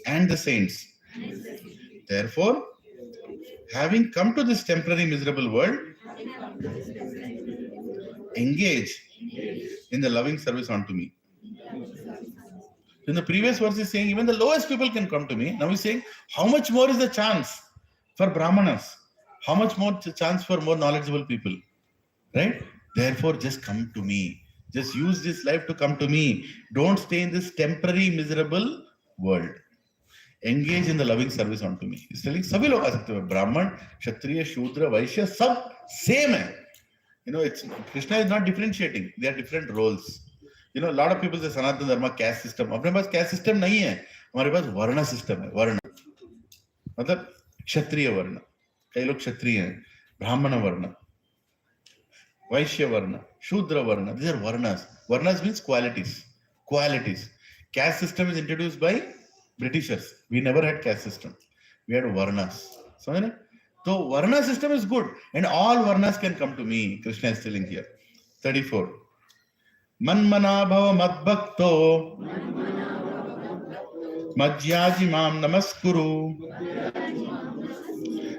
and the saints. Therefore, having come to this temporary miserable world, engage in the loving service unto me. In the previous verse is saying even the lowest people can come to me. Now he's saying how much more is the chance for brahmanas? How much more chance for more knowledgeable people? Right? Therefore, just come to me. Just use this life to come to me. Don't stay in this temporary, miserable world. engage in the loving service unto me. He's telling सभी लोग आ सकते हैं, ब्राह्मण, क्षत्रिय, शूद्र, वैश्य, सब same है. You know, it's Krishna is not differentiating. They are different roles. You know, a lot of people say Sanatana Dharma caste system. अपने पास caste system नहीं है, हमारे पास वर्ण system है. वर्ण मतलब क्षत्रिय वर्ण, कई लोग क्षत्रिय हैं, ब्राह्मण वर्ण, वैश्य वर्ण, शूद्र वर्ण. These are varnas. Varnas means qualities. Qualities. Caste system is introduced by Britishers. We never had caste system. We had varnas. समझ रहे? So varna system is good, and all varnas can come to me. Krishna is telling here. 34. Manmana bhava madbhakto madhyaji mam namaskuru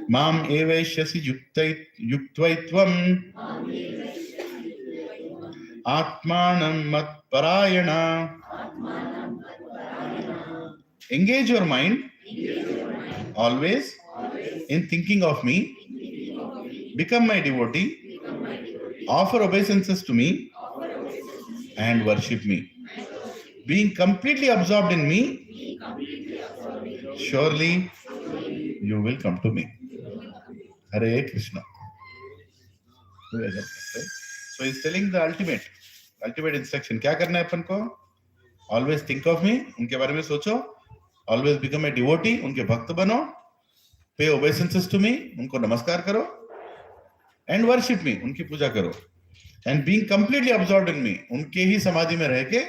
mam evaishyasi yuktvaitvam atmanam matparayana. Engage your mind always in thinking of me, become my devotee, offer obeisances to me, and worship me. Being completely absorbed in me, surely you will come to me. Hare Krishna. So he's telling the ultimate instruction. क्या करना है अपन को? Always think of me, उनके बारे में सोचो. Always become a devotee, उनके भक्त बनो. Pay obeisances to me, उनको नमस्कार करो. And worship me, उनकी पूजा करो. And being completely absorbed in me, उनके ही समाधि में रह के,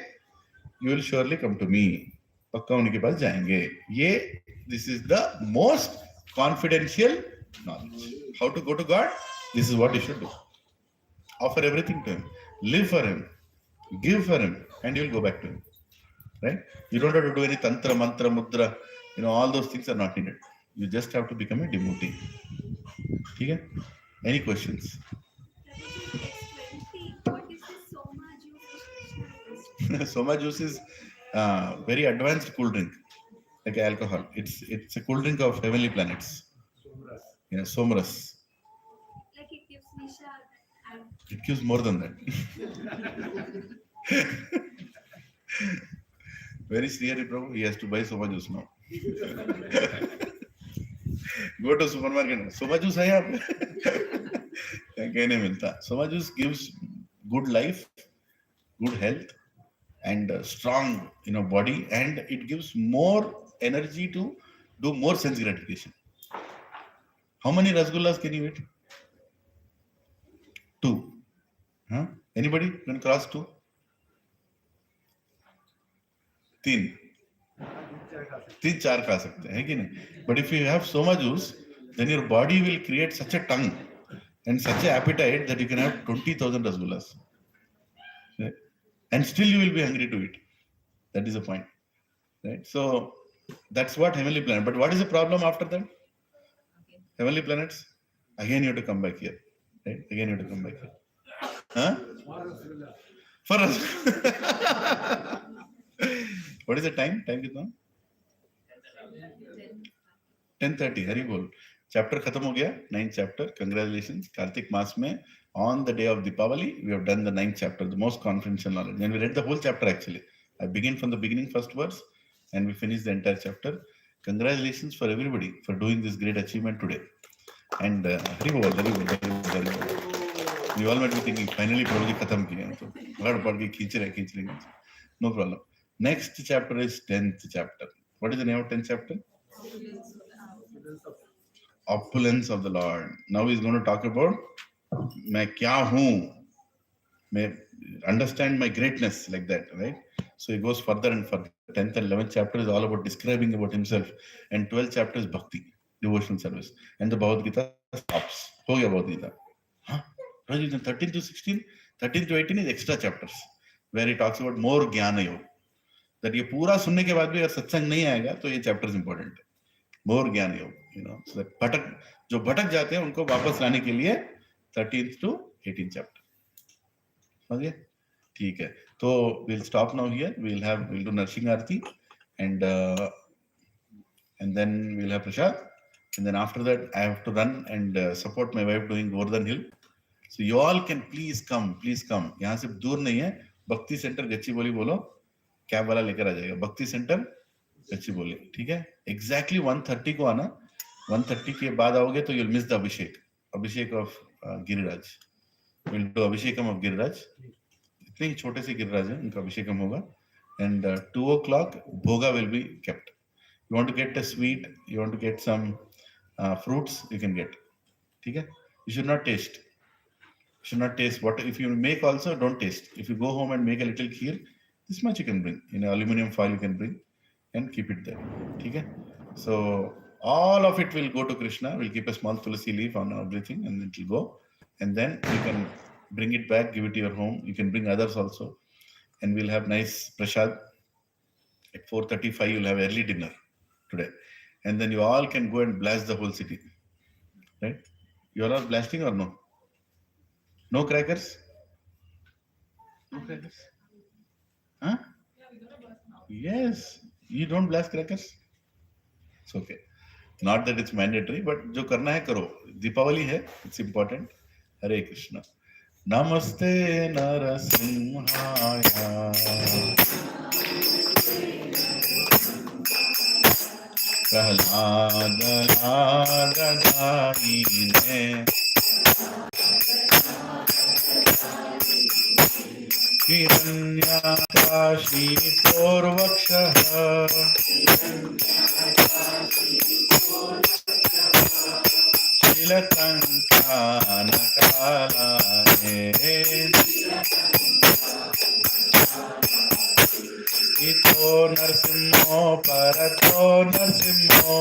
you will surely come to me. पक्का उनके पास जाएंगे. ये, this is the most confidential knowledge. How to go to God? This is what you should do. Offer everything to Him. Live for Him. Give for Him. And you will go back to Him. Right? You don't have to do any tantra, mantra, mudra. You know, all those things are not needed. You just have to become a devotee. Okay? Any questions? What is this Soma juice? Soma juice is very advanced cool drink, like alcohol. It's a cool drink of heavenly planets. Yeah, somras. Like it gives Nisha and It gives more than that. Very Srihari Prabhu, he has to buy Soma juice now. Go to supermarket. Soma juice है यहाँ पे? कहीं नहीं मिलता. Soma juice gives good life, good health, and strong, body, and it gives more energy to do more sense gratification. How many rasgullas can you eat? 2. Huh? Anybody can cross 2? 3. 3-4 खा सकते हैं, है कि नहीं? But if you have Soma juice, then your body will create such a tongue and such an appetite that you can have 20,000 rasgullas. Right? And still you will be hungry to eat. That is the point. Right? So that's what heavenly planet. But what is the problem after that? Heavenly planets? Again you have to come back here. Right? Again you have to come back here. Huh? For us. What is the time? Time कितना? 10:30. हरि बोल. Chapter खत्म हो गया. 9th chapter. Congratulations. Kartik Maas में on the day of Deepavali, we have done the 9th chapter, the most confidential knowledge. And we read the whole chapter actually. I begin from the beginning, first verse, and we finish the entire chapter. Congratulations for everybody for doing this great achievement today. And Hari Bol, Hari Bol, Hari Bol, Hari Bol. We all might be thinking, finally Prabhuji khatam kiya. So, pad ke khinch rahe. No problem. Next chapter is 10th chapter. What is the name of 10th chapter? Opulence of the Lord. Now he's going to talk about मैं क्या हूँ, मैं understand my greatness, like that, right? So he goes further and further. 10th and 11th chapter is all about describing about himself, and 12th chapter is bhakti, devotional service, and the Bhagavad Gita stops. हो गया Bhagavad Gita. Huh? 13 to 16, 13 to 18 is extra chapters where he talks about more ज्ञान योग. That ये पूरा सुनने के बाद भी अगर सत्संग नहीं आएगा तो ये chapters important है. More ज्ञान योग, so that जो भटक जाते हैं उनको वापस लाने के लिए 13th to 18th chapter. Okay? ठीक है. So we'll stop now here. We'll do Narshing Aarti, and then we'll have Prashad, and then after that I have to run and support my wife doing Govardhan Hill. So you all can please come. यहाँ से दूर नहीं है. Bhakti Center गच्ची बोली बोलो, cab वाला लेकर आ जाएगा. Bhakti Center अच्छी बोली, ठीक है। एग्जैक्टली 1:30 को आना, 1:30 के बाद आओगे तो you'll miss the abhishek of Giriraj. Will do abhishekam of Giriraj, इतने ही छोटे से गिरिराज है, उनका अभिषेकम होगा। And 2 o'clock bhoga will be kept. You want to get a sweet, you want to get some fruits, you can get, ठीक है। You should not taste what if you make also, don't taste. If you go home and make a little kheer, this much you can bring in an aluminum foil, you can bring and keep it there, okay? So all of it will go to Krishna. We'll keep a small tulsi leaf on everything and it will go, and then you can bring it back, give it to your home. You can bring others also, and we'll have nice prasad. At 4:35 you'll have early dinner today, and then you all can go and blast the whole city, right? You all are blasting or no? No crackers? No crackers? Huh? Yes. You don't blast crackers? It's okay. Not that it's mandatory, but जो करना है करो. दीपावली है, it's important. हरे कृष्णा. नमस्ते नरसिंहाय. प्रहलाद लादधारीने. हिरण्याकाशी पूर्वक्षः. शीलकण्ठानकालाये. इतो नरसिंहो परतो नरसिंहो.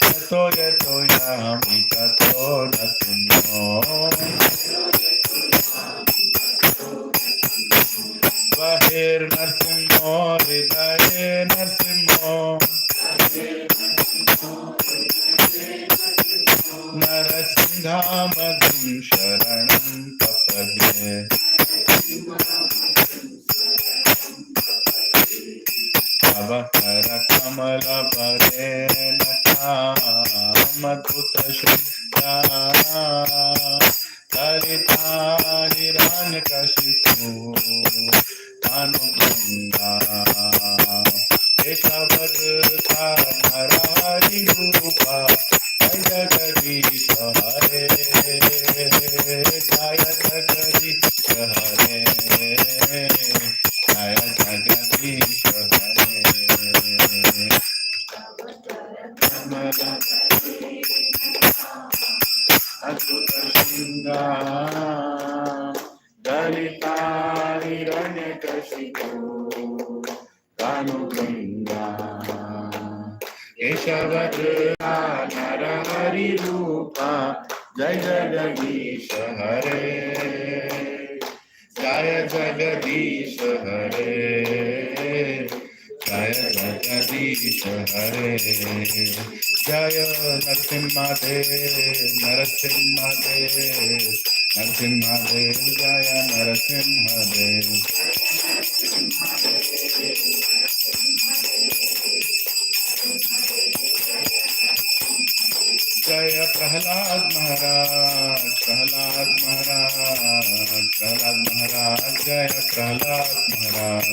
यतो यतो यामि ततो नरसिंहो. बहिर्नरसिंहो हृदये नरसिंहो. नरसिंहामदिं शरणं प्रपद्ये. तव करकमलपरेण कामधुतशुद्धा. ललिताहिरण्यकशिपु अनुगङ्गा. केशवदत्ता नरहरिरूपा. जय जगदीश हरे. जय जगदीश हरे. जय जगदीश हरे. अद्भुतशृङ्गा. ललिताहिरण्यकशिपु अनुगङ्गा. केशवदत्ता नरहरिरूपा. जय जगदीश हरे. जय जगदीश हरे. जय जगदीश हरे. जय नरसिंहदेव नरसिंहदेव नरसिंहदेव. जय नरसिंहदेव. जय प्रहलाद महाराज. प्रहलाद महाराज. प्रहलाद महाराज. जय प्रहलाद महाराज.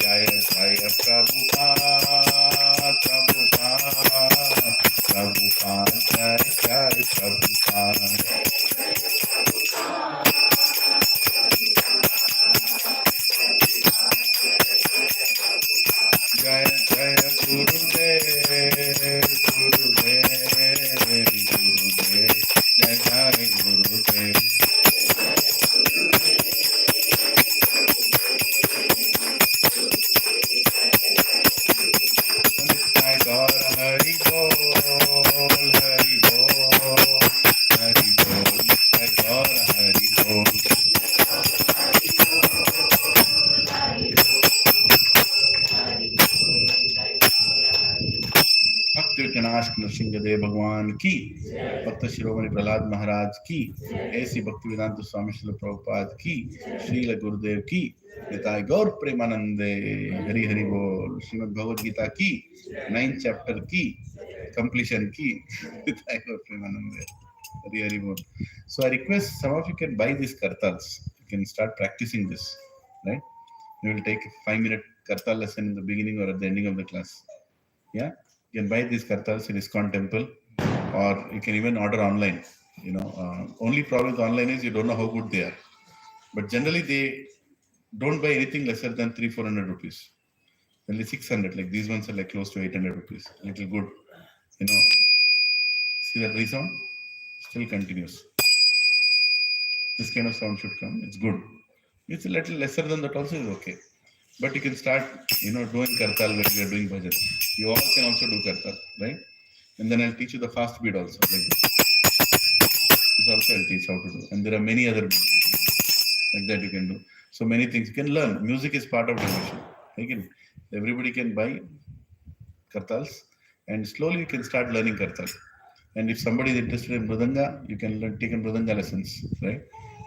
जय जय प्रभुपाद. प्रभुपाद. प्रभुपाद. जय जय प्रभुपाद. जय जय गुरुदेव. गुरुदेव. गुरुदेव. जय जय गुरुदेव. जय गौर हरि बोल. हरि बोल. हरि बोल. जय गौर हरि बोल. भक्त विनाश नरसिंहदेव भगवान की. भक्त शिरोमणि प्रहलाद महाराज की. ऐसी भक्ति वेदांत स्वामी श्रील प्रभुपाद की. श्रील गुरुदेव की. निताय गौर प्रेमानंदे. हरि हरि बोल. श्रीमद् भगवद गीता की 9th chapter की completion key. with Premanande. Hari Hari Bol. So I request some of you can buy these kartals. You can start practicing this, right? You will take a 5-minute kartal lesson in the beginning or at the ending of the class. Yeah, you can buy these kartals in ISKCON temple, or you can even order online. Only problem with online is you don't know how good they are. But generally they don't buy anything lesser than 300-400 rupees. Only 600, like these ones are like close to 800 rupees. Little good, you know. See that resound? Still continues. This kind of sound should come. It's good. It's a little lesser than that also is okay. But you can start, doing kartal when you are doing bhajan. You all can also do kartal, right? And then I'll teach you the fast beat also. Like this. This also I'll teach how to do. And there are many other beats like that you can do. So many things you can learn. Music is part of devotion. Again, everybody can buy kartals, and slowly you can start learning kartal. And if somebody is interested in mridanga, you can take mridanga lessons, right?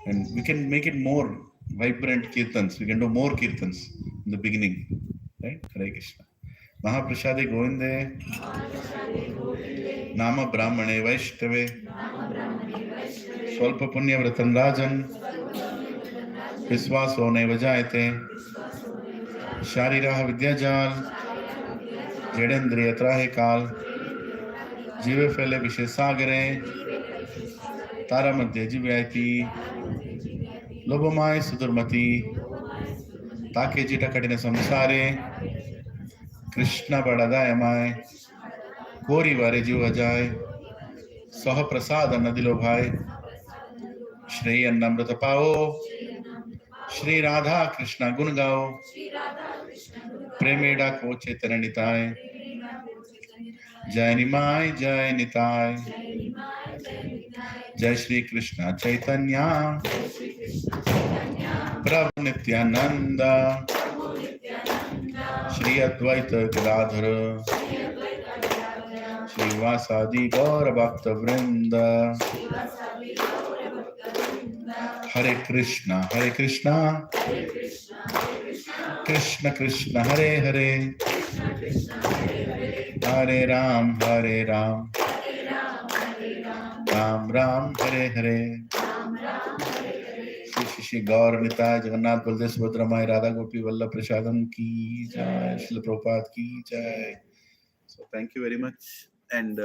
And we can make it more vibrant kirtans. We can do more kirtans in the beginning, right? Hare Krishna. Mahaprasade Govinde, Nama Brahmane Vaishtave, Swalpa Punya Vratan Rajan, Viswaso Neva Jayate, Shariraha Vidyajal, Jedendriya Trahe Kal, Jive Fele Vishe Sagare, Tara Madhya Jivyati, Lobamai Sudurmati, Take Jita Kadina Samsare, Krishna Badadayamai, Kori Vare Jivajai, Saha Prasada Nadilo Bhai, Shri Annamrita Pao, Shri Radha Krishna Gun Gao, Premeda Ko Chaitanya Jai Nimai Jai Nitai, Jai Shri Krishna Chaitanya, Prabhu Nityananda, Shri Advaita Gadadhara, Shri Vasadi Gaura Bhakta Vrinda, Hare Krishna, Krishna Krishna, Hare Hare, Hare Ram, Ram Ram, Hare Hare. Shri Gaur Nitai Jagannath Baldev Subhadra Mai Radha Gopi Vallabh Prasadam ki jai, Srila Prabhupada ki jai. So thank you very much. And